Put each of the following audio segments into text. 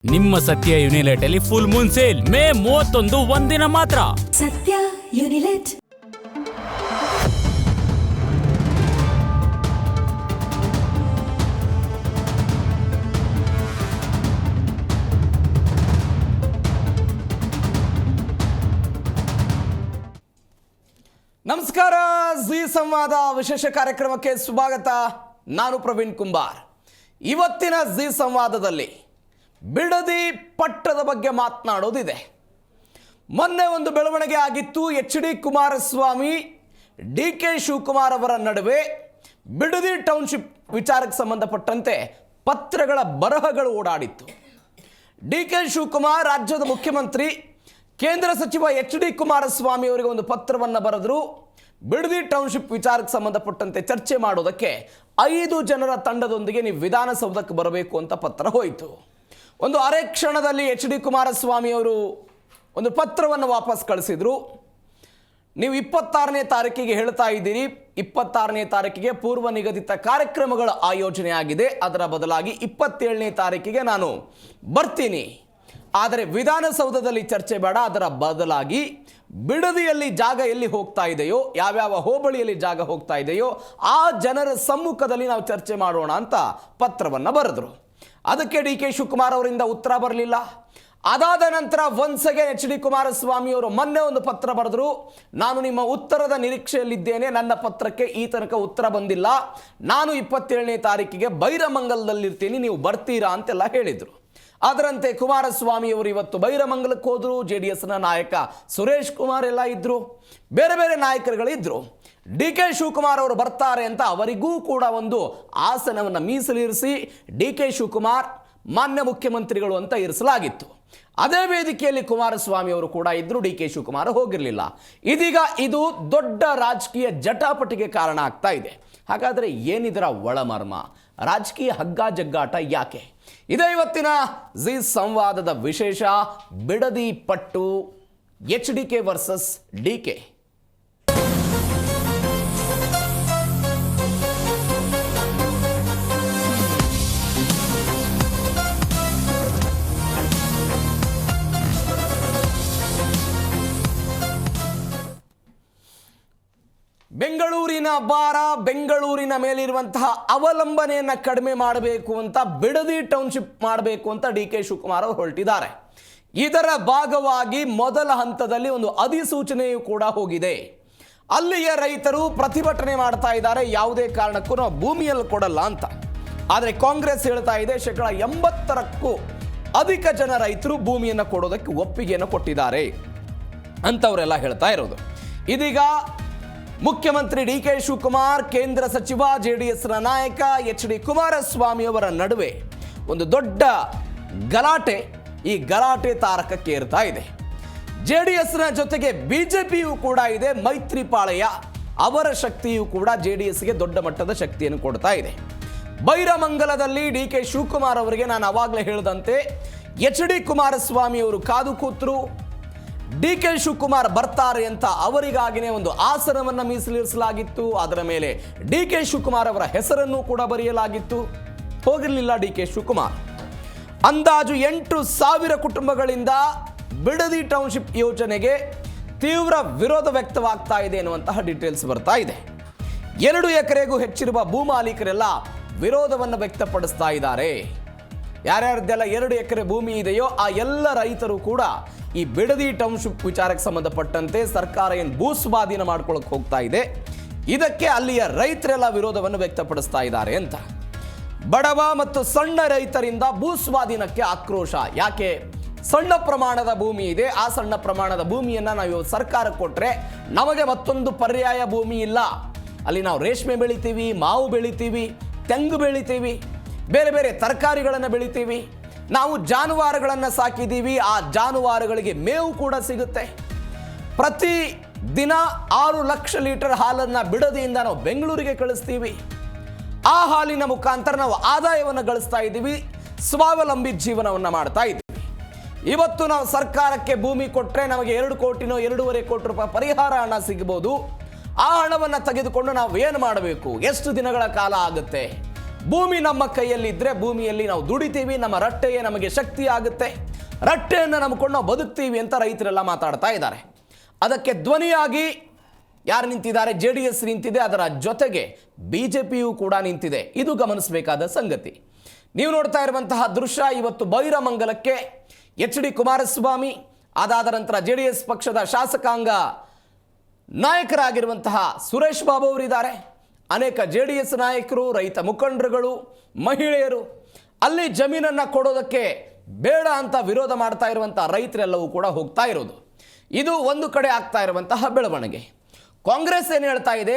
ನಿಮ್ಮ ಸತ್ಯ ಯುನಿಲೆಟ್ ಅಲ್ಲಿ ಫುಲ್ ಮೂನ್ ಸೇಲ್ ಮೇ 31 ಒಂದಿನ ಮಾತ್ರ. ಸತ್ಯ ಯುನಿಲೆಟ್. ನಮಸ್ಕಾರ. ಜಿ ಸಂವಾದ ವಿಶೇಷ ಕಾರ್ಯಕ್ರಮಕ್ಕೆ ಸ್ವಾಗತ. ನಾನು ಪ್ರವೀಣ್ ಕುಂಬಾರ್. ಇವತ್ತಿನ ಜಿ ಸಂವಾದದಲ್ಲಿ ಬಿಡದಿ ಪಟ್ಟದ ಬಗ್ಗೆ ಮಾತನಾಡೋದಿದೆ. ಮೊನ್ನೆ ಒಂದು ಬೆಳವಣಿಗೆ ಆಗಿತ್ತು. HD ಕುಮಾರಸ್ವಾಮಿ DK ಶಿವಕುಮಾರ್ ಅವರ ನಡುವೆ ಬಿಡದಿ ಟೌನ್ಶಿಪ್ ವಿಚಾರಕ್ಕೆ ಸಂಬಂಧಪಟ್ಟಂತೆ ಪತ್ರಗಳ ಬರಹಗಳು ಓಡಾಡಿತ್ತು. DK ಶಿವಕುಮಾರ್ ರಾಜ್ಯದ ಮುಖ್ಯಮಂತ್ರಿ ಕೇಂದ್ರ ಸಚಿವ HD ಕುಮಾರಸ್ವಾಮಿ ಅವರಿಗೆ ಒಂದು ಪತ್ರವನ್ನು ಬರೆದರು. ಬಿಡದಿ ಟೌನ್ಶಿಪ್ ವಿಚಾರಕ್ಕೆ ಸಂಬಂಧಪಟ್ಟಂತೆ ಚರ್ಚೆ ಮಾಡೋದಕ್ಕೆ 5 ಜನರ ತಂಡದೊಂದಿಗೆ ನೀವು ವಿಧಾನಸೌಧಕ್ಕೆ ಬರಬೇಕು ಅಂತ ಪತ್ರ ಹೋಯಿತು. ಒಂದು ಅರೆ ಕ್ಷಣದಲ್ಲಿ HD ಕುಮಾರಸ್ವಾಮಿ ಅವರು ಒಂದು ಪತ್ರವನ್ನು ವಾಪಸ್ ಕಳಿಸಿದರು. ನೀವು 26ನೇ ತಾರೀಕಿಗೆ ಹೇಳ್ತಾ ಇದ್ದೀರಿ, 26ನೇ ತಾರೀಕಿಗೆ ಪೂರ್ವ ನಿಗದಿತ ಕಾರ್ಯಕ್ರಮಗಳ ಆಯೋಜನೆ ಆಗಿದೆ, ಅದರ ಬದಲಾಗಿ 27ನೇ ತಾರೀಕಿಗೆ ನಾನು ಬರ್ತೀನಿ, ಆದರೆ ವಿಧಾನಸೌಧದಲ್ಲಿ ಚರ್ಚೆ ಬೇಡ, ಅದರ ಬದಲಾಗಿ ಬಿಡದಿಯಲ್ಲಿ ಜಾಗ ಎಲ್ಲಿ ಹೋಗ್ತಾ ಇದೆಯೋ, ಯಾವ್ಯಾವ ಹೋಬಳಿಯಲ್ಲಿ ಜಾಗ ಹೋಗ್ತಾ ಇದೆಯೋ ಆ ಜನರ ಸಮ್ಮುಖದಲ್ಲಿ ನಾವು ಚರ್ಚೆ ಮಾಡೋಣ ಅಂತ ಪತ್ರವನ್ನು ಬರೆದರು. ಅದಕ್ಕೆ DK ಶಿವಕುಮಾರ್ ಅವರಿಂದ ಉತ್ತರ ಬರಲಿಲ್ಲ. ಅದಾದ ನಂತರ ಒಂದ್ಸಗೆ HD ಕುಮಾರಸ್ವಾಮಿ ಅವರು ಮೊನ್ನೆ ಒಂದು ಪತ್ರ ಬರೆದರು. ನಾನು ನಿಮ್ಮ ಉತ್ತರದ ನಿರೀಕ್ಷೆಯಲ್ಲಿದ್ದೇನೆ, ನನ್ನ ಪತ್ರಕ್ಕೆ ಈ ತನಕ ಉತ್ತರ ಬಂದಿಲ್ಲ, ನಾನು 27ನೇ ತಾರೀಕಿಗೆ ಬೈರಮಂಗಲದಲ್ಲಿರ್ತೀನಿ, ನೀವು ಬರ್ತೀರಾ ಅಂತೆಲ್ಲ ಹೇಳಿದರು. ಅದರಂತೆ ಕುಮಾರಸ್ವಾಮಿ ಅವರು ಇವತ್ತು ಬೈರಮಂಗಲಕ್ಕೆ ಹೋದರು. JDSನ ನಾಯಕ ಸುರೇಶ್ ಕುಮಾರ್ ಎಲ್ಲ ಇದ್ದರು, ಬೇರೆ ಬೇರೆ ನಾಯಕರುಗಳಿದ್ದರು. DK ಶಿವಕುಮಾರ್ ಅವರು ಬರ್ತಾರೆ ಅಂತ ಅವರಿಗೂ ಕೂಡ ಒಂದು ಆಸನವನ್ನು ಮೀಸಲಿರಿಸಿ DK ಶಿವಕುಮಾರ್ ಮಾನ್ಯ ಮುಖ್ಯಮಂತ್ರಿಗಳು ಅಂತ ಇರಿಸಲಾಗಿತ್ತು. ಅದೇ ವೇದಿಕೆಯಲ್ಲಿ ಕುಮಾರಸ್ವಾಮಿ ಅವರು ಕೂಡ ಇದ್ದರು, DK ಶಿವಕುಮಾರ್ ಹೋಗಿರಲಿಲ್ಲ. ಇದೀಗ ಇದು ದೊಡ್ಡ ರಾಜಕೀಯ ಜಟಾಪಟಿಗೆ ಕಾರಣ ಆಗ್ತಾ ಇದೆ. ಹಾಗಾದರೆ ಏನಿದರ ಒಳಮರ್ಮ? ರಾಜಕೀಯ ಹಗ್ಗ ಜಗ್ಗಾಟ ಯಾಕೆ? ಇದೇ ಇವತ್ತಿನ ಜಿ ಸಂವಾದದ ವಿಶೇಷ. ಬಿಡದಿ ಪಟ್ಟು HDK ವರ್ಸಸ್ DK. ಬೆಂಗಳೂರಿನ ಭಾರ, ಬೆಂಗಳೂರಿನ ಮೇಲಿರುವಂತಹ ಅವಲಂಬನೆಯನ್ನು ಕಡಿಮೆ ಮಾಡಬೇಕು ಅಂತ ಬಿಡದಿ ಟೌನ್ಶಿಪ್ ಮಾಡಬೇಕು ಅಂತ DK ಶಿವಕುಮಾರ್ ಅವರು ಹೊರಟಿದ್ದಾರೆ. ಇದರ ಭಾಗವಾಗಿ ಮೊದಲ ಹಂತದಲ್ಲಿ ಒಂದು ಅಧಿಸೂಚನೆಯೂ ಕೂಡ ಹೋಗಿದೆ. ಅಲ್ಲಿಯ ರೈತರು ಪ್ರತಿಭಟನೆ ಮಾಡ್ತಾ ಇದ್ದಾರೆ, ಯಾವುದೇ ಕಾರಣಕ್ಕೂ ನಾವು ಭೂಮಿಯಲ್ಲಿ ಕೊಡಲ್ಲ ಅಂತ. ಆದರೆ ಕಾಂಗ್ರೆಸ್ ಹೇಳ್ತಾ ಇದೆ 80%ಕ್ಕೂ ಅಧಿಕ ಜನ ರೈತರು ಭೂಮಿಯನ್ನು ಕೊಡೋದಕ್ಕೆ ಒಪ್ಪಿಗೆಯನ್ನು ಕೊಟ್ಟಿದ್ದಾರೆ ಅಂತವರೆಲ್ಲ ಹೇಳ್ತಾ ಇರೋದು. ಇದೀಗ ಮುಖ್ಯಮಂತ್ರಿ DK ಶಿವಕುಮಾರ್, ಕೇಂದ್ರ ಸಚಿವ JDSನ ನಾಯಕ HD ಕುಮಾರಸ್ವಾಮಿ ಅವರ ನಡುವೆ ಒಂದು ದೊಡ್ಡ ಗಲಾಟೆ, ಈ ಗಲಾಟೆ ತಾರಕಕ್ಕೆ ಏರ್ತಾ ಇದೆ. JDSನ ಜೊತೆಗೆ BJPಯೂ ಕೂಡ ಇದೆ. ಮೈತ್ರಿಪಾಳಯ ಅವರ ಶಕ್ತಿಯೂ ಕೂಡ JDSಗೆ ದೊಡ್ಡ ಮಟ್ಟದ ಶಕ್ತಿಯನ್ನು ಕೊಡ್ತಾ ಇದೆ. ಬೈರಮಂಗಲದಲ್ಲಿ DK ಶಿವಕುಮಾರ್ ಅವರಿಗೆ ನಾನು ಅವಾಗಲೇ ಹೇಳಿದಂತೆ HD ಕುಮಾರಸ್ವಾಮಿ ಅವರು ಕಾದು ಕೂತರು. DK ಶಿವಕುಮಾರ್ ಬರ್ತಾರೆ ಅಂತ ಅವರಿಗಾಗಿನೇ ಒಂದು ಆಸನವನ್ನು ಮೀಸಲಿರಿಸಲಾಗಿತ್ತು. ಅದರ ಮೇಲೆ DK ಶಿವಕುಮಾರ್ ಅವರ ಹೆಸರನ್ನು ಕೂಡ ಬರೆಯಲಾಗಿತ್ತು. ಹೋಗಿರಲಿಲ್ಲ DK ಶಿವಕುಮಾರ್. ಅಂದಾಜು 8,000 ಕುಟುಂಬಗಳಿಂದ ಬಿಡದಿ ಟೌನ್ಶಿಪ್ ಯೋಜನೆಗೆ ತೀವ್ರ ವಿರೋಧ ವ್ಯಕ್ತವಾಗ್ತಾ ಇದೆ ಎನ್ನುವಂತಹ ಡೀಟೇಲ್ಸ್ ಬರ್ತಾ ಇದೆ. 2 ಎಕರೆಗೂ ಹೆಚ್ಚಿರುವ ಭೂಮಾಲೀಕರೆಲ್ಲ ವಿರೋಧವನ್ನು ವ್ಯಕ್ತಪಡಿಸ್ತಾ ಇದ್ದಾರೆ. ಯಾರ್ಯಾರ್ದೆಲ್ಲ 2 ಎಕರೆ ಭೂಮಿ ಇದೆಯೋ ಆ ಎಲ್ಲ ರೈತರು ಕೂಡ ಈ ಬಿಡದಿ ಟೌನ್ಶಿಪ್ ವಿಚಾರಕ್ಕೆ ಸಂಬಂಧಪಟ್ಟಂತೆ ಸರ್ಕಾರ ಏನು ಭೂಸ್ವಾಧೀನ ಮಾಡ್ಕೊಳ್ಳೋಕೆ ಹೋಗ್ತಾ ಇದೆ, ಇದಕ್ಕೆ ಅಲ್ಲಿಯ ರೈತರೆಲ್ಲ ವಿರೋಧವನ್ನು ವ್ಯಕ್ತಪಡಿಸ್ತಾ ಇದ್ದಾರೆ ಅಂತ. ಬಡವ ಮತ್ತು ಸಣ್ಣ ರೈತರಿಂದ ಭೂಸ್ವಾಧೀನಕ್ಕೆ ಆಕ್ರೋಶ. ಯಾಕೆ? ಸಣ್ಣ ಪ್ರಮಾಣದ ಭೂಮಿ ಇದೆ, ಆ ಸಣ್ಣ ಪ್ರಮಾಣದ ಭೂಮಿಯನ್ನು ನಾವು ಸರ್ಕಾರ ಕೊಟ್ಟರೆ ನಮಗೆ ಮತ್ತೊಂದು ಪರ್ಯಾಯ ಭೂಮಿ ಇಲ್ಲ. ಅಲ್ಲಿ ನಾವು ರೇಷ್ಮೆ ಬೆಳಿತೀವಿ, ಮಾವು ಬೆಳಿತೀವಿ, ತೆಂಗು ಬೆಳಿತೀವಿ, ಬೇರೆ ಬೇರೆ ತರಕಾರಿಗಳನ್ನು ಬೆಳಿತೀವಿ, ನಾವು ಜಾನುವಾರುಗಳನ್ನು ಸಾಕಿದ್ದೀವಿ, ಆ ಜಾನುವಾರುಗಳಿಗೆ ಮೇವು ಕೂಡ ಸಿಗುತ್ತೆ. ಪ್ರತಿ ದಿನ 6 ಲಕ್ಷ ಲೀಟರ್ ಹಾಲನ್ನು ಬಿಡದಿಯಿಂದ ನಾವು ಬೆಂಗಳೂರಿಗೆ ಕಳಿಸ್ತೀವಿ. ಆ ಹಾಲಿನ ಮುಖಾಂತರ ನಾವು ಆದಾಯವನ್ನು ಗಳಿಸ್ತಾ ಇದ್ದೀವಿ, ಸ್ವಾವಲಂಬಿ ಜೀವನವನ್ನು ಮಾಡ್ತಾ ಇದ್ದೀವಿ. ಇವತ್ತು ನಾವು ಸರ್ಕಾರಕ್ಕೆ ಭೂಮಿ ಕೊಟ್ಟರೆ ನಮಗೆ 2 ಕೋಟಿನೋ 2.5 ಕೋಟಿ ರೂಪಾಯಿ ಪರಿಹಾರ ಹಣ ಸಿಗಬಹುದು. ಆ ಹಣವನ್ನು ತೆಗೆದುಕೊಂಡು ನಾವು ಏನು ಮಾಡಬೇಕು? ಎಷ್ಟು ದಿನಗಳ ಕಾಲ ಆಗುತ್ತೆ? ಭೂಮಿ ನಮ್ಮ ಕೈಯಲ್ಲಿದ್ದರೆ ಭೂಮಿಯಲ್ಲಿ ನಾವು ದುಡಿತೀವಿ, ನಮ್ಮ ರಟ್ಟೆಯೇ ನಮಗೆ ಶಕ್ತಿ ಆಗುತ್ತೆ, ರಟ್ಟೆಯನ್ನು ನಂಬಿಕೊಂಡು ನಾವು ಬದುಕ್ತೀವಿ ಅಂತ ರೈತರೆಲ್ಲ ಮಾತಾಡ್ತಾ ಇದ್ದಾರೆ. ಅದಕ್ಕೆ ಧ್ವನಿಯಾಗಿ ಯಾರು ನಿಂತಿದ್ದಾರೆ? JDS ನಿಂತಿದೆ, ಅದರ ಜೊತೆಗೆ BJPಯೂ ಕೂಡ ನಿಂತಿದೆ. ಇದು ಗಮನಿಸಬೇಕಾದ ಸಂಗತಿ. ನೀವು ನೋಡ್ತಾ ಇರುವಂತಹ ದೃಶ್ಯ, ಇವತ್ತು ಬೈರಮಂಗಲಕ್ಕೆ HD ಕುಮಾರಸ್ವಾಮಿ, ಅದಾದ ನಂತರ JDS ಪಕ್ಷದ ಶಾಸಕಾಂಗ ನಾಯಕರಾಗಿರುವಂತಹ ಸುರೇಶ್ ಬಾಬು ಅವರಿದ್ದಾರೆ, ಅನೇಕ JDS ನಾಯಕರು, ರೈತ ಮುಖಂಡರುಗಳು, ಮಹಿಳೆಯರು ಅಲ್ಲಿ ಜಮೀನನ್ನು ಕೊಡೋದಕ್ಕೆ ಬೇಡ ಅಂತ ವಿರೋಧ ಮಾಡ್ತಾ ಇರುವಂತಹ ರೈತರೆಲ್ಲವೂ ಕೂಡ ಹೋಗ್ತಾ ಇರೋದು. ಇದು ಒಂದು ಕಡೆ ಆಗ್ತಾ ಇರುವಂತಹ ಬೆಳವಣಿಗೆ. ಕಾಂಗ್ರೆಸ್ ಏನು ಹೇಳ್ತಾ ಇದೆ?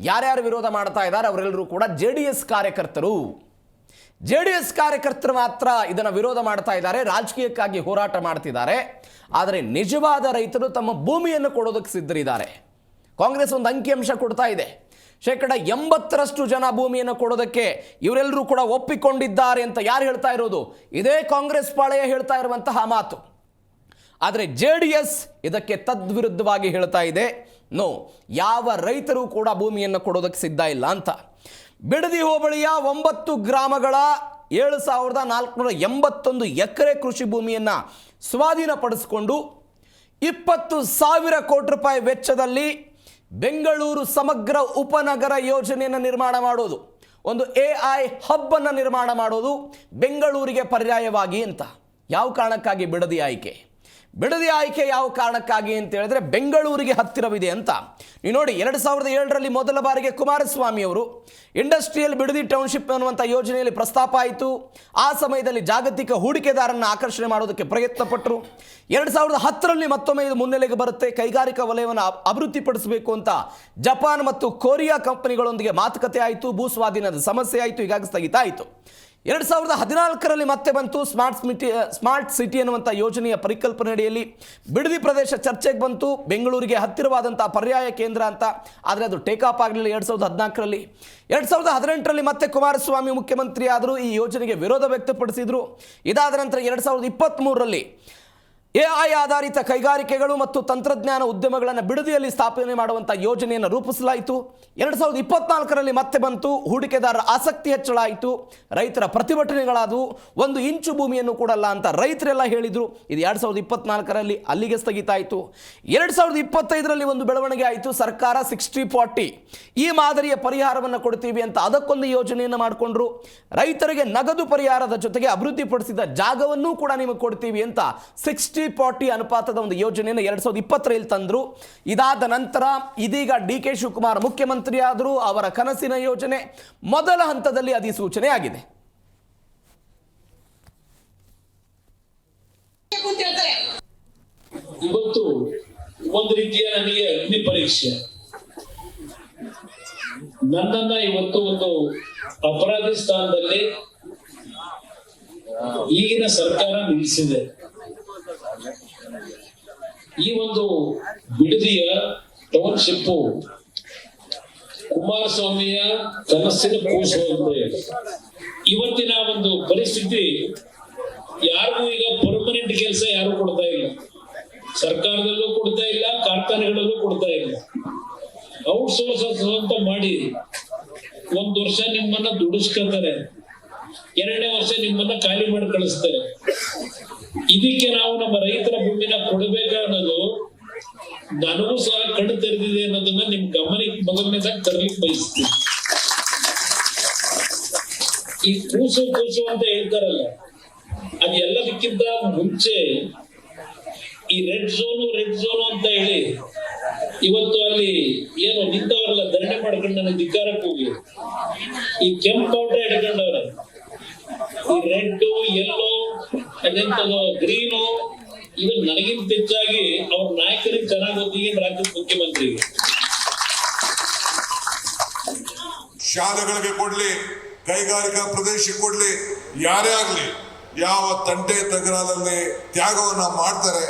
ಯಾರ್ಯಾರು ವಿರೋಧ ಮಾಡ್ತಾ ಇದ್ದಾರೆ ಅವರೆಲ್ಲರೂ ಕೂಡ JDS ಕಾರ್ಯಕರ್ತರು. JDS ಕಾರ್ಯಕರ್ತರು ಮಾತ್ರ ಇದನ್ನು ವಿರೋಧ ಮಾಡ್ತಾ ಇದ್ದಾರೆ, ರಾಜಕೀಯಕ್ಕಾಗಿ ಹೋರಾಟ ಮಾಡ್ತಿದ್ದಾರೆ. ಆದರೆ ನಿಜವಾದ ರೈತರು ತಮ್ಮ ಭೂಮಿಯನ್ನು ಕೊಡೋದಕ್ಕೆ ಸಿದ್ಧರಿದ್ದಾರೆ. ಕಾಂಗ್ರೆಸ್ ಒಂದು ಅಂಕಿಅಂಶ ಕೊಡ್ತಾ ಇದೆ, 80% ಜನ ಭೂಮಿಯನ್ನು ಕೊಡೋದಕ್ಕೆ ಇವರೆಲ್ಲರೂ ಕೂಡ ಒಪ್ಪಿಕೊಂಡಿದ್ದಾರೆ ಅಂತ. ಯಾರು ಹೇಳ್ತಾ ಇರೋದು? ಇದೇ ಕಾಂಗ್ರೆಸ್ ಪಾಳೆಯ ಹೇಳ್ತಾ ಇರುವಂತಹ ಮಾತು. ಆದರೆ JDS ಇದಕ್ಕೆ ತದ್ವಿರುದ್ಧವಾಗಿ ಹೇಳ್ತಾ ಇದೆ, ನೋ, ಯಾವ ರೈತರು ಕೂಡ ಭೂಮಿಯನ್ನು ಕೊಡೋದಕ್ಕೆ ಸಿದ್ಧ ಇಲ್ಲ ಅಂತ. ಬಿಡದಿ ಹೋಬಳಿಯ 9 ಗ್ರಾಮಗಳ 7481 ಎಕರೆ ಕೃಷಿ ಭೂಮಿಯನ್ನು ಸ್ವಾಧೀನಪಡಿಸಿಕೊಂಡು 20,000 ಕೋಟಿ ರೂಪಾಯಿ ವೆಚ್ಚದಲ್ಲಿ ಬೆಂಗಳೂರು ಸಮಗ್ರ ಉಪನಗರ ಯೋಜನೆಯನ್ನು ನಿರ್ಮಾಣ ಮಾಡೋದು, ಒಂದು AI ಹಬ್ ಅನ್ನು ನಿರ್ಮಾಣ ಮಾಡೋದು ಬೆಂಗಳೂರಿಗೆ ಪರ್ಯಾಯವಾಗಿ ಅಂತ. ಯಾವ ಕಾರಣಕ್ಕಾಗಿ ಬಿಡದಿ ಆಯ್ಕೆ? ಬಿಡದಿ ಆಯ್ಕೆ ಯಾವ ಕಾರಣಕ್ಕಾಗಿ ಅಂತ ಹೇಳಿದ್ರೆ ಬೆಂಗಳೂರಿಗೆ ಹತ್ತಿರವಿದೆ ಅಂತ. ನೀವು ನೋಡಿ, 2007ರಲ್ಲಿ ಮೊದಲ ಬಾರಿಗೆ ಕುಮಾರಸ್ವಾಮಿ ಅವರು ಇಂಡಸ್ಟ್ರಿಯಲ್ ಬಿಡದಿ ಟೌನ್ಶಿಪ್ ಅನ್ನುವಂಥ ಯೋಜನೆಯಲ್ಲಿ ಪ್ರಸ್ತಾಪ ಆಯಿತು. ಆ ಸಮಯದಲ್ಲಿ ಜಾಗತಿಕ ಹೂಡಿಕೆದಾರರನ್ನು ಆಕರ್ಷಣೆ ಮಾಡೋದಕ್ಕೆ ಪ್ರಯತ್ನ ಪಟ್ಟರು. 2010ರಲ್ಲಿ ಮತ್ತೊಮ್ಮೆ ಇದು ಮುನ್ನೆಲೆಗೆ ಬರುತ್ತೆ. ಕೈಗಾರಿಕಾ ವಲಯವನ್ನು ಅಭಿವೃದ್ಧಿಪಡಿಸಬೇಕು ಅಂತ ಜಪಾನ್ ಮತ್ತು ಕೊರಿಯಾ ಕಂಪನಿಗಳೊಂದಿಗೆ ಮಾತುಕತೆ ಆಯಿತು. ಭೂ ಸ್ವಾಧೀನದ ಸಮಸ್ಯೆ ಆಯಿತು, ಹೀಗಾಗಿ ಸ್ಥಗಿತ ಆಯಿತು. 2014ರಲ್ಲಿ ಮತ್ತೆ ಬಂತು ಸ್ಮಾರ್ಟ್ ಸಿಟಿ ಅನ್ನುವಂಥ ಯೋಜನೆಯ ಪರಿಕಲ್ಪನೆ ಅಡಿಯಲ್ಲಿ ಬಿಡದಿ ಪ್ರದೇಶ ಚರ್ಚೆಗೆ ಬಂತು, ಬೆಂಗಳೂರಿಗೆ ಹತ್ತಿರವಾದಂಥ ಪರ್ಯಾಯ ಕೇಂದ್ರ ಅಂತ. ಆದರೆ ಅದು ಟೇಕ್ ಆಫ್ ಆಗಲಿಲ್ಲ 2014ರಲ್ಲಿ. 2018ರಲ್ಲಿ ಮತ್ತೆ ಕುಮಾರಸ್ವಾಮಿ ಮುಖ್ಯಮಂತ್ರಿ ಆದರೂ ಈ ಯೋಜನೆಗೆ ವಿರೋಧ ವ್ಯಕ್ತಪಡಿಸಿದರು. ಇದಾದ ನಂತರ 2023ರಲ್ಲಿ AI ಆಧಾರಿತ ಕೈಗಾರಿಕೆಗಳು ಮತ್ತು ತಂತ್ರಜ್ಞಾನ ಉದ್ಯಮಗಳನ್ನು ಬಿಡದಿಯಲ್ಲಿ ಸ್ಥಾಪನೆ ಮಾಡುವಂಥ ಯೋಜನೆಯನ್ನು ರೂಪಿಸಲಾಯಿತು. 2024ರಲ್ಲಿ ಮತ್ತೆ ಬಂತು, ಹೂಡಿಕೆದಾರರ ಆಸಕ್ತಿ ಹೆಚ್ಚಳ ಆಯಿತು, ರೈತರ ಪ್ರತಿಭಟನೆಗಳಾದವು. 1 ಇಂಚು ಭೂಮಿಯನ್ನು ಕೊಡಲ್ಲ ಅಂತ ರೈತರೆಲ್ಲ ಹೇಳಿದರು. ಇದು 2024ರಲ್ಲಿ ಅಲ್ಲಿಗೆ ಸ್ಥಗಿತ ಆಯಿತು. 2025ರಲ್ಲಿ ಒಂದು ಬೆಳವಣಿಗೆ ಆಯಿತು. ಸರ್ಕಾರ 60-40 ಈ ಮಾದರಿಯ ಪರಿಹಾರವನ್ನು ಕೊಡ್ತೀವಿ ಅಂತ ಅದಕ್ಕೊಂದು ಯೋಜನೆಯನ್ನು ಮಾಡಿಕೊಂಡ್ರು. ರೈತರಿಗೆ ನಗದು ಪರಿಹಾರದ ಜೊತೆಗೆ ಅಭಿವೃದ್ಧಿಪಡಿಸಿದ ಜಾಗವನ್ನೂ ಕೂಡ ನಿಮಗೆ ಕೊಡ್ತೀವಿ ಅಂತ 60-40 ಅನುಪಾತದ ಒಂದು ಯೋಜನೆಯನ್ನು 2020ರಲ್ಲಿ ತಂದರು. ಇದಾದ ನಂತರ ಇದೀಗ DK ಶಿವಕುಮಾರ್ ಮುಖ್ಯಮಂತ್ರಿ ಆದರೂ. ಅವರ ಕನಸಿನ ಯೋಜನೆ ಮೊದಲ ಹಂತದಲ್ಲಿ ಅಧಿಸೂಚನೆ ಆಗಿದೆ. ಇವತ್ತು ಒಂದು ರೀತಿಯ ನನಗೆ ಅಗ್ನಿ ಪರೀಕ್ಷೆ. ನನ್ನನ್ನ ಇವತ್ತು ಒಂದು ಅಪರಾಧಿ ಸ್ಥಾನದಲ್ಲಿ ಈಗಿನ ಸರ್ಕಾರ ನಿಲ್ಲಿಸಿದೆ. ಈ ಒಂದು ಬಿಡದಿಯ ಟೌನ್ಶಿಪ್ ಕುಮಾರಸ್ವಾಮಿಯ ಕನಸಿನ ಕೂಸುವಂತೆ ಇವತ್ತಿನ ಒಂದು ಪರಿಸ್ಥಿತಿ. ಯಾರಿಗೂ ಈಗ ಪರ್ಮನೆಂಟ್ ಕೆಲಸ ಯಾರು ಕೊಡ್ತಾ ಇಲ್ಲ, ಸರ್ಕಾರದಲ್ಲೂ ಕೊಡ್ತಾ ಇಲ್ಲ, ಕಾರ್ಖಾನೆಗಳಲ್ಲೂ ಕೊಡ್ತಾ ಇಲ್ಲ. ಔಟ್ಸೋರ್ಸ್ ಅಂತ ಮಾಡಿ 1 ವರ್ಷ ನಿಮ್ಮನ್ನ ದುಡಿಸ್ಕೊತಾರೆ, 2ನೇ ವರ್ಷ ನಿಮ್ಮನ್ನ ಖಾಲಿ ಮಾಡಿ ಕಳಿಸ್ತಾರೆ. ಇದಕ್ಕೆ ನಾವು ನಮ್ಮ ರೈತರ ಭೂಮಿನ ಕೊಡಬೇಕ ಅನ್ನೋದು ನನಗೂ ಸಹ ಕಣ್ಣು ತೆರೆದಿದೆ ಅನ್ನೋದನ್ನ ನಿಮ್ ಗಮನಕ್ಕೆ ಮೊದಲನೇದಾಗಿ ತರಲಿಕ್ಕೆ ಬಯಸ್ತೀನಿ. ಈ ಕೂಸು ಅಂತ ಹೇಳ್ತಾರಲ್ಲ, ಅದೆಲ್ಲದಕ್ಕಿಂತ ಮುಂಚೆ ಈ ರೆಡ್ ಝೋನು ಅಂತ ಹೇಳಿ ಇವತ್ತು ಅಲ್ಲಿ ಏನು ನಿಂತವರೆಲ್ಲ ಧರಣಿ ಮಾಡ್ಕೊಂಡು ನನಗೆ ಧಿಕ್ಕಾರಕ್ಕೆ ಹೋಗಿ ಈ ಕೆಂಪು ಪೌಡರ್ ಹಿಡ್ಕೊಂಡವ್ರೆ. ಈ ರೆಡ್, ಯೆಲ್ಲೋ, ಅದೆಂತದೋ ಗ್ರೀನು, ಇದು ನನಗಿಂತ ಹೆಚ್ಚಾಗಿ ಅವ್ರ ನಾಯಕರಿಗೆ ಚೆನ್ನಾಗಿ ಗೊತ್ತಿಗೆ ರಾಜ್ಯದ ಮುಖ್ಯಮಂತ್ರಿಗೆ. ಶಾಲೆಗಳಿಗೆ ಕೊಡ್ಲಿ, ಕೈಗಾರಿಕಾ ಪ್ರದೇಶಕ್ಕೆ ಕೊಡ್ಲಿ, ಯಾರೇ ಆಗ್ಲಿ, ಯಾವ ತಂಟೆ ತಗರಲ್ಲಿ ತ್ಯಾಗವನ್ನ ಮಾಡ್ತಾರೆ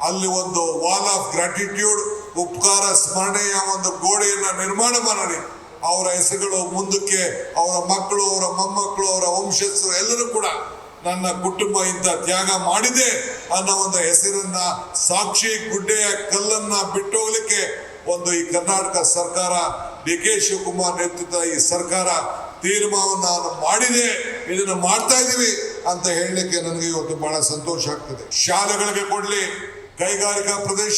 ಅಲ್ಲಿ ಒಂದು ವಾಲ್ ಆಫ್ ಗ್ರಾಟಿಟ್ಯೂಡ್, ಉಪಕಾರ ಸ್ಮರಣೆಯ ಒಂದು ಗೋಡೆಯನ್ನ ನಿರ್ಮಾಣ ಮಾಡಿ ಅವರ ಹೆಸರುಗಳು ಮುಂದಕ್ಕೆ ಅವರ ಮಕ್ಕಳು, ಅವರ ಮೊಮ್ಮಕ್ಕಳು, ಅವರ ವಂಶಸ್ಥರು ಎಲ್ಲರೂ ಕೂಡ ನನ್ನ ಕುಟುಂಬ ಇಂಥ ತ್ಯಾಗ ಮಾಡಿದೆ ಅನ್ನೋ ಒಂದು ಹೆಸರನ್ನ ಸಾಕ್ಷಿ ಗುಡ್ಡೆಯ ಕಲ್ಲನ್ನ ಬಿಟ್ಟು ಹೋಗ್ಲಿಕ್ಕೆ ಒಂದು ಈ ಕರ್ನಾಟಕ ಸರ್ಕಾರ, DK ಶಿವಕುಮಾರ್ ನೇತೃತ್ವದ ಈ ಸರ್ಕಾರ ತೀರ್ಮಾನವನ್ನು ಮಾಡಿದೆ, ಇದನ್ನು ಮಾಡ್ತಾ ಇದೀವಿ ಅಂತ ಹೇಳಲಿಕ್ಕೆ ನನಗೆ ಇವತ್ತು ಬಹಳ ಸಂತೋಷ ಆಗ್ತದೆ. ಶಾಲೆಗಳಿಗೆ ಕೊಡ್ಲಿ, ಕೈಗಾರಿಕಾ ಪ್ರದೇಶ.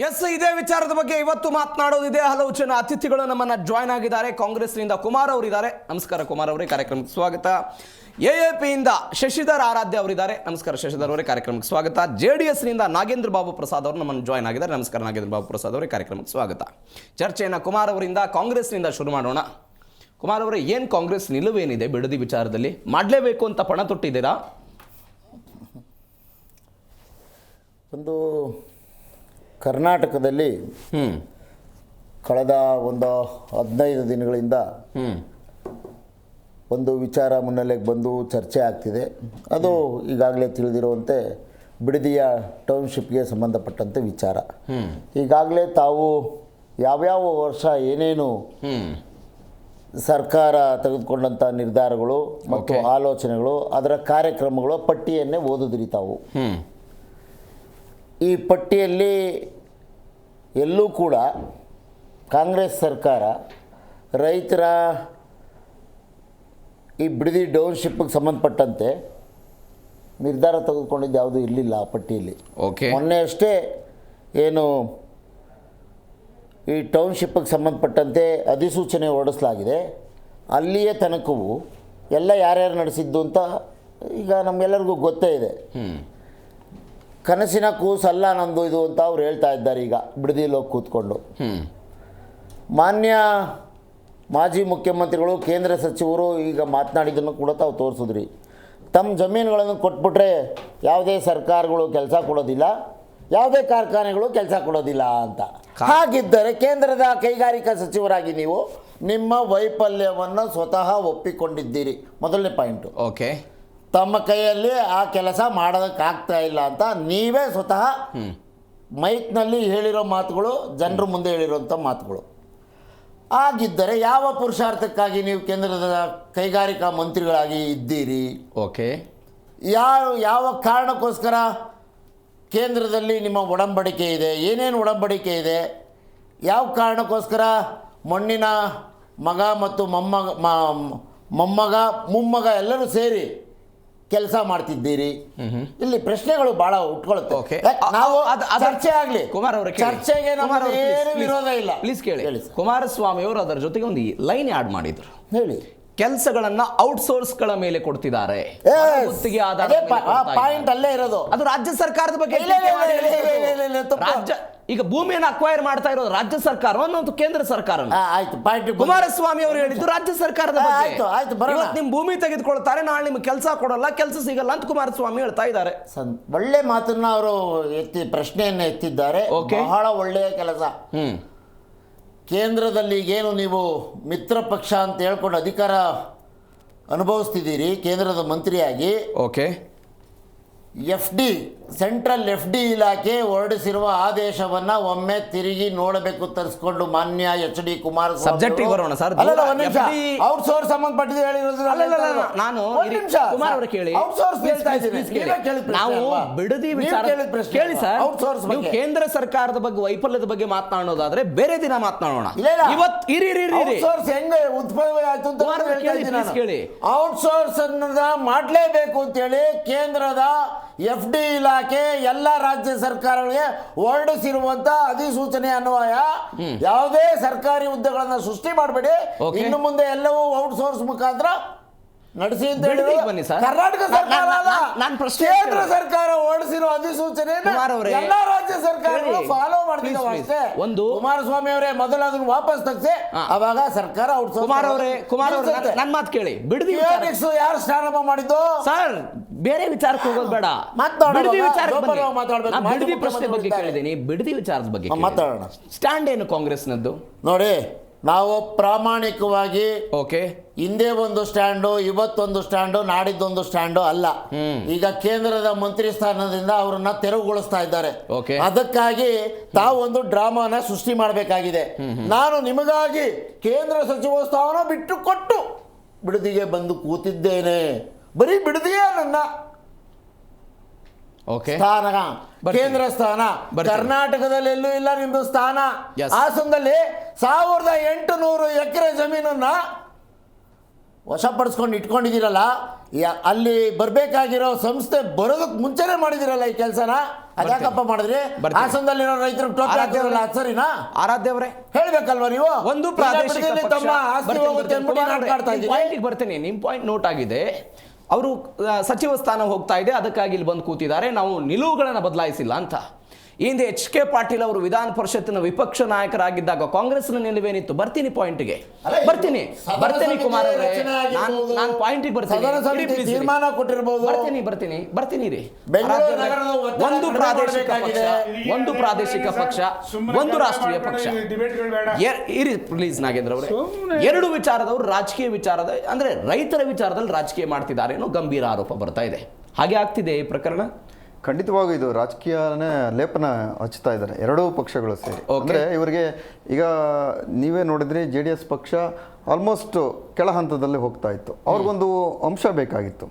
ಎಸ್, ಇದೇ ವಿಚಾರದ ಬಗ್ಗೆ ಇವತ್ತು ಮಾತನಾಡೋದಿದೆ. ಹಲವು ಜನ ಅತಿಥಿಗಳು ನಮ್ಮನ್ನ ಜಾಯ್ನ್ ಆಗಿದ್ದಾರೆ. ಕಾಂಗ್ರೆಸ್ನಿಂದ ಕುಮಾರ್ ಅವರಿದ್ದಾರೆ. ನಮಸ್ಕಾರ ಕುಮಾರ್ ಅವರೇ, ಕಾರ್ಯಕ್ರಮಕ್ಕೆ ಸ್ವಾಗತ. ಎಎಪಿಯಿಂದ ಶಶಿಧರ್ ಆರಾಧ್ಯ ಅವರಿದ್ದಾರೆ. ನಮಸ್ಕಾರ ಶಶಿಧರ್ ಅವರೇ, ಕಾರ್ಯಕ್ರಮಕ್ಕೆ ಸ್ವಾಗತ. JDSನಿಂದ ನಾಗೇಂದ್ರ ಬಾಬು ಪ್ರಸಾದ್ ಅವರು ನಮ್ಮನ್ನು ಜಾಯ್ನ್ ಆಗಿದ್ದಾರೆ. ನಮಸ್ಕಾರ ನಾಗೇಂದ್ರ ಬಾಬು ಪ್ರಸಾದ್ ಅವರೇ, ಕಾರ್ಯಕ್ರಮಕ್ಕೆ ಸ್ವಾಗತ. ಚರ್ಚೆಯನ್ನು ಕುಮಾರ್ ಅವರಿಂದ ಕಾಂಗ್ರೆಸ್ನಿಂದ ಶುರು ಮಾಡೋಣ. ಕುಮಾರ್ ಅವರೇ, ಏನು ಕಾಂಗ್ರೆಸ್ ನಿಲುವೇನಿದೆ ಬಿಡದಿ ವಿಚಾರದಲ್ಲಿ? ಮಾಡಲೇಬೇಕು ಅಂತ ಪಣ ತೊಟ್ಟಿದ್ದೀರಾ? ಒಂದು ಕರ್ನಾಟಕದಲ್ಲಿ ಕಳೆದ ಒಂದು 15 ದಿನಗಳಿಂದ ಒಂದು ವಿಚಾರ ಮುನ್ನೆಲೆಗೆ ಬಂದು ಚರ್ಚೆ ಆಗ್ತಿದೆ. ಅದು ಈಗಾಗಲೇ ತಿಳಿದಿರುವಂತೆ ಬಿಡದಿಯ ಟೌನ್ಶಿಪ್ಗೆ ಸಂಬಂಧಪಟ್ಟಂತೆ ವಿಚಾರ. ಈಗಾಗಲೇ ತಾವು ಯಾವ್ಯಾವ ವರ್ಷ ಏನೇನು ಸರ್ಕಾರ ತೆಗೆದುಕೊಂಡಂಥ ನಿರ್ಧಾರಗಳು ಮತ್ತು ಆಲೋಚನೆಗಳು, ಅದರ ಕಾರ್ಯಕ್ರಮಗಳು ಪಟ್ಟಿಯನ್ನೇ ಓದಿದ್ರಿ ತಾವು. ಈ ಪಟ್ಟಿಯಲ್ಲಿ ಎಲ್ಲೂ ಕೂಡ ಕಾಂಗ್ರೆಸ್ ಸರ್ಕಾರ ರೈತರ ಈ ಬಿಡದಿ ಟೌನ್ಶಿಪ್ಗೆ ಸಂಬಂಧಪಟ್ಟಂತೆ ನಿರ್ಧಾರ ತೆಗೆದುಕೊಂಡಿದ್ದು ಯಾವುದೂ ಇರಲಿಲ್ಲ ಆ ಪಟ್ಟಿಯಲ್ಲಿ. ಮೊನ್ನೆ ಅಷ್ಟೇ ಏನು ಈ ಟೌನ್ಶಿಪ್ಗೆ ಸಂಬಂಧಪಟ್ಟಂತೆ ಅಧಿಸೂಚನೆ ಹೊರಡಿಸಲಾಗಿದೆ. ಅಲ್ಲಿಯೇ ತನಕವೂ ಎಲ್ಲ ಯಾರ್ಯಾರು ನಡೆಸಿದ್ದು ಅಂತ ಈಗ ನಮಗೆಲ್ಲರಿಗೂ ಗೊತ್ತೇ ಇದೆ. ಕನಸಿನ ಕೂಸಲ್ಲ ನಂದು ಇದು ಅಂತ ಅವ್ರು ಹೇಳ್ತಾ ಇದ್ದಾರೆ. ಈಗ ಬಿಡದಿಯಲ್ಲಿ ಹೋಗಿ ಕೂತ್ಕೊಂಡು ಮಾನ್ಯ ಮಾಜಿ ಮುಖ್ಯಮಂತ್ರಿಗಳು, ಕೇಂದ್ರ ಸಚಿವರು ಈಗ ಮಾತನಾಡಿದ್ದನ್ನು ಕೂಡ ತಾವು ತೋರಿಸಿದ್ರಿ. ತಮ್ಮ ಜಮೀನುಗಳನ್ನು ಕೊಟ್ಬಿಟ್ರೆ ಯಾವುದೇ ಸರ್ಕಾರಗಳು ಕೆಲಸ ಕೊಡೋದಿಲ್ಲ, ಯಾವುದೇ ಕಾರ್ಖಾನೆಗಳು ಕೆಲಸ ಕೊಡೋದಿಲ್ಲ ಅಂತ. ಹಾಗಿದ್ದರೆ ಕೇಂದ್ರದ ಕೈಗಾರಿಕಾ ಸಚಿವರಾಗಿ ನೀವು ನಿಮ್ಮ ವೈಫಲ್ಯವನ್ನು ಸ್ವತಃ ಒಪ್ಪಿಕೊಂಡಿದ್ದೀರಿ. ಮೊದಲನೇ ಪಾಯಿಂಟು. ತಮ್ಮ ಕೈಯಲ್ಲಿ ಆ ಕೆಲಸ ಮಾಡೋದಕ್ಕಾಗ್ತಾ ಇಲ್ಲ ಅಂತ ನೀವೇ ಸ್ವತಃ ಮೈಕ್ನಲ್ಲಿ ಹೇಳಿರೋ ಮಾತುಗಳು, ಜನರ ಮುಂದೆ ಹೇಳಿರೋಂಥ ಮಾತುಗಳು. ಆಗಿದ್ದರೆ ಯಾವ ಪುರುಷಾರ್ಥಕ್ಕಾಗಿ ನೀವು ಕೇಂದ್ರದ ಕೈಗಾರಿಕಾ ಮಂತ್ರಿಗಳಾಗಿ ಇದ್ದೀರಿ? ಯಾವ ಕಾರಣಕ್ಕೋಸ್ಕರ ಕೇಂದ್ರದಲ್ಲಿ ನಿಮ್ಮ ಒಡಂಬಡಿಕೆ ಇದೆ? ಏನೇನು ಒಡಂಬಡಿಕೆ ಇದೆ? ಯಾವ ಕಾರಣಕ್ಕೋಸ್ಕರ ಮಣ್ಣಿನ ಮಗ ಮತ್ತು ಮೊಮ್ಮಗ ಮೊಮ್ಮಗ ಎಲ್ಲರೂ ಸೇರಿ ಕೆಲಸ ಮಾಡ್ತಿದ್ದೀರಿ? ಇಲ್ಲಿ ಪ್ರಶ್ನೆಗಳು ಬಹಳ ಉಟ್ಕೊಳ್ಳುತ್ತೆ. ನಾವು ಚರ್ಚೆ ಆಗಲಿ, ಚರ್ಚೆಗೆ ಏನು ವಿರೋಧ ಇಲ್ಲ. ಪ್ಲೀಸ್ ಕೇಳಿ. ಕುಮಾರಸ್ವಾಮಿ ಅವರು ಅದರ ಜೊತೆಗೆ ಒಂದು ಲೈನ್ ಆಡ್ ಮಾಡಿದ್ರು. ಹೇಳಿ. ಕೆಲಸಗಳನ್ನ ಔಟ್ಸೋರ್ಸ್ಗಳ ಮೇಲೆ ಕೊಡ್ತಿದ್ದಾರೆ. ಪಾಯಿಂಟ್ ಅಲ್ಲೇ ಇರೋದು. ಅದು ರಾಜ್ಯ ಸರ್ಕಾರದ ಬಗ್ಗೆ. ರಾಜ್ಯ ಈಗ ಭೂಮಿಯನ್ನು ಅಕ್ವೈರ್ ಮಾಡ್ತಾ ಇರೋದು ರಾಜ್ಯ ಸರ್ಕಾರ ಅನ್ನೋದು ಕೇಂದ್ರ ಸರ್ಕಾರ. ಕುಮಾರಸ್ವಾಮಿ ಅವರು ಹೇಳಿದ್ದು ರಾಜ್ಯ ಸರ್ಕಾರದ ಬಗ್ಗೆ. ನಿಮ್ ಭೂಮಿ ತೆಗೆದುಕೊಳ್ತಾರೆ, ನಾಳೆ ನಿಮ್ಗೆ ಕೆಲಸ ಕೊಡಲ್ಲ, ಕೆಲಸ ಸಿಗಲ್ಲ ಅಂತ ಕುಮಾರಸ್ವಾಮಿ ಹೇಳ್ತಾ ಇದ್ದಾರೆ. ಒಳ್ಳೆ ಮಾತನ್ನ ಅವರು ಪ್ರಶ್ನೆಯನ್ನು ಎತ್ತಿದ್ದಾರೆ. ಬಹಳ ಒಳ್ಳೆಯ ಕೆಲಸ. ಕೇಂದ್ರದಲ್ಲಿ ಈಗೇನು ನೀವು ಮಿತ್ರ ಪಕ್ಷ ಅಂತ ಹೇಳ್ಕೊಂಡು ಅಧಿಕಾರ ಅನುಭವಿಸ್ತಿದ್ದೀರಿ ಕೇಂದ್ರದ ಮಂತ್ರಿಯಾಗಿ, FD ಸೆಂಟ್ರಲ್ FD ಇಲಾಖೆ ಹೊರಡಿಸಿರುವ ಆದೇಶವನ್ನು ಒಮ್ಮೆ ತಿರುಗಿ ನೋಡಬೇಕು ತರಿಸ್ಕೊಂಡು ಮಾನ್ಯ HD ಕುಮಾರಸ್ವಾಮಿ. ಔಟ್ಸೋರ್ಸ್ ಸಂಬಂಧಪಟ್ಟಿದ್ದು ಹೇಳಿರೋದು. ನಾನು ಕುಮಾರ್ ಅವರು ಕೇಳಿ, ನಾವು ಬಿಡದಿ ವಿಚಾರ ಕೇಳಿ ಸರ್. ನೀವು ಕೇಂದ್ರ ಸರ್ಕಾರದ ಬಗ್ಗೆ ವೈಫಲ್ಯದ ಬಗ್ಗೆ ಮಾತನಾಡೋದಾದ್ರೆ ಬೇರೆ ದಿನ ಮಾತನಾಡೋಣ. ಔಟ್ಸೋರ್ಸ್ ಹೆಂಗೆ ಉತ್ಪನ್ನ ಆಯ್ತು ಅಂತ ಕೇಳಿ. ಔಟ್ಸೋರ್ಸ್ ಅನ್ನ ಮಾಡಲೇಬೇಕು ಅಂತೇಳಿ ಕೇಂದ್ರದ FD ಇಲಾಖೆ ಎಲ್ಲ ರಾಜ್ಯ ಸರ್ಕಾರಗಳಿಗೆ ಹೊರಡಿಸಿರುವಂತ ಅಧಿಸೂಚನೆ ಅನ್ವಯ ಯಾವುದೇ ಸರ್ಕಾರಿ ಹುದ್ದೆಗಳನ್ನ ಸೃಷ್ಟಿ ಮಾಡಬೇಡಿ, ಇನ್ನು ಮುಂದೆ ಎಲ್ಲವೂ ಔಟ್ಸೋರ್ಸ್ ಮುಖಾಂತರ ನಡೆಸಿ ಅಂತ ಹೇಳಿದ್ರು. ಕರ್ನಾಟಕ ಸರ್ಕಾರ ಕೇಂದ್ರ ಸರ್ಕಾರ ಹೊರಡಿಸಿರೋ ಅಧಿಸೂಚನೆ ಎಲ್ಲ ರಾಜ್ಯ ಸರ್ಕಾರಗಳು ಫಾಲೋ ಮಾಡ್ತಿದ್ದಾವೆ ಅಷ್ಟೇ. ಕುಮಾರಸ್ವಾಮಿ ಅವರೇ ಮೊದಲು ಅದನ್ನು ವಾಪಸ್ ತೆಗೆಸಿ, ಅವಾಗ ಸರ್ಕಾರ ಔಟ್ಸೋರ್ಸ್. ಕುಮಾರ್ ಅವರೇ ನನ್ನ ಮಾತು ಕೇಳಿ. ಬಿಡದಿ ಯಾರು ಪ್ರಾರಂಭ ಮಾಡಿದ್ದು ಸರ್? ಬೇರೆ ವಿಚಾರಕ್ಕೆ ಹೋಗೋದು ಬೇಡ, ಬಿಡದಿ ಪ್ರಶ್ನೆ ಬಗ್ಗೆ ಕೇಳಿದ್ದೀನಿ. ಬಿಡದಿ ವಿಚಾರದ ಬಗ್ಗೆ ಮಾತಾಡೋಣ. ಸ್ಟ್ಯಾಂಡ್ ಏನು ಕಾಂಗ್ರೆಸ್ನದ್ದು? ನೋಡಿ, ನಾವು ಪ್ರಾಮಾಣಿಕವಾಗಿ ಹಿಂದೆ ಒಂದು ಸ್ಟ್ಯಾಂಡು, ಇವತ್ತೊಂದು ಸ್ಟ್ಯಾಂಡು, ನಾಡಿದ್ದೊಂದು ಸ್ಟ್ಯಾಂಡು ಅಲ್ಲ. ಈಗ ಕೇಂದ್ರದ ಮಂತ್ರಿ ಸ್ಥಾನದಿಂದ ಅವರನ್ನ ತೆರವುಗೊಳಿಸ್ತಾ ಇದ್ದಾರೆ. ಅದಕ್ಕಾಗಿ ತಾವು ಒಂದು ಡ್ರಾಮಾನ ಸೃಷ್ಟಿ ಮಾಡಬೇಕಾಗಿದೆ. ನಾನು ನಿಮಗಾಗಿ ಕೇಂದ್ರ ಸಚಿವ ಸ್ಥಾನ ಬಿಟ್ಟು ಕೊಟ್ಟು ಬಿಡದಿಗೆ ಬಂದು ಕೂತಿದ್ದೇನೆ. ಬರೀ ಬಿಡದಿಯೇ ನನ್ನ Okay. ಸ್ಥಾನ, ಬರ್ತೀನಿ. ಕೇಂದ್ರ ಸ್ಥಾನ, ಬರ್ತೀನಿ. ಕರ್ನಾಟಕದಲ್ಲಿ ಎಲ್ಲೂ ಇಲ್ಲ ನಿಮ್ದು ಸ್ಥಾನ. Yes. ಹಾಸನದಲ್ಲಿ 1800 ಎಕರೆ ಜಮೀನನ್ನ ವಶಪಡಿಸ್ಕೊಂಡು ಇಟ್ಕೊಂಡಿದ್ದೀರಲ್ಲ, ಅಲ್ಲಿ ಬರ್ಬೇಕಾಗಿರೋ ಸಂಸ್ಥೆ ಬರೋದಕ್ಕೆ ಮುಂಚೆನೆ ಮಾಡಿದಿರಲ್ಲ ಈ ಕೆಲಸನ. ಅದ್ಯಾಕಪ್ಪ ಮಾಡಿದ್ರಿ? ಹಾಸನದಲ್ಲಿರೋ ರೈತರು ಟೋಪಿ ಹಾಕಿರಲ್ಲ, ಸರಿನಾ? ಆರಾಧ್ಯ ಅವರೇ ಹೇಳ್ಬೇಕಲ್ವಾ ನೀವು? ಒಂದು ಪ್ರಾದೇಶಿಕ ಪಕ್ಷ. ತಮ್ಮ ಆಸ್ತಿ ಹೋಗುತ್ತೆ ಅಂದ್ಬಿಟ್ಟು ಮಾತಾಡ್ತಾ ಇದ್ದೀರಿ. ಪಾಯಿಂಟಿಗೆ ಬರ್ತೀನಿ. ನಿಮ್ಮ ಪಾಯಿಂಟ್ ನೋಟ್ ಆಗಿದೆ. ಅವರು ಸಚಿವ ಸ್ಥಾನ ಹೋಗ್ತಾ ಇದೆ, ಅದಕ್ಕಾಗಿ ಇಲ್ಲಿ ಬಂದು ಕೂತಿದ್ದಾರೆ. ನಾವು ನಿಲುವುಗಳನ್ನು ಬದಲಾಯಿಸಿಲ್ಲ ಅಂತ. ಈ ಹಿಂದೆ HK ಪಾಟೀಲ್ ಅವರು ವಿಧಾನ ಪರಿಷತ್ತಿನ ವಿಪಕ್ಷ ನಾಯಕರಾಗಿದ್ದಾಗ ಕಾಂಗ್ರೆಸ್ನ ನಿಲುವೇನಿತ್ತು? ಬರ್ತೀನಿ ಪಾಯಿಂಟ್ಗೆ, ಬರ್ತೀನಿ ಕುಮಾರ್ ಅವರೇ, ನಾನು ಪಾಯಿಂಟಿಗೆ ಬರ್ತೀನಿ. ತೀರ್ಮಾನ ಕೊಟ್ಟಿರಬಹುದು. ಬರ್ತೀನಿ ರೀ. ಬೆಂಗಳೂರು ನಗರದ ಒಂದು ಪ್ರಾದೇಶಿಕ ಪಕ್ಷ, ಒಂದು ರಾಷ್ಟ್ರೀಯ ಪಕ್ಷ. ಇರಿ ಪ್ಲೀಸ್ ನಾಗೇಂದ್ರ ಅವರೇ. ಎರಡು ವಿಚಾರದವರು ರಾಜಕೀಯ ವಿಚಾರದ, ಅಂದ್ರೆ ರೈತರ ವಿಚಾರದಲ್ಲಿ ರಾಜಕೀಯ ಮಾಡ್ತಿದ್ದಾರೆ ಅನ್ನೋ ಗಂಭೀರ ಆರೋಪ ಬರ್ತಾ ಇದೆ. ಹಾಗೆ ಆಗ್ತಿದೆ ಈ ಪ್ರಕರಣ? ಖಂಡಿತವಾಗೂ ಇದು ರಾಜಕೀಯನೇ ಲೇಪನ ಹಚ್ತಾ ಇದ್ದಾರೆ ಎರಡೂ ಪಕ್ಷಗಳು ಸೇರಿ. ಅಂದರೆ ಇವರಿಗೆ ಈಗ ನೀವೇ ನೋಡಿದ್ರಿ, JDS ಪಕ್ಷ ಆಲ್ಮೋಸ್ಟ್ ಕೆಳ ಹಂತದಲ್ಲಿ ಹೋಗ್ತಾ ಇತ್ತು. ಅವ್ರಿಗೊಂದು ಅಂಶ ಬೇಕಾಗಿತ್ತು,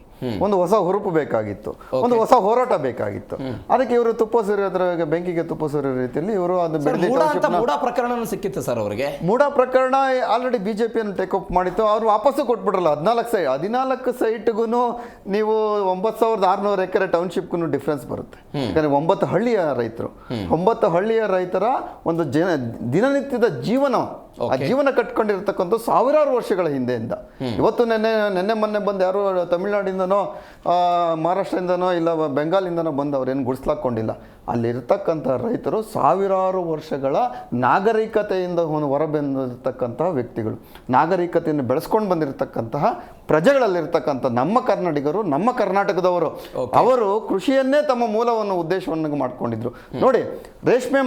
ಒಂದು ಹೊಸ ಹುರುಪು ಬೇಕಾಗಿತ್ತು, ಒಂದು ಹೊಸ ಹೋರಾಟ ಬೇಕಾಗಿತ್ತು. ಅದಕ್ಕೆ ಇವರು ತುಪ್ಪ ಸೇರಿದ್ರ ಬೆಂಕಿಗೆ ತುಪ್ಪ ಸೇರೋ ರೀತಿಯಲ್ಲಿ ಇವರು ಅದು ಮೂಡ ಪ್ರಕರಣ ಸಿಕ್ಕಿತ್ತು ಸರ್ ಅವರಿಗೆ. ಮೂಡ ಪ್ರಕರಣ ಆಲ್ರೆಡಿ ಬಿಜೆಪಿಯನ್ನು ಟೇಕ್ ಅಪ್ ಮಾಡಿತ್ತು. ಅವ್ರು ವಾಪಸ್ಸು ಕೊಟ್ಬಿಟ್ರಲ್ಲ 14 ಸೈಟ್ಗೂ ನೀವು 9600 ಎಕರೆ ಟೌನ್ಶಿಪ್ಗೂ ಡಿಫ್ರೆನ್ಸ್ ಬರುತ್ತೆ. ಯಾಕಂದ್ರೆ 9 ಹಳ್ಳಿಯ ರೈತರು, 9 ಹಳ್ಳಿಯ ರೈತರ ಒಂದು ದಿನನಿತ್ಯದ ಜೀವನ, ಆ ಜೀವನ ಕಟ್ಕೊಂಡಿರ್ತಕ್ಕಂಥ ಸಾವಿರಾರು ವರ್ಷಗಳ ಹಿಂದೆಯಿಂದ. ಇವತ್ತು ನೆನ್ನೆ ಮೊನ್ನೆ ಬಂದು ಯಾರು ತಮಿಳ್ನಾಡಿಂದನೋ ಮಹಾರಾಷ್ಟ್ರದಿಂದನೋ ಇಲ್ಲ ಬೆಂಗಾಲಿಂದನೋ ಬಂದು ಅವ್ರೇನು ಗುಡಿಸ್ಲಾಕೊಂಡಿಲ್ಲ. ಅಲ್ಲಿರ್ತಕ್ಕಂಥ ರೈತರು ಸಾವಿರಾರು ವರ್ಷಗಳ ನಾಗರಿಕತೆಯಿಂದ ಹೊರಬಂದಿರತಕ್ಕಂತಹ ವ್ಯಕ್ತಿಗಳು, ನಾಗರಿಕತೆಯನ್ನು ಬೆಳೆಸ್ಕೊಂಡು ಬಂದಿರತಕ್ಕಂತಹ ಪ್ರಜೆಗಳಲ್ಲಿರ್ತಕ್ಕಂಥ ನಮ್ಮ ಕನ್ನಡಿಗರು, ನಮ್ಮ ಕರ್ನಾಟಕದವರು. ಅವರು ಕೃಷಿಯನ್ನೇ ತಮ್ಮ ಮೂಲವನ್ನು ಉದ್ದೇಶವನ್ನು ಮಾಡ್ಕೊಂಡಿದ್ರು. ನೋಡಿ, ರೇಷ್ಮೆ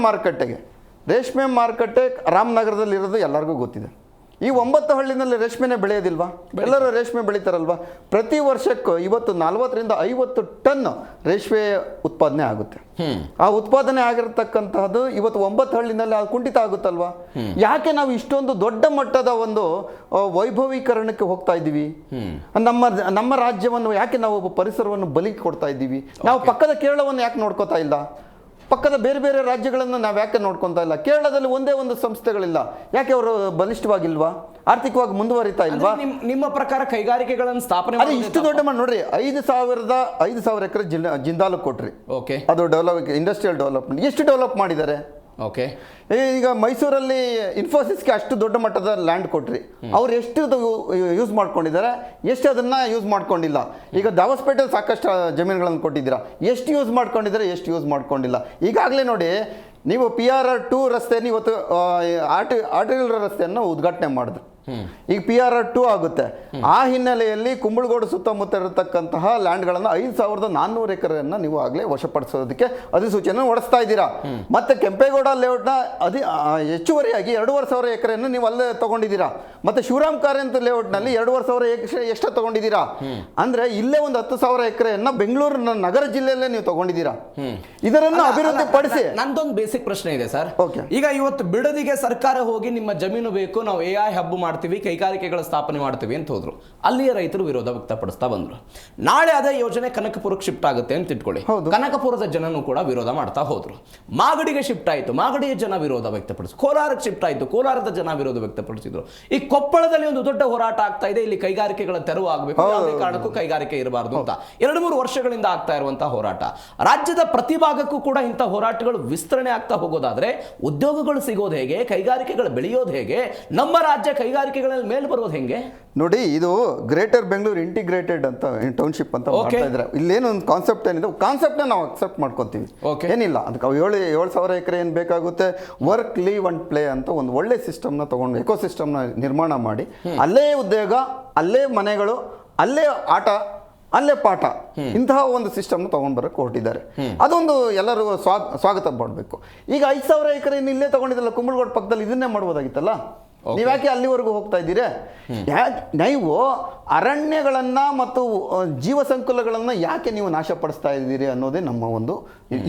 ಮಾರುಕಟ್ಟೆ ರಾಮನಗರದಲ್ಲಿ ಇರೋದು ಎಲ್ಲರಿಗೂ ಗೊತ್ತಿದೆ. ಈ 9 ಹಳ್ಳಿನಲ್ಲಿ ರೇಷ್ಮೆನೇ ಬೆಳೆಯೋದಿಲ್ವಾ? ಎಲ್ಲರೂ ರೇಷ್ಮೆ ಬೆಳೀತಾರಲ್ವಾ? ಪ್ರತಿ ವರ್ಷಕ್ಕೂ ಇವತ್ತು 40 ರಿಂದ 50 ಟನ್ ರೇಷ್ಮೆ ಉತ್ಪಾದನೆ ಆಗುತ್ತೆ. ಆ ಉತ್ಪಾದನೆ ಆಗಿರತಕ್ಕಂತಹದ್ದು ಇವತ್ತು 9 ಹಳ್ಳಿನಲ್ಲಿ ಅದು ಕುಂಠಿತ ಆಗುತ್ತಲ್ವಾ? ಯಾಕೆ ನಾವು ಇಷ್ಟೊಂದು ದೊಡ್ಡ ಮಟ್ಟದ ಒಂದು ವೈಭವೀಕರಣಕ್ಕೆ ಹೋಗ್ತಾ ಇದ್ದೀವಿ? ನಮ್ಮ ರಾಜ್ಯವನ್ನು ಯಾಕೆ ನಾವು ಪರಿಸರವನ್ನು ಬಲಿ ಕೊಡ್ತಾ ಇದ್ದೀವಿ? ನಾವು ಪಕ್ಕದ ಕೇರಳವನ್ನು ಯಾಕೆ ನೋಡ್ಕೋತಾ ಇಲ್ಲ? ಪಕ್ಕದ ಬೇರೆ ಬೇರೆ ರಾಜ್ಯಗಳನ್ನು ನಾವು ಯಾಕೆ ನೋಡ್ಕೊತಾ ಇಲ್ಲ? ಕೇರಳದಲ್ಲಿ ಒಂದೇ ಒಂದು ಸಂಸ್ಥೆಗಳಿಲ್ಲ, ಯಾಕೆ ಅವರು ಬಲಿಷ್ಠವಾಗಿಲ್ವಾ? ಆರ್ಥಿಕವಾಗಿ ಮುಂದುವರಿತಾ ಇಲ್ವಾ? ನಿಮ್ಮ ಪ್ರಕಾರ ಕೈಗಾರಿಕೆಗಳನ್ನು ಸ್ಥಾಪನೆ ಅದೇ ಇಷ್ಟು ದೊಡ್ಡ ನೋಡ್ರಿ, 5,000 ಎಕರೆ ಜಿಂದಾಲ್ ಕೊಟ್ರಿ. ಓಕೆ, ಅದು ಇಂಡಸ್ಟ್ರಿಯಲ್ ಡೆವಲಪ್ಮೆಂಟ್ ಎಷ್ಟು ಡೆವಲಪ್ ಮಾಡಿದ್ದಾರೆ? ಓಕೆ, ಈಗ ಮೈಸೂರಲ್ಲಿ ಇನ್ಫೋಸಿಸ್ಗೆ ಅಷ್ಟು ದೊಡ್ಡ ಮಟ್ಟದ ಲ್ಯಾಂಡ್ ಕೊಟ್ರಿ. ಅವ್ರು ಎಷ್ಟು ಯೂಸ್ ಮಾಡ್ಕೊಂಡಿದ್ದಾರೆ, ಎಷ್ಟು ಅದನ್ನ ಯೂಸ್ ಮಾಡ್ಕೊಂಡಿಲ್ಲ. ಈಗ ದಾವಸ್ಪೇಟೆಯಲ್ಲಿ ಸಾಕಷ್ಟು ಜಮೀನುಗಳನ್ನು ಕೊಟ್ಟಿದ್ದೀರಾ, ಎಷ್ಟು ಯೂಸ್ ಮಾಡ್ಕೊಂಡಿದ್ದಾರೆ, ಎಷ್ಟು ಯೂಸ್ ಮಾಡ್ಕೊಂಡಿಲ್ಲ. ಈಗಾಗಲೇ ನೋಡಿ, ನೀವು PR2 ರಸ್ತೆಯನ್ನು ಇವತ್ತು ಆರ್ಟಿಕಲ್ ರಸ್ತೆಯನ್ನು ಉದ್ಘಾಟನೆ ಮಾಡಿದ್ರು. ಈಗ PR2 ಆಗುತ್ತೆ. ಆ ಹಿನ್ನೆಲೆಯಲ್ಲಿ ಕುಂಬಳಗೋಡು ಸುತ್ತಮುತ್ತ ಇರತಕ್ಕಂತಹ ಲ್ಯಾಂಡ್ಗಳನ್ನು 5,400 ಎಕರೆಯನ್ನು ನೀವು ಆಗಲೇ ವಶಪಡಿಸೋದಕ್ಕೆ ಅಧಿಸೂಚನೆ ಹೊರಡಿಸ್ತಾ ಇದ್ದೀರಾ. ಮತ್ತೆ ಕೆಂಪೇಗೌಡ ಲೇಔಟ್ನ ಹೆಚ್ಚುವರಿಯಾಗಿ 2,500 ಎಕರೆಯನ್ನು ನೀವು ಅಲ್ಲೇ ತಗೊಂಡಿದ್ದೀರಾ. ಮತ್ತೆ ಶಿವರಾಮ್ ಕಾರಂತ್ ಲೇಔಟ್ನಲ್ಲಿ 2,500 ಎಕರೆ ಎಷ್ಟು ತಗೊಂಡಿದ್ದೀರಾ? ಅಂದ್ರೆ ಇಲ್ಲೇ ಒಂದು 10,000 ಎಕರೆಯನ್ನ ಬೆಂಗಳೂರು ನಗರ ಜಿಲ್ಲೆಯಲ್ಲೇ ನೀವು ತಗೊಂಡಿದ್ದೀರಾ. ಇದರನ್ನು ಅಭಿವೃದ್ಧಿ ಪಡಿಸಿ. ನಂದೊಂದು ಬೇಸಿಕ್ ಪ್ರಶ್ನೆ ಇದೆ ಸರ್. ಈಗ ಇವತ್ತು ಬಿಡದಿಗೆ ಸರ್ಕಾರ ಹೋಗಿ ನಿಮ್ಮ ಜಮೀನು ಬೇಕು, ನಾವು AI ಹಬ್ ಮಾಡ್ತೀವಿ, ಕೈಗಾರಿಕೆಗಳ ಸ್ಥಾಪನೆ ಮಾಡ್ತೀವಿ ಅಂತ ಹೋದ್ರು. ಅಲ್ಲಿಯ ರೈತರು ವಿರೋಧ ವ್ಯಕ್ತಪಡಿಸ್ತಾ ಬಂದ್ರು. ನಾಳೆ ಅದೇ ಯೋಜನೆ ಕನಕಪುರಕ್ಕೆ ಶಿಫ್ಟ್ ಆಗುತ್ತೆ ಅಂತ ಇಟ್ಕೊಳ್ಳಿ. ಕನಕಪುರದ ಜನನು ಕೂಡ ವಿರೋಧ ಮಾಡ್ತಾ ಹೋದ್ರು. ಮಾಗಡಿಗೆ ಶಿಫ್ಟ್ ಆಯಿತು, ಮಾಗಡಿಯ ಜನ ವಿರೋಧ ವ್ಯಕ್ತಪಡಿಸಿದ್ರು. ಕೋಲಾರಕ್ಕೆ ಶಿಫ್ಟ್ ಆಯಿತು, ಕೋಲಾರದ ಜನ ವಿರೋಧ ವ್ಯಕ್ತಪಡಿಸಿದ್ರು. ಈ ಕೊಪ್ಪಳದಲ್ಲಿ ಒಂದು ದೊಡ್ಡ ಹೋರಾಟ ಆಗ್ತಾ ಇದೆ, ಇಲ್ಲಿ ಕೈಗಾರಿಕೆಗಳ ತೆರವು ಆಗಬೇಕು, ಯಾವುದೇ ಕಾರಣಕ್ಕೂ ಕೈಗಾರಿಕೆ ಇರಬಾರ್ದು ಅಂತ 2-3 ವರ್ಷಗಳಿಂದ ಆಗ್ತಾ ಇರುವಂತಹ ಹೋರಾಟ. ರಾಜ್ಯದ ಪ್ರತಿ ಭಾಗಕ್ಕೂ ಕೂಡ ಇಂಥ ಹೋರಾಟಗಳು ವಿಸ್ತರಣೆ ಆಗ್ತಾ ಹೋಗೋದಾದ್ರೆ ಉದ್ಯೋಗಗಳು ಸಿಗೋದು ಹೇಗೆ, ಕೈಗಾರಿಕೆಗಳು ಬೆಳೆಯೋದು ಹೇಗೆ, ನಮ್ಮ ರಾಜ್ಯ ಕೈಗಾರಿಕೆಗಳಲ್ಲಿ ಮೇಲೆ ಬರೋದು ಹೆಂಗೆ? ನೋಡಿ, ಇದು ಗ್ರೇಟರ್ ಬೆಂಗಳೂರು ಇಂಟಿಗ್ರೇಟೆಡ್ ಅಂತ ಟೌನ್ಶಿಪ್ ಅಂತ ಮಾಡ್ತಾ ಇದ್ದಾರೆ. ಇಲ್ಲೇನು ಒಂದು ಕಾನ್ಸೆಪ್ಟ್ ಏನಿದೆ, ಕಾನ್ಸೆಪ್ಟ್ನ ನಾವು ಅಕ್ಸೆಪ್ಟ್ ಮಾಡ್ಕೊತೀವಿ, ಏನಿಲ್ಲ. ಅದಕ್ಕೆ 7,000 ಎಕರೆ ಏನು ಬೇಕಾಗುತ್ತೆ, ವರ್ಕ್ ಲೀವ್ ಅಂಡ್ ಪ್ಲೇ ಅಂತ ಒಂದು ಒಳ್ಳೆ ಸಿಸ್ಟಮ್ನ ತಗೊಂಡು ಎಕೋ ಸಿಸ್ಟಮ್ನ ನಿರ್ಮಾಣ ಮಾಡಿ, ಅಲ್ಲೇ ಉದ್ಯೋಗ, ಅಲ್ಲೇ ಮನೆಗಳು, ಅಲ್ಲೇ ಆಟ, ಅಲ್ಲೇ ಪಾಠ, ಇಂತಹ ಒಂದು ಸಿಸ್ಟಮ್ನ ತಗೊಂಡ್ ಬರಕ್ಕೆ ಹೊರಟಿದ್ದಾರೆ. ಅದೊಂದು ಎಲ್ಲರೂ ಸ್ವಾಗತ ಮಾಡಬೇಕು. ಈಗ 5,000 ಎಕರೆ ಇಲ್ಲೇ ತಗೊಂಡಿದ್ದಲ್ಲ, ಕುಂಬಳಗೋಡು ಪಕ್ಕದಲ್ಲಿ ಇದನ್ನೇ ಮಾಡ್ಬೋದಾಗಿತ್ತಲ್ಲ. ನೀವ್ಯಾಕೆ ಅಲ್ಲಿವರೆಗೂ ಹೋಗ್ತಾ ಇದ್ದೀರಿ? ಯಾಕೆ ನೀವು ಅರಣ್ಯಗಳನ್ನ ಮತ್ತು ಜೀವ ಸಂಕುಲಗಳನ್ನ ಯಾಕೆ ನೀವು ನಾಶಪಡಿಸ್ತಾ ಇದ್ದೀರಿ ಅನ್ನೋದೇ ನಮ್ಮ ಒಂದು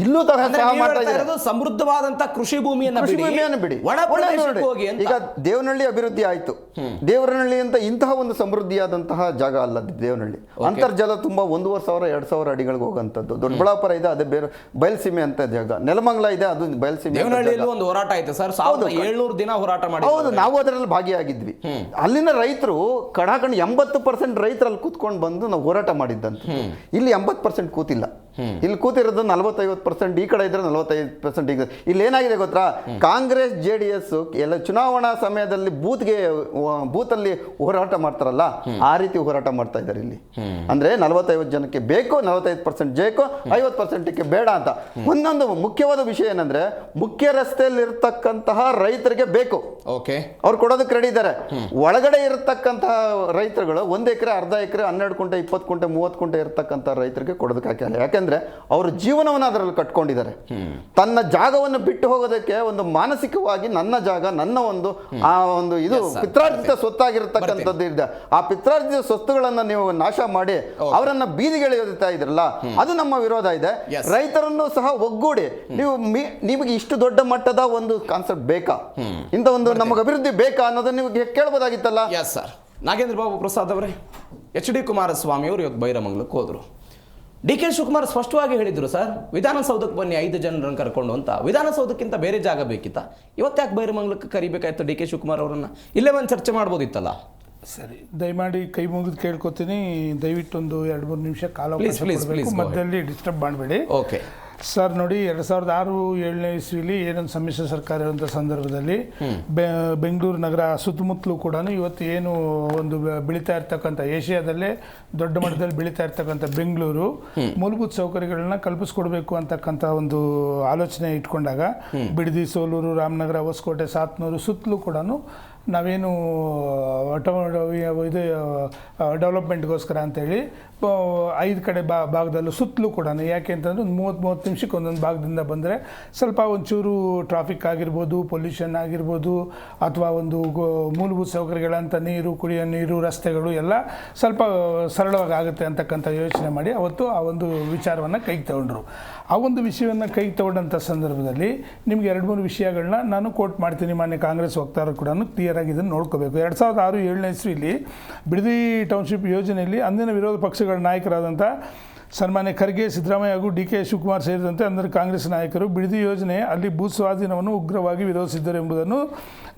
ಇಲ್ಲೂ ಸಹ ಮಾಡ್ತಾ ಇದ್ದಾರೆ. ಸಮೃದ್ಧವಾದಂತ ಕೃಷಿ ಭೂಮಿಯನ್ನು ಬಿಡಿ. ಒಣ ಪ್ರದೇಶಕ್ಕೆ ಹೋಗಿ ಅಂತ. ಈಗ ದೇವನಹಳ್ಳಿ ಅಭಿವೃದ್ಧಿ ಆಯ್ತು. ದೇವನಹಳ್ಳಿ ಅಂತ ಇಂತಹ ಒಂದು ಸಮೃದ್ಧಿಯಾದಂತಹ ಜಾಗ ಅಲ್ಲ ದೇವನಹಳ್ಳಿ. ಅಂತರ್ಜಲ ತುಂಬಾ 1,500-2,000 ಅಡಿಗಳಿಗೆ ಹೋಗಂತದ್ದು. ದೊಡ್ಡಬಳ್ಳಾಪುರ ಇದೆ, ಅದೇ ಬೇರೆ ಬಯಲ್ಸೀಮೆ ಅಂತ ಜಾಗ. ನೆಲಮಂಗಲ ಇದೆ, ಅದು ಬಯಲ್ಸೀಮೆ. ದೇವನಹಳ್ಳಿಯಲ್ಲಿ ಒಂದು ಹೋರಾಟ ಆಯ್ತು ಸರ್, 1700 ದಿನ ಹೋರಾಟ ಮಾಡಿ. ಹೌದು, ನಾವು ಅದರಲ್ಲಿ ಭಾಗಿಯಾಗಿದ್ವಿ. ಅಲ್ಲಿನ ರೈತರು ಕಡಾಕಂಡು 80% ರೈತರಲ್ಲಿ ಕೂತ್ಕೊಂಡು ಬಂದು ನಾವು ಹೋರಾಟ ಮಾಡಿದ್ದಂತ. ಇಲ್ಲಿ 80% ಕೂತಿಲ್ಲ. ಇಲ್ಲಿ ಕೂತಿರೋದು 40-50%, ಈ ಕಡೆ ಇದ್ರೆ 45%. ಈಗ ಇಲ್ಲಿ ಏನಾಗಿದೆ ಗೊತ್ತಾ, ಕಾಂಗ್ರೆಸ್ JDS ಎಲ್ಲ ಚುನಾವಣಾ ಸಮಯದಲ್ಲಿ ಬೂತಲ್ಲಿ ಹೋರಾಟ ಮಾಡ್ತಾರಲ್ಲ, ಆ ರೀತಿ ಹೋರಾಟ ಮಾಡ್ತಾ ಇದ್ದಾರೆ ಇಲ್ಲಿ. ಅಂದ್ರೆ 40-50 ಜನಕ್ಕೆ ಬೇಕು, 45% ಬೇಕು, 50% ಬೇಡ ಅಂತ. ಒಂದೊಂದು ಮುಖ್ಯವಾದ ವಿಷಯ ಏನಂದ್ರೆ, ಮುಖ್ಯ ರಸ್ತೆಯಲ್ಲಿ ಇರತಕ್ಕಂತಹ ರೈತರಿಗೆ ಬೇಕು, ಅವ್ರು ಕೊಡೋದಕ್ಕೆ ರೆಡಿ ಇದ್ದಾರೆ. ಒಳಗಡೆ ಇರತಕ್ಕಂತಹ ರೈತರುಗಳು 1 ಎಕರೆ, ಅರ್ಧ ಎಕರೆ, 12 ಕುಂಟೆ, 20 ಕುಂಟೆ, 30 ಕುಂಟೆ ಇರತಕ್ಕಂಥ ರೈತರಿಗೆ ಕೊಡೋದಕ್ಕೆ ಹಾಕಿಲ್ಲ. ಯಾಕೆಂದ್ರೆ ಅವರು ಜೀವನವನ್ನು ಅದರಲ್ಲಿ ಕಟ್ಕೊಂಡಿದ್ದಾರೆ. ತನ್ನ ಜಾಗವನ್ನು ಬಿಟ್ಟು ಹೋಗೋದಕ್ಕೆ ಒಂದು ಮಾನಸಿಕವಾಗಿ ನನ್ನ ಜಾಗ, ನನ್ನ ಒಂದು ಆ ಒಂದು ಇದು ಪಿತ್ರಾರ್ಜಿತ ಸ್ವತ್ತಾಗಿರ್ತಕ್ಕಂಥದ್ದು ಇದೆ. ಆ ಪಿತ್ರಾರ್ಜಿತ ಸ್ವತ್ತುಗಳನ್ನ ನೀವು ನಾಶ ಮಾಡಿ ಅವರನ್ನ ಬೀದಿಗೆಳೆಯುತ್ತಾ ಇದ್ರಲ್ಲ, ಅದು ನಮ್ಮ ವಿರೋಧ ಇದೆ. ರೈತರನ್ನು ಸಹ ಒಗ್ಗೂಡಿ ನಿಮಗೆ ಇಷ್ಟು ದೊಡ್ಡ ಮಟ್ಟದ ಒಂದು ಕಾನ್ಸೆಪ್ಟ್ ಬೇಕಾ, ಇಂಥ ಒಂದು ನಮಗೆ ಅಭಿವೃದ್ಧಿ ಬೇಕಾ ಅನ್ನೋದನ್ನ ನೀವು ಕೇಳ್ಬೋದಾಗಿತ್ತಲ್ಲ. ಸರ್, ನಾಗೇಂದ್ರ ಬಾಬು ಪ್ರಸಾದ್ ಅವರೇ, HD ಕುಮಾರಸ್ವಾಮಿ ಅವರು ಇವತ್ತು ಬೈರಮಂಗಲಕ್ಕೆ ಹೋದ್ರು. DK ಶಿವಕುಮಾರ್ ಸ್ಪಷ್ಟವಾಗಿ ಹೇಳಿದ್ರು, ಸರ್ ವಿಧಾನಸೌಧಕ್ಕೆ ಬನ್ನಿ 5 ಜನರನ್ನು ಕರ್ಕೊಂಡು ಅಂತ. ವಿಧಾನಸೌಧಕ್ಕಿಂತ ಬೇರೆ ಜಾಗ ಬೇಕಿತ್ತ? ಇವತ್ತ್ಯಾಕೆ ಬೈರಮಂಗಲಕ್ಕೆ ಕರಿಬೇಕಾಯ್ತು DK ಶಿವಕುಮಾರ್ ಅವರನ್ನ? ಇಲ್ಲೇ ಒಂದು ಚರ್ಚೆ ಮಾಡ್ಬೋದಿತ್ತಲ್ಲ. ಸರಿ, ದಯಮಾಡಿ ಕೈ ಮುಗಿದು ಕೇಳ್ಕೊತೀನಿ, ದಯವಿಟ್ಟು ಒಂದು 2-3 ನಿಮಿಷ ಕಾಲಾವಕಾಶ ಕೊಡಬೇಕು, ಮಧ್ಯದಲ್ಲಿ ಡಿಸ್ಟರ್ಬ್ ಮಾಡಬೇಡಿ. ಓಕೆ ಸರ್, ನೋಡಿ 2006-7ನೇ ಇಸ್ವಿಲಿ ಏನೊಂದು ಸಮ್ಮಿಶ್ರ ಸರ್ಕಾರ ಇರುವಂಥ ಸಂದರ್ಭದಲ್ಲಿ ಬೆಂಗಳೂರು ನಗರ ಸುತ್ತಮುತ್ತಲೂ ಕೂಡ ಇವತ್ತು ಏನು ಒಂದು ಬೆಳೀತಾ ಇರ್ತಕ್ಕಂಥ, ಏಷ್ಯಾದಲ್ಲೇ ದೊಡ್ಡ ಮಟ್ಟದಲ್ಲಿ ಬೆಳೀತಾ ಇರ್ತಕ್ಕಂಥ ಬೆಂಗಳೂರು ಮೂಲಭೂತ ಸೌಕರ್ಯಗಳನ್ನ ಕಲ್ಪಿಸ್ಕೊಡ್ಬೇಕು ಅಂತಕ್ಕಂಥ ಒಂದು ಆಲೋಚನೆ ಇಟ್ಕೊಂಡಾಗ ಬಿಡದಿ, ಸೋಲೂರು, ರಾಮನಗರ, ಹೊಸಕೋಟೆ, ಸಾತ್ನೂರು ಸುತ್ತಲೂ ಕೂಡ ನಾವೇನು ಇದು ಡೆವಲಪ್ಮೆಂಟ್ಗೋಸ್ಕರ ಅಂತೇಳಿ 5 ಕಡೆ ಭಾಗದಲ್ಲೂ ಸುತ್ತಲೂ ಕೂಡ, ಯಾಕೆ ಅಂತಂದರೆ 30 ನಿಮಿಷಕ್ಕೆ ಒಂದೊಂದು ಭಾಗದಿಂದ ಬಂದರೆ ಸ್ವಲ್ಪ ಒಂಚೂರು ಟ್ರಾಫಿಕ್ ಆಗಿರ್ಬೋದು, ಪೊಲ್ಯೂಷನ್ ಆಗಿರ್ಬೋದು, ಅಥವಾ ಒಂದು ಮೂಲಭೂತ ಸೌಕರ್ಯಗಳಂತ ನೀರು, ಕುಡಿಯೋ ನೀರು, ರಸ್ತೆಗಳು ಎಲ್ಲ ಸ್ವಲ್ಪ ಸರಳವಾಗಿ ಆಗುತ್ತೆ ಅಂತಕ್ಕಂಥ ಯೋಚನೆ ಮಾಡಿ ಅವತ್ತು ಆ ಒಂದು ವಿಚಾರವನ್ನು ಕೈಗೆ ತಗೊಂಡ್ರು. ಆ ಒಂದು ವಿಷಯವನ್ನು ಕೈಗೆ ತಗೊಂಡಂಥ ಸಂದರ್ಭದಲ್ಲಿ ನಿಮಗೆ 2-3 ವಿಷಯಗಳನ್ನ ನಾನು ಕೋಟ್ ಮಾಡ್ತೀನಿ. ಮಾನ್ಯ ಕಾಂಗ್ರೆಸ್ ವಕ್ತಾರರು ಕೂಡ ಕ್ಲಿಯರಾಗಿ ಇದನ್ನು ನೋಡ್ಕೋಬೇಕು. 2006-7ನೇ ಇಸ್ವಿಲಿ ಬಿಡದಿ ಟೌನ್ಶಿಪ್ ಯೋಜನೆಯಲ್ಲಿ ಅಂದಿನ ವಿರೋಧ ಪಕ್ಷಗಳ ನಾಯಕರಾದಂಥ ಸನ್ಮಾನ್ಯ ಖರ್ಗೆ, ಸಿದ್ದರಾಮಯ್ಯ ಹಾಗೂ DK ಶಿವಕುಮಾರ್ ಸೇರಿದಂತೆ ಅಂದಿನ ಕಾಂಗ್ರೆಸ್ ನಾಯಕರು ಬಿಡದಿ ಯೋಜನೆ ಅಲ್ಲಿ ಭೂ ಸ್ವಾಧೀನವನ್ನು ಉಗ್ರವಾಗಿ ವಿರೋಧಿಸಿದ್ದರು ಎಂಬುದನ್ನು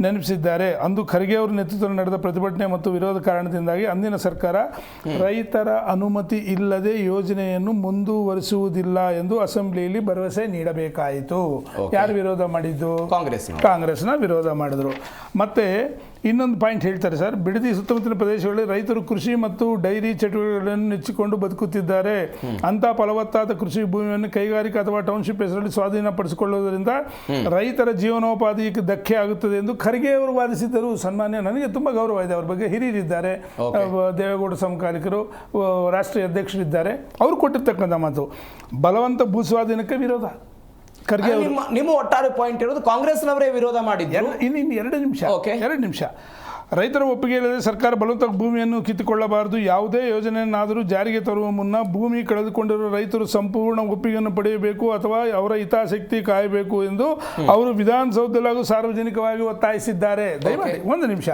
ನೆನಪಿಸಿದ್ದಾರೆ. ಅಂದು ಖರ್ಗೆ ಅವರ ನೇತೃತ್ವದಲ್ಲಿ ನಡೆದ ಪ್ರತಿಭಟನೆ ಮತ್ತು ವಿರೋಧ ಕಾರಣದಿಂದಾಗಿ ಅಂದಿನ ಸರ್ಕಾರ ರೈತರ ಅನುಮತಿ ಇಲ್ಲದೆ ಯೋಜನೆಯನ್ನು ಮುಂದುವರಿಸುವುದಿಲ್ಲ ಎಂದು ಅಸೆಂಬ್ಲಿಯಲ್ಲಿ ಭರವಸೆ ನೀಡಬೇಕಾಯಿತು. ಯಾರು ವಿರೋಧ ಮಾಡಿದ್ದು? ಕಾಂಗ್ರೆಸ್ನ ವಿರೋಧ ಮಾಡಿದ್ರು. ಮತ್ತೆ ಇನ್ನೊಂದು ಪಾಯಿಂಟ್ ಹೇಳ್ತಾರೆ ಸರ್, ಬಿಡದಿ ಸುತ್ತಮುತ್ತಲಿನ ಪ್ರದೇಶಗಳಲ್ಲಿ ರೈತರು ಕೃಷಿ ಮತ್ತು ಡೈರಿ ಚಟುವಟಿಕೆಗಳನ್ನು ನೆಚ್ಚಿಕೊಂಡು ಬದುಕುತ್ತಿದ್ದಾರೆ. ಅಂತ ಫಲವತ್ತಾದ ಕೃಷಿ ಭೂಮಿಯನ್ನು ಕೈಗಾರಿಕಾ ಅಥವಾ ಟೌನ್ಶಿಪ್ ಹೆಸರಲ್ಲಿ ಸ್ವಾಧೀನಪಡಿಸಿಕೊಳ್ಳುವುದರಿಂದ ರೈತರ ಜೀವನೋಪಾಧಿಗೆ ಧಕ್ಕೆ ಆಗುತ್ತದೆ ಎಂದು ಖರ್ಗೆ ಅವರು ವಾದಿಸಿದ್ದರು. ಸನ್ಮಾನ್ಯ, ನನಗೆ ತುಂಬ ಗೌರವ ಇದೆ ಅವ್ರ ಬಗ್ಗೆ. ಹಿರಿಯರಿದ್ದಾರೆ, ದೇವೇಗೌಡ ಸಮಕಾಲಿಕರು, ರಾಷ್ಟ್ರೀಯ ಅಧ್ಯಕ್ಷರಿದ್ದಾರೆ. ಅವರು ಕೊಟ್ಟಿರ್ತಕ್ಕಂಥ ಮಾತು ಬಲವಂತ ಭೂ ಸ್ವಾಧೀನಕ್ಕೆ ವಿರೋಧ. ಖರ್ಗೆ ನಿಮ್ಮ ಒಟ್ಟಾರೆ ಪಾಯಿಂಟ್ ಇರೋದು ಕಾಂಗ್ರೆಸ್ನವರೇ ವಿರೋಧ ಮಾಡಿದ್ರು. ಇನ್ನು 2 ನಿಮಿಷ. ರೈತರ ಒಪ್ಪಿಗೆ ಇಲ್ಲದೆ ಸರ್ಕಾರ ಬಲವಂತ ಭೂಮಿಯನ್ನು ಕಿತ್ತುಕೊಳ್ಳಬಾರದು. ಯಾವುದೇ ಯೋಜನೆಯನ್ನಾದರೂ ಜಾರಿಗೆ ತರುವ ಮುನ್ನ ಭೂಮಿ ಕಳೆದುಕೊಂಡಿರುವ ರೈತರು ಸಂಪೂರ್ಣ ಒಪ್ಪಿಗೆಯನ್ನು ಪಡೆಯಬೇಕು ಅಥವಾ ಅವರ ಹಿತಾಸಕ್ತಿ ಕಾಯಬೇಕು ಎಂದು ಅವರು ವಿಧಾನಸೌಧದಲ್ಲಿ ಹಾಗೂ ಸಾರ್ವಜನಿಕವಾಗಿ ಒತ್ತಾಯಿಸಿದ್ದಾರೆ. ದಯಮಾಡಿ 1 ನಿಮಿಷ.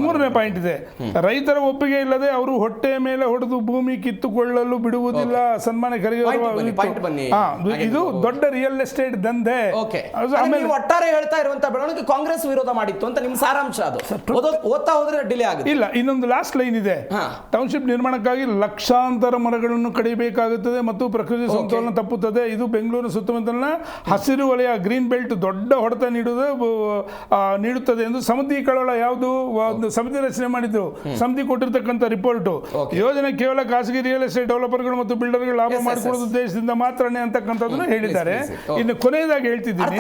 3ನೇ ಪಾಯಿಂಟ್ ಇದೆ. ರೈತರ ಒಪ್ಪಿಗೆ ಇಲ್ಲದೆ ಅವರು ಹೊಟ್ಟೆ ಮೇಲೆ ಹೊಡೆದು ಭೂಮಿ ಕಿತ್ತುಕೊಳ್ಳಲು ಬಿಡುವುದಿಲ್ಲ. ಸನ್ಮಾನ್ಯ ಖರ್ಗೆ ಇದು ದೊಡ್ಡ ರಿಯಲ್ ಎಸ್ಟೇಟ್ ದಂಧೆ. ಒಟ್ಟಾರೆ ಹೇಳ್ತಾ ಇರುವಂತಹ ಬೆಳವಣಿಗೆ ಕಾಂಗ್ರೆಸ್ ವಿರೋಧ ಮಾಡಿತ್ತು ಅಂತ ನಿಮ್ಮ ಸಾರಾಂಶ. ಅದು ಓದ್ತಾ ಹೋದ್ರೆ ಡಿಲೇ ಆಗುತ್ತೆ. ಇಲ್ಲ, ಇನ್ನೊಂದು ಲಾಸ್ಟ್ ಲೈನ್ ಇದೆ. ಟೌನ್ಶಿಪ್ ನಿರ್ಮಾಣಕ್ಕಾಗಿ ಲಕ್ಷಾಂತರ ಮರಗಳನ್ನು ಕಡಿಬೇಕಾಗುತ್ತದೆ ಮತ್ತು ಪ್ರಕೃತಿ ಸಮತೋಲನ ತಪ್ಪುತ್ತದೆ. ಇದು ಬೆಂಗಳೂರಿನ ಸುತ್ತಮುತ್ತಲಿನ ಹಸಿರು ವಲಯ ಗ್ರೀನ್ ಬೆಲ್ಟ್ ದೊಡ್ಡ ಹೊಡೆತ ನೀಡುತ್ತದೆ ಎಂದು ಸಮಿತಿ ಕಳವಳ ಯಾವುದು ಒಂದು ಸಮಿತಿ ರಚನೆ ಮಾಡಿದ್ದು. ಸಮಿತಿ ಕೊಟ್ಟಿರ್ತಕ್ಕಂಥ ರಿಪೋರ್ಟ್ ಯೋಜನೆ ಕೇವಲ ಖಾಸಗಿ ರಿಯಲ್ ಎಸ್ಟೇಟ್ ಡೆವಲಪರ್ಗಳು ಮತ್ತು ಬಿಲ್ಡರ್ಗಳು ಲಾಭ ಮಾಡಿಕೊಳ್ಳುವ ಉದ್ದೇಶದಿಂದ ಮಾತ್ರನೇ ಅಂತಕ್ಕಂಥದ್ದನ್ನು ಹೇಳಿದ್ದಾರೆ. ಇನ್ನು ಕೊನೆಯದಾಗಿ ಹೇಳ್ತಿದ್ದೀನಿ.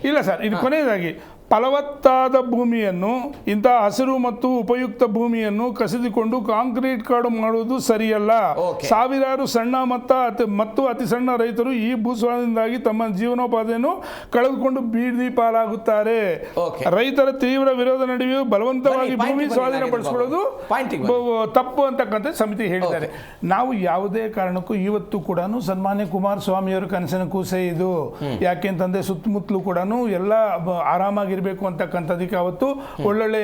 ಇಲ್ಲ ಸರ್, ಇನ್ನು ಕೊನೆಯದಾಗಿ ಫಲವತ್ತಾದ ಭೂಮಿಯನ್ನು, ಇಂಥ ಹಸಿರು ಮತ್ತು ಉಪಯುಕ್ತ ಭೂಮಿಯನ್ನು ಕಸಿದುಕೊಂಡು ಕಾಂಕ್ರೀಟ್ ಕಾಡು ಮಾಡುವುದು ಸರಿಯಲ್ಲ. ಸಾವಿರಾರು ಸಣ್ಣ ಮತ್ತು ಅತಿ ಸಣ್ಣ ರೈತರು ಈ ಭೂಸ್ವಾಧೀನದಿಂದಾಗಿ ತಮ್ಮ ಜೀವನೋಪಾಧಿಯನ್ನು ಕಳೆದುಕೊಂಡು ಬೀದಿ ಪಾಲಾಗುತ್ತಾರೆ. ರೈತರ ತೀವ್ರ ವಿರೋಧ ನಡುವೆಯೂ ಬಲವಂತವಾಗಿ ಭೂಮಿ ಸ್ವಾಧೀನಪಡಿಸಿಕೊಳ್ಳೋದು ತಪ್ಪು ಅಂತಕ್ಕಂಥ ಸಮಿತಿ ಹೇಳಿದ್ದಾರೆ. ನಾವು ಯಾವುದೇ ಕಾರಣಕ್ಕೂ ಇವತ್ತು ಕೂಡ ಸನ್ಮಾನ್ಯ ಕುಮಾರಸ್ವಾಮಿಯವರ ಕನಸಿನ ಕೂಸೆ ಇದು. ಯಾಕೆಂತಂದ್ರೆ ಸುತ್ತಮುತ್ತಲೂ ಕೂಡ ಎಲ್ಲ ಆರಾಮಾಗಿರ್ಬೇಕು ಅಂತಕ್ಕಂಥದಕ್ಕೆ ಅವತ್ತು ಒಳ್ಳೊಳ್ಳೆ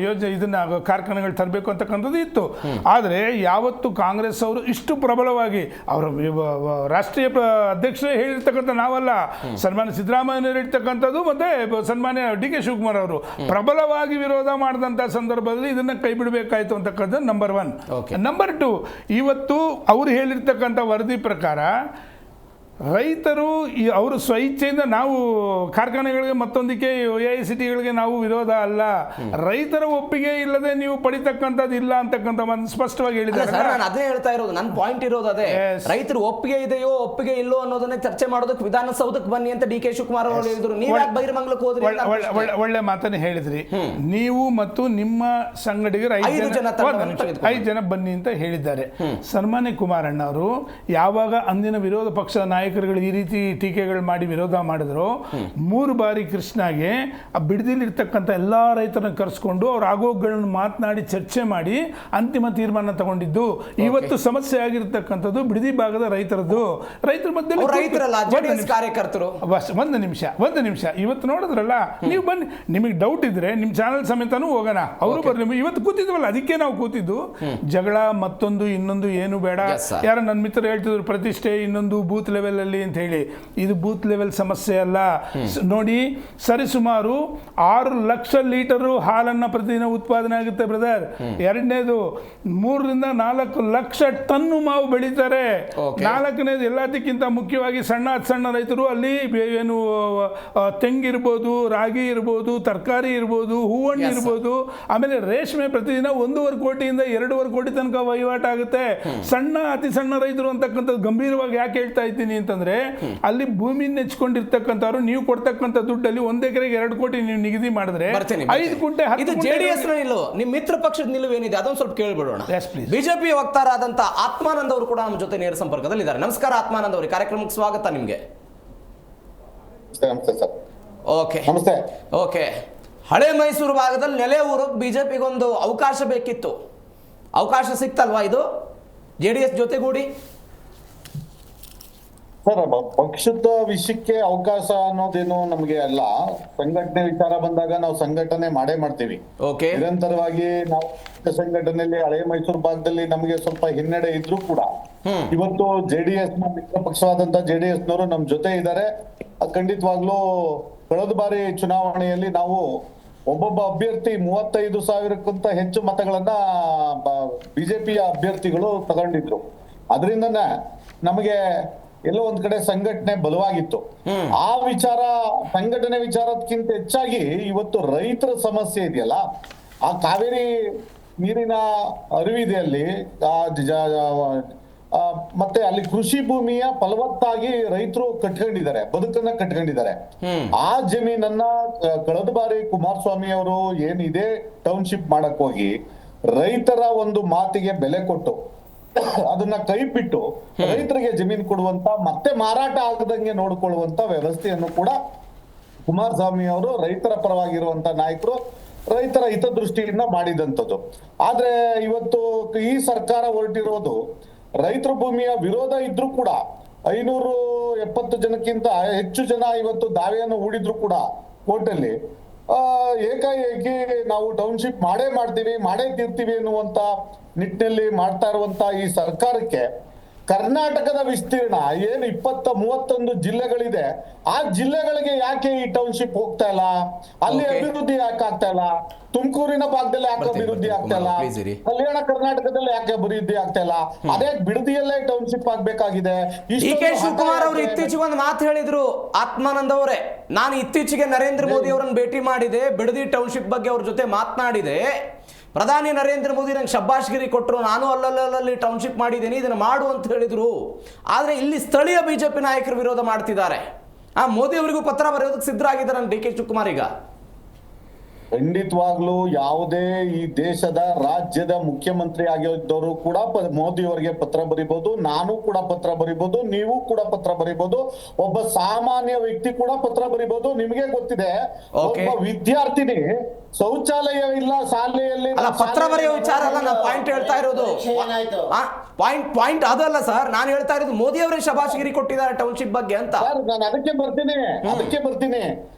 ಯೋಜನೆ ಇದನ್ನ ಕಾರ್ಖಾನೆಗಳು ತರಬೇಕು ಅಂತಕ್ಕಂಥದ್ದು ಇತ್ತು. ಆದರೆ ಯಾವತ್ತು ಕಾಂಗ್ರೆಸ್ ಅವರು ಇಷ್ಟು ಪ್ರಬಲವಾಗಿ ಅವರ ರಾಷ್ಟ್ರೀಯ ಅಧ್ಯಕ್ಷರೇ ಹೇಳಿರ್ತಕ್ಕಂಥ ನಾವಲ್ಲ, ಸನ್ಮಾನ್ಯ ಸಿದ್ದರಾಮಯ್ಯ ಹೇಳಿರ್ತಕ್ಕಂಥದ್ದು ಮತ್ತೆ ಸನ್ಮಾನ್ಯ ಡಿ ಕೆ ಶಿವಕುಮಾರ್ ಅವರು ಪ್ರಬಲವಾಗಿ ವಿರೋಧ ಮಾಡಿದಂಥ ಸಂದರ್ಭದಲ್ಲಿ ಇದನ್ನ ಕೈ ಬಿಡಬೇಕಾಯ್ತು ಅಂತಕ್ಕಂಥದ್ದು ನಂಬರ್ 1. ನಂಬರ್ 2, ಇವತ್ತು ಅವರು ಹೇಳಿರ್ತಕ್ಕಂಥ ವರದಿ ಪ್ರಕಾರ ರೈತರು ಅವರು ಸ್ವಇಚ್ಛೆಯಿಂದ ನಾವು ಕಾರ್ಖಾನೆಗಳಿಗೆ ಮತ್ತೊಂದಕ್ಕೆ AICTಗಳಿಗೆ ನಾವು ವಿರೋಧ ಅಲ್ಲ, ರೈತರ ಒಪ್ಪಿಗೆ ಇಲ್ಲದೆ ನೀವು ಪಡಿತಕ್ಕಂಥದ್ದು ಇಲ್ಲ ಅಂತಕ್ಕಂಥ ಸ್ಪಷ್ಟವಾಗಿ ಹೇಳಿದ್ದಾರೆ. ನಾನು ಅದೇ ಹೇಳ್ತಾ ಇರೋದು, ನನ್ನ ಪಾಯಿಂಟ್ ಇರೋದು ಅದೇ. ರೈತರು ಒಪ್ಪಿಗೆ ಇದೆಯೋ ಒಪ್ಪಿಗೆ ಇಲ್ಲೋ ಅನ್ನೋದನ್ನೇ ಚರ್ಚೆ ಮಾಡೋದಕ್ಕೆ ವಿಧಾನಸೌಧಕ್ಕೆ ಬನ್ನಿ ಅಂತ ಡಿ ಕೆ ಶಿವಕುಮಾರ್ ಅವರು ಹೇಳಿದ್ರು. ನೀವು ಯಾಕೆ ಬೈರಮಂಗಲಕ್ಕೆ ಹೋದ್ರಿ? ಒಳ್ಳೆ ಮಾತನ್ನೇ ಹೇಳಿದ್ರಿ. ನೀವು ಮತ್ತು ನಿಮ್ಮ ಸಂಗಡಿಗರು 5 ಜನ ಬನ್ನಿ ಅಂತ ಹೇಳಿದ್ದಾರೆ. ಸನ್ಮಾನ್ಯ ಕುಮಾರಣ್ಣ ಅವರು ಯಾವಾಗ ಅಂದಿನ ವಿರೋಧ ಪಕ್ಷದ ನಾಯಕರುಗಳು ಈ ರೀತಿ ಟೀಕೆಗಳು ಮಾಡಿ ವಿರೋಧ ಮಾಡಿದ್ರು, 3 ಬಾರಿ ಕೃಷ್ಣಾಗೆ ಆ ಬಿಡದಿಲಿರ್ತಕ್ಕಂಥ ಎಲ್ಲ ರೈತರನ್ನ ಕರೆಸ್ಕೊಂಡು ಅವ್ರ ಆಗೋಗಳನ್ನು ಮಾತನಾಡಿ ಚರ್ಚೆ ಮಾಡಿ ಅಂತಿಮ ತೀರ್ಮಾನ ತಗೊಂಡಿದ್ದು. ಇವತ್ತು ಸಮಸ್ಯೆ ಆಗಿರ್ತಕ್ಕಂಥದ್ದು ಬಿಡದಿ ಭಾಗದ ರೈತರದ್ದು. ರೈತರ ಮಧ್ಯೆ ಕಾರ್ಯಕರ್ತರು ಒಂದು ನಿಮಿಷ ಇವತ್ತು ನೋಡಿದ್ರಲ್ಲ, ನೀವು ಬನ್ನಿ, ನಿಮಗೆ ಡೌಟ್ ಇದ್ರೆ ನಿಮ್ಮ ಚಾನಲ್ ಸಮೇತನೂ ಹೋಗೋಣ, ಅವರು ಬರ್ಲಿ. ಇವತ್ತು ಕೂತಿದ್ವಲ್ಲ, ಅದಕ್ಕೆ ನಾವು ಕೂತಿದ್ದು. ಜಗಳ ಮತ್ತೊಂದು ಇನ್ನೊಂದು ಏನು ಬೇಡ. ಯಾರು ನನ್ನ ಮಿತ್ರರು ಹೇಳ್ತಿದ್ರು ಪ್ರತಿಷ್ಠೆ ಇನ್ನೊಂದು ಬೂತ್ ಲೆವೆಲ್ ಅಲ್ಲಿ ಅಂತ ಹೇಳಿ. ಇದು ಬೂತ್ ಲೆವೆಲ್ ಸಮಸ್ಯೆ ಅಲ್ಲ. ನೋಡಿ, ಸರಿಸುಮಾರು 6 ಲಕ್ಷ ಲೀಟರ್ ಹಾಲನ್ನ ಪ್ರತಿದಿನ ಉತ್ಪಾದನೆ ಆಗುತ್ತೆ ಬ್ರದರ್. ಎರಡನೇದು 3 ರಿಂದ 4 ಲಕ್ಷ ಟನ್ನು ಮಾವು ಬೆಳೀತಾರೆ. 4ನೇದು ಎಲ್ಲದಕ್ಕಿಂತ ಮುಖ್ಯವಾಗಿ ಸಣ್ಣ ರೈತರು ಅಲ್ಲಿ ಏನು ತೆಂಗಿರ್ಬೋದು, ರಾಗಿ ಇರ್ಬೋದು, ತರಕಾರಿ ಇರ್ಬೋದು, ಹೂವಣ್ಣು ಇರ್ಬೋದು, ಆಮೇಲೆ ರೇಷ್ಮೆ ಪ್ರತಿದಿನ 1.5 ಕೋಟಿಯಿಂದ 2.5 ಕೋಟಿ ತನಕ ವಹಿವಾಟು ಆಗುತ್ತೆ. ಅತಿ ಸಣ್ಣ ರೈತರು ಅಂತಕ್ಕಂಥದ್ದು ಗಂಭೀರವಾಗಿ ಯಾಕೆ ಹೇಳ್ತಾ ಇದ್ದೀನಿ ಅಂತಂದ್ರೆ, ಅಲ್ಲಿ ಭೂಮಿ ನೆಚ್ಕೊಂಡಿರ್ತಕ್ಕಂಥವ್ರು ನೀವು ಕೊಡ್ತಕ್ಕಂಥ ದುಡ್ಡಲ್ಲಿ 1 ಎಕರೆಗೆ 2 ಕೋಟಿ ನೀವು ನಿಗದಿ ಮಾಡಿದ್ರೆ 5 ಗುಂಟೆ JDS ನಿಲುವು, ನಿಮ್ಮ ಮಿತ್ರ ಪಕ್ಷದ ನಿಲುವು ಏನಿದೆ ಅದೊಂದು ಸ್ವಲ್ಪ ಕೇಳ್ಬಿಡೋಣ. ಬಿಜೆಪಿ ವಕ್ತಾರ ಆದಂತ ಆತ್ಮಾನಂದ್ ಅವರು ಕೂಡ ನಮ್ಮ ಜೊತೆ ನೇರ ಸಂಪರ್ಕದಲ್ಲಿ ಇದ್ದಾರೆ. ನಮಸ್ಕಾರ ಆತ್ಮಾನಂದ್ ಅವರಿಗೆ, ಕಾರ್ಯಕ್ರಮಕ್ಕೆ ಸ್ವಾಗತ ನಿಮ್ಗೆ. ಓಕೆ, ಹಳೆ ಮೈಸೂರು ಭಾಗದಲ್ಲಿ ನೆಲೆ ಊರಿಗೆ ಬಿಜೆಪಿಗೊಂದು ಅವಕಾಶ ಬೇಕಿತ್ತು, ಅವಕಾಶ ಸಿಕ್ತಲ್ವಾ ಇದು JDS ಜೊತೆಗೂಡಿ? ಸರ್, ಪಕ್ಷದ ವಿಷಯಕ್ಕೆ ಅವಕಾಶ ಅನ್ನೋದೇನು ನಮಗೆ ಅಲ್ಲ. ಸಂಘಟನೆ ವಿಚಾರ ಬಂದಾಗ ನಾವು ಸಂಘಟನೆ ಮಾಡೇ ಮಾಡ್ತೀವಿ. ನಿರಂತರವಾಗಿ ನಾವು ಸಂಘಟನೆಯಲ್ಲಿ ಹಳೆ ಮೈಸೂರು ಭಾಗದಲ್ಲಿ ನಮಗೆ ಸ್ವಲ್ಪ ಹಿನ್ನಡೆ ಇದ್ರೂ ಕೂಡ ಇವತ್ತು JDS ನ ಮಿತ್ರ ಪಕ್ಷವಾದಂತ JDS ನವರು ನಮ್ ಜೊತೆ ಇದ್ದಾರೆ. ಖಂಡಿತವಾಗ್ಲೂ ಕಳೆದ ಬಾರಿ ಚುನಾವಣೆಯಲ್ಲಿ ನಾವು ಒಬ್ಬೊಬ್ಬ ಅಭ್ಯರ್ಥಿ 35,000ಕ್ಕಿಂತ ಹೆಚ್ಚು ಮತಗಳನ್ನ ಬಿಜೆಪಿಯ ಅಭ್ಯರ್ಥಿಗಳು ತಗೊಂಡಿದ್ರು. ಅದರಿಂದನೇ ನಮಗೆ ಎಲ್ಲೋ ಒಂದ್ ಕಡೆ ಸಂಘಟನೆ ಬಲವಾಗಿತ್ತು. ಆ ವಿಚಾರ, ಸಂಘಟನೆ ವಿಚಾರಕ್ಕಿಂತ ಹೆಚ್ಚಾಗಿ ಇವತ್ತು ರೈತರ ಸಮಸ್ಯೆ ಇದೆಯಲ್ಲ, ಆ ಕಾವೇರಿ ನೀರಿನ ಅರಿವಿದೆಯಲ್ಲಿ ಮತ್ತೆ ಅಲ್ಲಿ ಕೃಷಿ ಭೂಮಿಯ ಫಲವತ್ತಾಗಿ ರೈತರು ಕಟ್ಕೊಂಡಿದ್ದಾರೆ, ಬದುಕನ್ನ ಕಟ್ಕೊಂಡಿದ್ದಾರೆ. ಆ ಜಮೀನನ್ನ ಕಳೆದ ಬಾರಿ ಕುಮಾರಸ್ವಾಮಿ ಅವರು ಏನಿದೆ ಟೌನ್ಶಿಪ್ ಮಾಡಕ್ ಹೋಗಿ ರೈತರ ಒಂದು ಮಾತಿಗೆ ಬೆಲೆ ಕೊಟ್ಟು ಅದನ್ನ ಕೈ ಬಿಟ್ಟು ರೈತರಿಗೆ ಜಮೀನು ಕೊಡುವಂತ ಮತ್ತೆ ಮಾರಾಟ ಆಗದಂಗೆ ನೋಡಿಕೊಳ್ಳುವಂತ ವ್ಯವಸ್ಥೆಯನ್ನು ಕೂಡ ಕುಮಾರಸ್ವಾಮಿ ಅವರು ರೈತರ ಪರವಾಗಿರುವಂತ ನಾಯಕರು ರೈತರ ಹಿತದೃಷ್ಟಿಯಿಂದ ಮಾಡಿದಂಥದ್ದು. ಆದ್ರೆ ಇವತ್ತು ಈ ಸರ್ಕಾರ ಹೊರಟಿರೋದು ರೈತರ ಭೂಮಿಯ ವಿರೋಧ ಇದ್ರೂ ಕೂಡ 570 ಜನಕ್ಕಿಂತ ಹೆಚ್ಚು ಜನ ಇವತ್ತು ದಾವೆಯನ್ನು ಹೂಡಿದ್ರು ಕೂಡ ಕೋರ್ಟಲ್ಲಿ ಏಕಾಏಕಿ ನಾವು ಟೌನ್ಶಿಪ್ ಮಾಡೇ ತೀರ್ತೀವಿ ಎನ್ನುವಂತ ನಿಟ್ಟಿನಲ್ಲಿ ಮಾಡ್ತಾ ಇರುವಂತ ಈ ಸರ್ಕಾರಕ್ಕೆ ಕರ್ನಾಟಕದ ವಿಸ್ತೀರ್ಣ ಏನು 20-31 ಜಿಲ್ಲೆಗಳಿದೆ, ಆ ಜಿಲ್ಲೆಗಳಿಗೆ ಯಾಕೆ ಈ ಟೌನ್ಶಿಪ್ ಹೋಗ್ತಾ ಇಲ್ಲ? ಅಲ್ಲಿ ಅಭಿವೃದ್ಧಿ ಯಾಕೆ ಆಗ್ತಾ ಇಲ್ಲ? ತುಮಕೂರಿನ ಭಾಗದಲ್ಲಿ ಯಾಕೆ ಅಭಿವೃದ್ಧಿ ಆಗ್ತಾ ಇಲ್ಲ? ಕಲ್ಯಾಣ ಕರ್ನಾಟಕದಲ್ಲಿ ಯಾಕೆ ಅಭಿವೃದ್ಧಿ ಆಗ್ತಾ ಇಲ್ಲ? ಅದೇ ಬಿಡದಿಯಲ್ಲೇ ಟೌನ್ಶಿಪ್ ಆಗ್ಬೇಕಾಗಿದೆ. ಕೆ ಶಿವಕುಮಾರ್ ಅವರು ಇತ್ತೀಚೆಗೆ ಒಂದು ಮಾತು ಹೇಳಿದ್ರು, ಆತ್ಮಾನಂದ್ ಅವರೇ, ನಾನು ಇತ್ತೀಚೆಗೆ ನರೇಂದ್ರ ಮೋದಿ ಅವರನ್ನು ಭೇಟಿ ಮಾಡಿದೆ, ಬಿಡದಿ ಟೌನ್ಶಿಪ್ ಬಗ್ಗೆ ಅವ್ರ ಜೊತೆ ಮಾತನಾಡಿದೆ. ಪ್ರಧಾನಿ ನರೇಂದ್ರ ಮೋದಿ ನಂಗೆ ಶಬ್ಬಾಷ್ಗಿರಿ ಕೊಟ್ಟರು, ನಾನು ಅಲ್ಲಲ್ಲಿ ಟೌನ್ಶಿಪ್ ಮಾಡಿದ್ದೀನಿ, ಇದನ್ನು ಮಾಡು ಅಂತ ಹೇಳಿದ್ರು. ಆದರೆ ಇಲ್ಲಿ ಸ್ಥಳೀಯ ಬಿಜೆಪಿ ನಾಯಕರು ವಿರೋಧ ಮಾಡ್ತಿದ್ದಾರೆ. ಮೋದಿ ಅವರಿಗೂ ಪತ್ರ ಬರೆಯೋದಕ್ಕೆ ಸಿದ್ಧರಾಗಿದ್ದಾರೆ ಡಿ ಕೆ ಶಿವಕುಮಾರ್. ಈಗ ಖಂಡಿತವಾಗ್ಲೂ ಯಾವುದೇ ಈ ದೇಶದ ರಾಜ್ಯದ ಮುಖ್ಯಮಂತ್ರಿ ಆಗಿದ್ದವರು ಕೂಡ ಮೋದಿ ಅವರಿಗೆ ಪತ್ರ ಬರಿಬಹುದು, ನಾನು ಕೂಡ ಪತ್ರ ಬರಿಬಹುದು, ನೀವು ಕೂಡ ಪತ್ರ ಬರಿಬಹುದು, ಒಬ್ಬ ಸಾಮಾನ್ಯ ವ್ಯಕ್ತಿ ಕೂಡ ಪತ್ರ ಬರಿಬಹುದು. ನಿಮಗೆ ಗೊತ್ತಿದೆ, ಒಬ್ಬ ವಿದ್ಯಾರ್ಥಿನಿ ಶೌಚಾಲಯ ಇಲ್ಲ ಶಾಲೆಯಲ್ಲಿ, ಪತ್ರ ಬರೆಯೋ ವಿಚಾರ ಅಲ್ಲ ನಾನು ಪಾಯಿಂಟ್ ಹೇಳ್ತಾ ಇರೋದು. ಪಾಯಿಂಟ್ ಅದಲ್ಲ ಸರ್, ನಾನು ಹೇಳ್ತಾ ಇರೋದು ಮೋದಿ ಅವರೇ ಶಬಾಷ್ಗಿರಿ ಕೊಟ್ಟಿದ್ದಾರೆ ಟೌನ್ಶಿಪ್ ಬಗ್ಗೆ ಅಂತ. ನಾನು ಅದಕ್ಕೆ ಬರ್ತೀನಿ.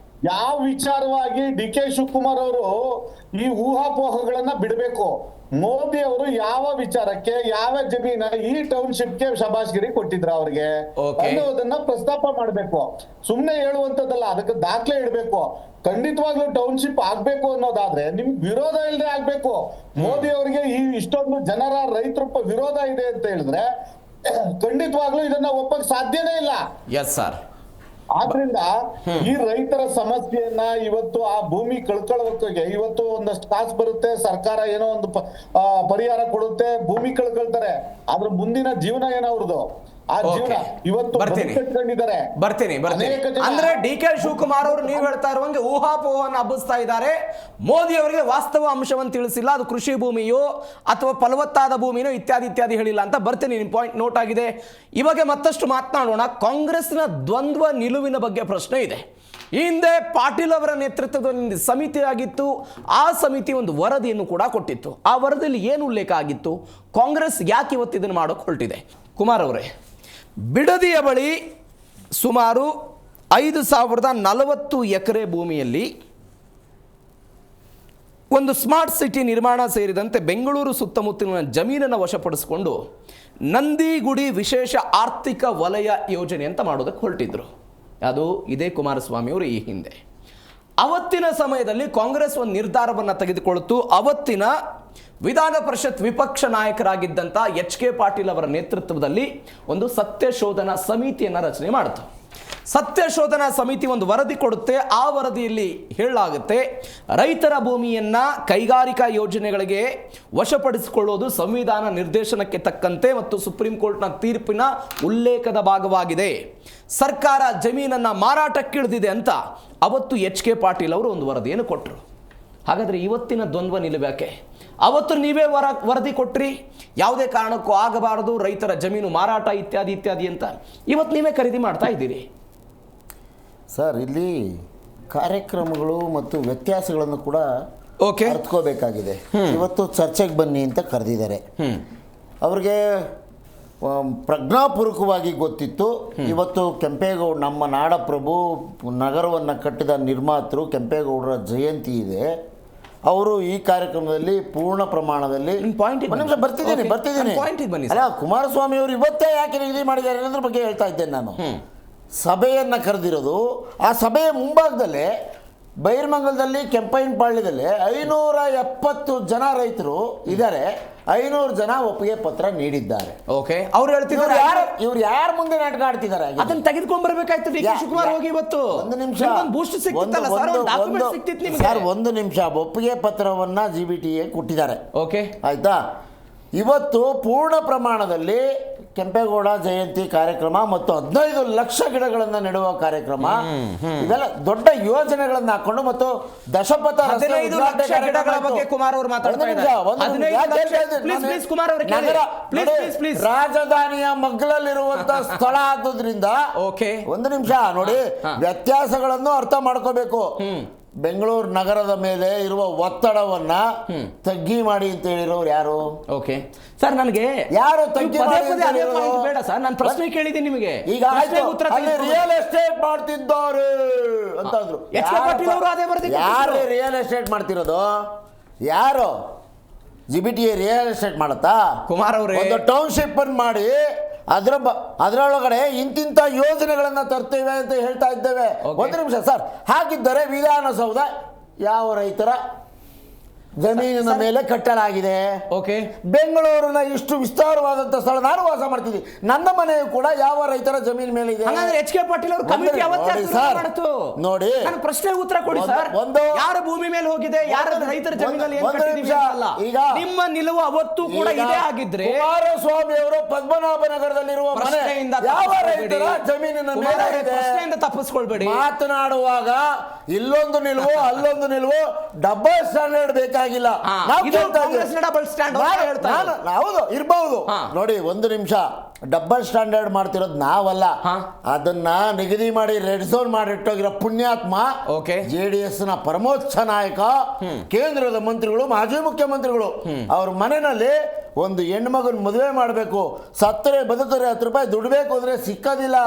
ಯಾವ ವಿಚಾರವಾಗಿ ಡಿ ಕೆ ಶಿವಕುಮಾರ್ ಅವರು ಈ ಊಹಾಪೋಹಗಳನ್ನ ಬಿಡಬೇಕು. ಮೋದಿ ಅವರು ಯಾವ ವಿಚಾರಕ್ಕೆ, ಯಾವ ಜಮೀನ ಈ ಟೌನ್ಶಿಪ್ಗೆ ಶಬಾಷ್ಗಿರಿ ಕೊಟ್ಟಿದ್ರ ಅವ್ರಿಗೆ ಅನ್ನೋದನ್ನ ಪ್ರಸ್ತಾಪ ಮಾಡ್ಬೇಕು. ಸುಮ್ನೆ ಹೇಳುವಂತದ್ದಲ್ಲ, ಅದಕ್ಕೆ ದಾಖಲೆ ಇಡ್ಬೇಕು. ಖಂಡಿತವಾಗ್ಲೂ ಟೌನ್ಶಿಪ್ ಆಗ್ಬೇಕು ಅನ್ನೋದಾದ್ರೆ ನಿಮ್ಗೆ ವಿರೋಧ ಇಲ್ಲದೆ ಆಗ್ಬೇಕು. ಮೋದಿ ಅವರಿಗೆ ಈ ಇಷ್ಟೊಂದು ಜನರ ರೈತರ ವಿರೋಧ ಇದೆ ಅಂತ ಹೇಳಿದ್ರೆ ಖಂಡಿತವಾಗ್ಲೂ ಇದನ್ನ ಒಪ್ಪಕ್ ಸಾಧ್ಯನೇ ಇಲ್ಲ. Yes sir. ಆದ್ರಿಂದ ಈ ರೈತರ ಸಮಸ್ಯೆಯನ್ನ ಇವತ್ತು ಆ ಭೂಮಿ ಕಳ್ಕೊಳ್ಳೋಕೆ ಇವತ್ತು ಒಂದಷ್ಟು ಕಾಸು ಬರುತ್ತೆ, ಸರ್ಕಾರ ಏನೋ ಒಂದು ಪರಿಹಾರ ಕೊಡುತ್ತೆ, ಭೂಮಿ ಕಳ್ಕೊಳ್ತಾರೆ. ಆದ್ರೆ ಮುಂದಿನ ಜೀವನ ಏನವ್ರದ್ದು, ಆ ಜೀವನ ಇವತ್ತು ಬರ್ತೀನಿ. ಅಂದ್ರೆ ಡಿ ಕೆ ಶಿವಕುಮಾರ್ ಅವರು ನೀವು ಹೇಳ್ತಾ ಇರುವಂಗೆ ಊಹಾಪೋಹವನ್ನು ಹಬ್ಬಿಸ್ತಾ ಇದ್ದಾರೆ. ಮೋದಿ ಅವರಿಗೆ ವಾಸ್ತವ ಅಂಶವನ್ನು ತಿಳಿಸಿಲ್ಲ, ಅದು ಕೃಷಿ ಭೂಮಿಯೋ ಅಥವಾ ಫಲವತ್ತಾದ ಭೂಮಿನೋ ಇತ್ಯಾದಿ ಹೇಳಿಲ್ಲ ಅಂತ. ಬರ್ತೀನಿ, ನಿಮ್ಮ ಪಾಯಿಂಟ್ ನೋಟ್ ಆಗಿದೆ. ಇವಾಗ ಮತ್ತಷ್ಟು ಮಾತನಾಡೋಣ. ಕಾಂಗ್ರೆಸ್ನ ದ್ವಂದ್ವ ನಿಲುವಿನ ಬಗ್ಗೆ ಪ್ರಶ್ನೆ ಇದೆ. ಈ ಹಿಂದೆ ಪಾಟೀಲ್ ಅವರ ನೇತೃತ್ವದಲ್ಲಿ ಸಮಿತಿ ಆಗಿತ್ತು. ಆ ಸಮಿತಿ ಒಂದು ವರದಿಯನ್ನು ಕೂಡ ಕೊಟ್ಟಿತ್ತು. ಆ ವರದಿಯಲ್ಲಿ ಏನು ಉಲ್ಲೇಖ ಆಗಿತ್ತು? ಕಾಂಗ್ರೆಸ್ ಯಾಕೆ ಇವತ್ತು ಇದನ್ನು ಮಾಡೋಕೆ ಹೊರಟಿದೆ? ಕುಮಾರ್ ಅವರೇ, ಬಿಡದಿಯ ಬಳಿ ಸುಮಾರು 5,040 ಎಕರೆ ಭೂಮಿಯಲ್ಲಿ ಒಂದು ಸ್ಮಾರ್ಟ್ ಸಿಟಿ ನಿರ್ಮಾಣ ಸೇರಿದಂತೆ ಬೆಂಗಳೂರು ಸುತ್ತಮುತ್ತಲಿನ ಜಮೀನನ್ನು ವಶಪಡಿಸಿಕೊಂಡು ನಂದಿಗುಡಿ ವಿಶೇಷ ಆರ್ಥಿಕ ವಲಯ ಯೋಜನೆ ಅಂತ ಮಾಡೋದಕ್ಕೆ ಹೊರಟಿದ್ರು. ಅದು ಇದೇ ಕುಮಾರಸ್ವಾಮಿ ಅವರು ಈ ಹಿಂದೆ. ಅವತ್ತಿನ ಸಮಯದಲ್ಲಿ ಕಾಂಗ್ರೆಸ್ ಒಂದು ನಿರ್ಧಾರವನ್ನು ತೆಗೆದುಕೊಳ್ತು. ಅವತ್ತಿನ ವಿಧಾನ ಪರಿಷತ್ ವಿಪಕ್ಷ ನಾಯಕರಾಗಿದ್ದಂಥ HK ಪಾಟೀಲ್ ಅವರ ನೇತೃತ್ವದಲ್ಲಿ ಒಂದು ಸತ್ಯಶೋಧನಾ ಸಮಿತಿಯನ್ನು ರಚನೆ ಮಾಡಿತು. ಸತ್ಯಶೋಧನಾ ಸಮಿತಿ ಒಂದು ವರದಿ ಕೊಡುತ್ತೆ. ಆ ವರದಿಯಲ್ಲಿ ಹೇಳಲಾಗುತ್ತೆ, ರೈತರ ಭೂಮಿಯನ್ನು ಕೈಗಾರಿಕಾ ಯೋಜನೆಗಳಿಗೆ ವಶಪಡಿಸಿಕೊಳ್ಳುವುದು ಸಂವಿಧಾನ ನಿರ್ದೇಶನಕ್ಕೆ ತಕ್ಕಂತೆ ಮತ್ತು ಸುಪ್ರೀಂ ಕೋರ್ಟ್ನ ತೀರ್ಪಿನ ಉಲ್ಲೇಖದ ಭಾಗವಾಗಿದೆ. ಸರ್ಕಾರ ಜಮೀನನ್ನು ಮಾರಾಟಕ್ಕಿಳಿದಿದೆ ಅಂತ ಅವತ್ತು HK ಪಾಟೀಲ್ ಅವರು ಒಂದು ವರದಿಯನ್ನು ಕೊಟ್ಟರು. ಹಾಗಾದರೆ ಇವತ್ತಿನ ದ್ವಂದ್ವ ನಿಲುವ್ಯಾಕೆ? ಅವತ್ತು ನೀವೇ ವರದಿ ಕೊಟ್ರಿ, ಯಾವುದೇ ಕಾರಣಕ್ಕೂ ಆಗಬಾರದು ರೈತರ ಜಮೀನು ಮಾರಾಟ ಇತ್ಯಾದಿ ಅಂತ. ಇವತ್ತು ನೀವೇ ಖರೀದಿ ಮಾಡ್ತಾ ಇದ್ದೀರಿ. ಸರ್, ಇಲ್ಲಿ ಕಾರ್ಯಕ್ರಮಗಳು ಮತ್ತು ವ್ಯತ್ಯಾಸಗಳನ್ನು ಕೂಡ ಅರ್ಥಕೋಬೇಕಾಗಿದೆ. ಇವತ್ತು ಚರ್ಚೆಗೆ ಬನ್ನಿ ಅಂತ ಕರೆದಿದ್ದಾರೆ. ಅವ್ರಿಗೆ ಪ್ರಜ್ಞಾಪೂರ್ವಕವಾಗಿ ಗೊತ್ತಿತ್ತು. ಇವತ್ತು ಕೆಂಪೇಗೌಡ, ನಮ್ಮ ನಾಡಪ್ರಭು, ನಗರವನ್ನು ಕಟ್ಟಿದ ನಿರ್ಮಾತೃ ಕೆಂಪೇಗೌಡರ ಜಯಂತಿ ಇದೆ. ಅವರು ಈ ಕಾರ್ಯಕ್ರಮದಲ್ಲಿ ಪೂರ್ಣ ಪ್ರಮಾಣದಲ್ಲಿ ಬರ್ತಿದ್ದೀನಿ. ಅಲ್ಲ, ಕುಮಾರಸ್ವಾಮಿ ಅವರು ಇವತ್ತೇ ಯಾಕೆ ನಿಗದಿ ಮಾಡಿದ್ದಾರೆ ಅನ್ನೋದ್ರ ಬಗ್ಗೆ ಹೇಳ್ತಾ ಇದ್ದೇನೆ ನಾನು. ಸಭೆಯನ್ನು ಕರೆದಿರೋದು, ಆ ಸಭೆಯ ಮುಂಭಾಗದಲ್ಲೇ ಬೈರ್ಮಂಗಲದಲ್ಲಿ ಕೆಂಪೈನಪಾಳ್ಯದಲ್ಲಿ 570 ಜನ ರೈತರು ಇದ್ದಾರೆ. 500 ಜನ ಒಪ್ಪಿಗೆ ಪತ್ರ ನೀಡಿದ್ದಾರೆ. ಅವ್ರು ಹೇಳ್ತಿದ್ದಾರೆ ಇವ್ರು ಯಾರ ಮುಂದೆ ನಾಟಕ ಆಡ್ತಿದ್ದಾರೆ? ಅದನ್ನ ತೆಗೆದುಕೊಂಡ್ ಬರ್ಬೇಕಾಯ್ತು ಡಿ ಕೆ ಶಿವಕುಮಾರ್ ಹೋಗಿ. ಇವತ್ತು ಒಂದು ನಿಮಿಷ ಸರ್, ಒಂದು ನಿಮಿಷ. ಒಪ್ಪಿಗೆ ಪತ್ರವನ್ನ GBTA ಕೊಟ್ಟಿದ್ದಾರೆ, ಆಯ್ತಾ? ಇವತ್ತು ಪೂರ್ಣ ಪ್ರಮಾಣದಲ್ಲಿ ಕೆಂಪೇಗೌಡ ಜಯಂತಿ ಕಾರ್ಯಕ್ರಮ ಮತ್ತು 15 ಲಕ್ಷ ಗಿಡಗಳನ್ನು ನೆಡುವ ಕಾರ್ಯಕ್ರಮ, ಇವೆಲ್ಲ ದೊಡ್ಡ ಯೋಜನೆಗಳನ್ನು ಹಾಕೊಂಡು ಮತ್ತು ದಶಪಥ ರಾಜಧಾನಿಯ ಮಗ್ಗಲಲ್ಲಿರುವಂತಹ ಸ್ಥಳ ಆದ್ರಿಂದ ಒಂದು ನಿಮಿಷ ನೋಡಿ, ವ್ಯತ್ಯಾಸಗಳನ್ನು ಅರ್ಥ ಮಾಡ್ಕೋಬೇಕು. ಬೆಂಗಳೂರು ನಗರದ ಮೇಲೆ ಇರುವ ಒತ್ತಡವನ್ನ ತಗ್ಗಿ ಮಾಡಿ ಅಂತ ಹೇಳಿರೋರು ಯಾರು? ಸರ್, ನನಗೆ ಯಾರು ತಗ್ಗಿ ಬೇಡ ಸರ್, ನಾನು ಪ್ರಶ್ನೆ ಕೇಳಿದ್ದೀನಿ ನಿಮಗೆ. ಈಗ ರಿಯಲ್ ಎಸ್ಟೇಟ್ ಮಾಡ್ತಿದ್ದಾರೆ ಅಂತಂದ್ರು. ಯಾರು ರಿಯಲ್ ಎಸ್ಟೇಟ್ ಮಾಡ್ತಿರೋದು? ಯಾರು? GBTA ರಿಯಲ್ ಎಸ್ಟೇಟ್ ಮಾಡತ್ತಾ? ಕುಮಾರ್ ಅವರೇ, ಒಂದು ಟೌನ್ಶಿಪ್ ಅನ್ನು ಮಾಡಿ ಅದರೊಳಗಡೆ ಇಂತಿಂತ ಯೋಜನೆಗಳನ್ನ ತರ್ತೇವೆ ಅಂತ ಹೇಳ್ತಾ ಇದ್ದೇವೆ. ಒಂದು ನಿಮಿಷ ಸರ್. ಹಾಗಿದ್ದರೆ ವಿಧಾನಸೌಧ ಯಾವ ರೈತರ ಜಮೀನಿನ ಮೇಲೆ ಕಟ್ಟಲಾಗಿದೆ? ಬೆಂಗಳೂರಿನ ಇಷ್ಟು ವಿಸ್ತಾರವಾದಂತ ಸ್ಥಳ ನಾನು ವಾಸ ಮಾಡ್ತಿದ್ದೀನಿ. ನನ್ನ ಮನೆಯು ಕೂಡ ಯಾವ ರೈತರ ಜಮೀನ್ ಮೇಲೆ ಇದೆ? HK ಪಾಟೀಲ್ ಅವರು ನೋಡಿ, ಪ್ರಶ್ನೆ ಉತ್ತರ ಕೊಡಿ ಸರ್. ಯಾರ ಭೂಮಿ ಮೇಲೆ ಹೋಗಿದೆ, ಯಾರ ರೈತರ ಜಮೀನಲ್ಲಿ? ಈಗ ನಿಮ್ಮ ನಿಲುವು ಅವತ್ತು ಕೂಡ ಇದೇ ಆಗಿದ್ರೆ, ಕುಮಾರಸ್ವಾಮಿ ಅವರು ಪದ್ಮನಾಭನಗರದಲ್ಲಿರುವ ಮನೆ ಯಾವ ರೈತರ ಜಮೀನಿನ ಮೇಲೆ ಇದೆ? ಪ್ರಶ್ನೆಯಿಂದ ತಪ್ಪಿಸ್ಕೊಳ್ಬೇಡಿ. ಮಾತನಾಡುವಾಗ ಇಲ್ಲೊಂದು ನಿಲುವು ಅಲ್ಲೊಂದು ನಿಲುವು, ಡಬಲ್ ಸ್ಟ್ಯಾಂಡರ್ಡ್ ಬೇಕಾಗಿಲ್ಲ. ನಾವು ಇದು ಕೇಳ್ತಾ ಇದ್ದೀವಿ. ಕಾಂಗ್ರೆಸ್ನ ಡಬಲ್ ಸ್ಟ್ಯಾಂಡರ್ಡ್ ಅಂತ ಹೇಳ್ತಾ ಇದ್ದಾರೆ. ಹೌದು ಇರ್ಬಹುದು. ನೋಡಿ ಒಂದು ನಿಮಿಷ, ಡಬಲ್ ಸ್ಟ್ಯಾಂಡರ್ಡ್ ಮಾಡ್ತಿರೋದು ನಾವಲ್ಲ, ಅದನ್ನ ನಿಗದಿ ಮಾಡಿ ರೆಡ್ ಝೋನ್ ಮಾಡಿಟ್ಟೋಗಿರೋ ಪುಣ್ಯಾತ್ಮ JDS ನ ಪರಮೋಚ್ಚ ನಾಯಕ, ಕೇಂದ್ರದ ಮಂತ್ರಿಗಳು, ಮಾಜಿ ಮುಖ್ಯಮಂತ್ರಿಗಳು. ಅವ್ರ ಮನೆಯಲ್ಲಿ ಒಂದು ಹೆಣ್ಮಗನ್ ಮದುವೆ ಮಾಡಬೇಕು, ಸತ್ತರೆ ಬದುಕರೆ 10 ರೂಪಾಯಿ ದುಡ್ಬೇಕು ಅಂದ್ರೆ ಸಿಕ್ಕೋದಿಲ್ಲ.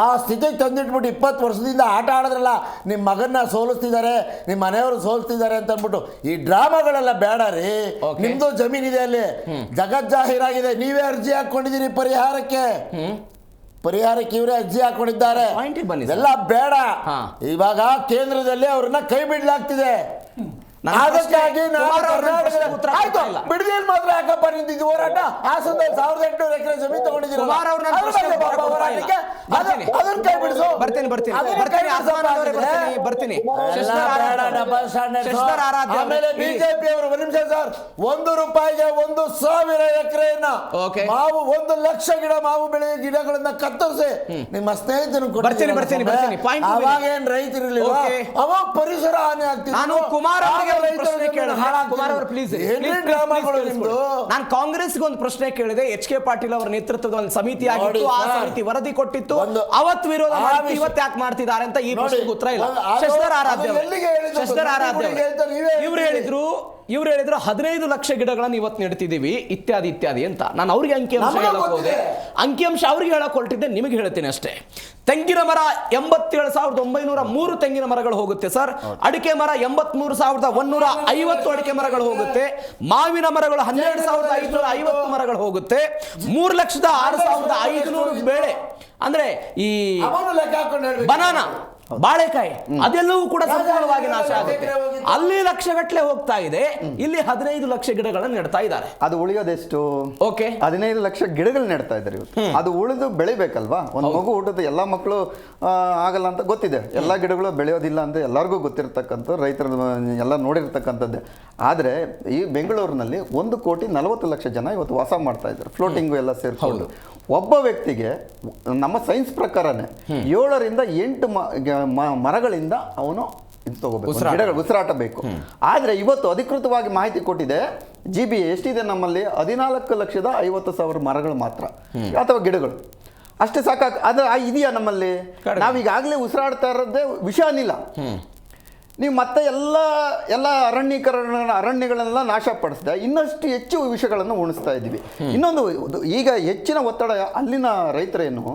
ಆ ಸ್ಥಿತಿಗೆ ತಂದಿಟ್ಬಿಟ್ಟು 20 ವರ್ಷದಿಂದ ಆಟ ಆಡಿದ್ರಲ್ಲ, ನಿಮ್ಮ ಮಗನ್ನ ಸೋಲಿಸ್ತಿದ್ದಾರೆ, ನಿಮ್ಮ ಮನೆಯವರು ಸೋಲಿಸ್ತಿದ್ದಾರೆ ಅಂತ ಅಂದ್ಬಿಟ್ಟು ಈ ಡ್ರಾಮಾಗಳೆಲ್ಲ ಬೇಡ ರೀ. ನಿಮ್ದು ಜಮೀನಿದೆ ಅಲ್ಲಿ, ಜಗಜ್ಜಾಹೀರಾಗಿದೆ, ನೀವೇ ಅರ್ಜಿ ಹಾಕೊಂಡಿದ್ದೀರಿ ಪರಿಹಾರಕ್ಕೆ ಇವರೇ ಅರ್ಜಿ ಹಾಕೊಂಡಿದ್ದಾರೆ. ಎಲ್ಲ ಬೇಡ. ಇವಾಗ ಕೇಂದ್ರದಲ್ಲಿ ಅವ್ರನ್ನ ಕೈ ಬಿಡ್ಲಾಗ್ತಿದೆ. ಅದಕ್ಕಾಗಿ ಬಿಡದಿಯಲ್ಲಿ ಮಾತ್ರ ಯಾಕಪ್ಪ ನಿಂತಿದ್ದು ಹೋರಾಟ? ಹಾಸನದಲ್ಲಿ 1800 ಎಕರೆ ಜಮೀನು ತಗೊಂಡಿದ್ದೀರಿ, ಅದನ್ನ ಕೈ ಬಿಡಿಸು. ಆಮೇಲೆ ಬಿಜೆಪಿ ಅವರು ಒಂದು ನಿಮಿಷ ಸರ್, 1 ರೂಪಾಯಿಗೆ 1,000 ಎಕರೆಯನ್ನ ಮಾವು, 1 ಲಕ್ಷ ಗಿಡ ಮಾವು ಬೆಳೆಯ ಗಿಡಗಳನ್ನ ಕತ್ತರಿಸಿ ನಿಮ್ಮ ಸ್ನೇಹಿತನ ಅವಾಗ ಏನ್ ರೈತರಿರ್ಲಿಲ್ಲ, ಅವಾಗ ಪರಿಸರ ಹಾನಿ ಆಗ್ತಿದೆ. ನಾನು ಕಾಂಗ್ರೆಸ್ಗೆ ಒಂದು ಪ್ರಶ್ನೆ ಕೇಳಿದೆ. HK ಪಾಟೀಲ್ ಅವರ ನೇತೃತ್ವದ ಒಂದು ಸಮಿತಿ ಆಗಿತ್ತು, ಆ ಸಮಿತಿ ವರದಿ ಕೊಟ್ಟಿತ್ತು, ಅವತ್ತು ವಿರೋಧ ಮಾಡಿ ಇವತ್ತು ಯಾಕೆ ಮಾಡ್ತಿದ್ದಾರೆ ಅಂತ ಈ ಪ್ರಶ್ನೆಗೆ ಉತ್ತರ ಇಲ್ಲ. ಶಶಿಧರ್ ಆರಾಧ್ಯ ಇವ್ರು ಹೇಳಿದ್ರು 15 ಲಕ್ಷ ಗಿಡಗಳನ್ನು ಇವತ್ತು ನೆಡ್ತಿದ್ದೀವಿ ಇತ್ಯಾದಿ ಇತ್ಯಾದಿ ಅಂತ. ನಾನು ಅವ್ರಿಗೆ ಅಂಕಿಅಂಶ ಹೇಳಕ್ ಹೋದೆ, ಅಂಕಿಅಂಶ ಅವ್ರಿಗೆ ಹೇಳಕ್ ಹೊರಟಿದ್ದೆ, ನಿಮಗೆ ಹೇಳ್ತೀನಿ ಅಷ್ಟೇ. ತೆಂಗಿನ ಮರ 87,903 ತೆಂಗಿನ ಮರಗಳು ಹೋಗುತ್ತೆ ಸರ್. ಅಡಿಕೆ ಮರ 83,150 ಅಡಿಕೆ ಮರಗಳು ಹೋಗುತ್ತೆ. ಮಾವಿನ ಮರಗಳು 12,550 ಮರಗಳು ಹೋಗುತ್ತೆ. 3,06,500 ಬೇಳೆ ಅಂದ್ರೆ ಈ ಬನಾನಾ, ಬಾಳೆಕಾಯಿ ಅದೆಲ್ಲವೂ ಕೂಡ ಸಂಪೂರ್ಣವಾಗಿ ನಾಶ ಆಗುತ್ತೆ. ಅಲ್ಲಿ ಲಕ್ಷಗಟ್ಟಲೆ ಹೋಗ್ತಾ ಇದೆ, ಇಲ್ಲಿ 15 ಲಕ್ಷ ಗಿಡಗಳನ್ನು ನೆಡ್ತಾ ಇದ್ದಾರೆ. ಅದು ಉಳಿಯೋದೆಷ್ಟು? 15 ಲಕ್ಷ ಗಿಡಗಳು ನೆಡ್ತಾ ಇದ್ದಾರೆ ಇವತ್ತು. ಅದು ಉಳಿದು ಬೆಳಿಬೇಕಲ್ವಾ? ಒಂದು ಮಗು ಹುಟ್ಟದ ಎಲ್ಲ ಮಕ್ಕಳು ಆಗಲ್ಲ ಅಂತ ಗೊತ್ತಿದೆ, ಎಲ್ಲ ಗಿಡಗಳು ಬೆಳೆಯೋದಿಲ್ಲ ಅಂತ ಎಲ್ಲರಿಗೂ ಗೊತ್ತಿರ್ತಕ್ಕಂಥ, ರೈತರ ಎಲ್ಲ ನೋಡಿರ್ತಕ್ಕಂಥದ್ದೇ. ಆದರೆ ಈ ಬೆಂಗಳೂರಿನಲ್ಲಿ 1,40,00,000 ಜನ ಇವತ್ತು ವಾಸ ಮಾಡ್ತಾ ಇದ್ದಾರೆ, ಫ್ಲೋಟಿಂಗು ಎಲ್ಲ ಸೇರಿಕೊಂಡು. ಒಬ್ಬ ವ್ಯಕ್ತಿಗೆ ನಮ್ಮ ಸೈನ್ಸ್ ಪ್ರಕಾರನೇ 7 ರಿಂದ 8 ಮರಗಳಿಂದ ಅವನು ತಗೋಬೇಕು, ಗಿಡಗಳು ಉಸಿರಾಟ ಬೇಕು. ಆದರೆ ಇವತ್ತು ಅಧಿಕೃತವಾಗಿ ಮಾಹಿತಿ ಕೊಟ್ಟಿದೆ GBA ಎಷ್ಟಿದೆ ನಮ್ಮಲ್ಲಿ? 14,50,000 ಮರಗಳು ಮಾತ್ರ ಅಥವಾ ಗಿಡಗಳು. ಅಷ್ಟೇ ಸಾಕಾಗ ಅದು ಇದೆಯಾ ನಮ್ಮಲ್ಲಿ? ನಾವೀಗಾಗಲೇ ಉಸಿರಾಡ್ತಾ ಇರೋದೇ ವಿಷ ಅನಿಲ. ನೀವು ಮತ್ತೆ ಎಲ್ಲ ಅರಣ್ಯಗಳನ್ನೆಲ್ಲ ನಾಶಪಡಿಸಿದೆ, ಇನ್ನಷ್ಟು ಹೆಚ್ಚು ವಿಷಯಗಳನ್ನು ಉಣಿಸ್ತಾ ಇದ್ದೀವಿ. ಇನ್ನೊಂದು, ಈಗ ಹೆಚ್ಚಿನ ಒತ್ತಡ ಅಲ್ಲಿನ ರೈತರೇನು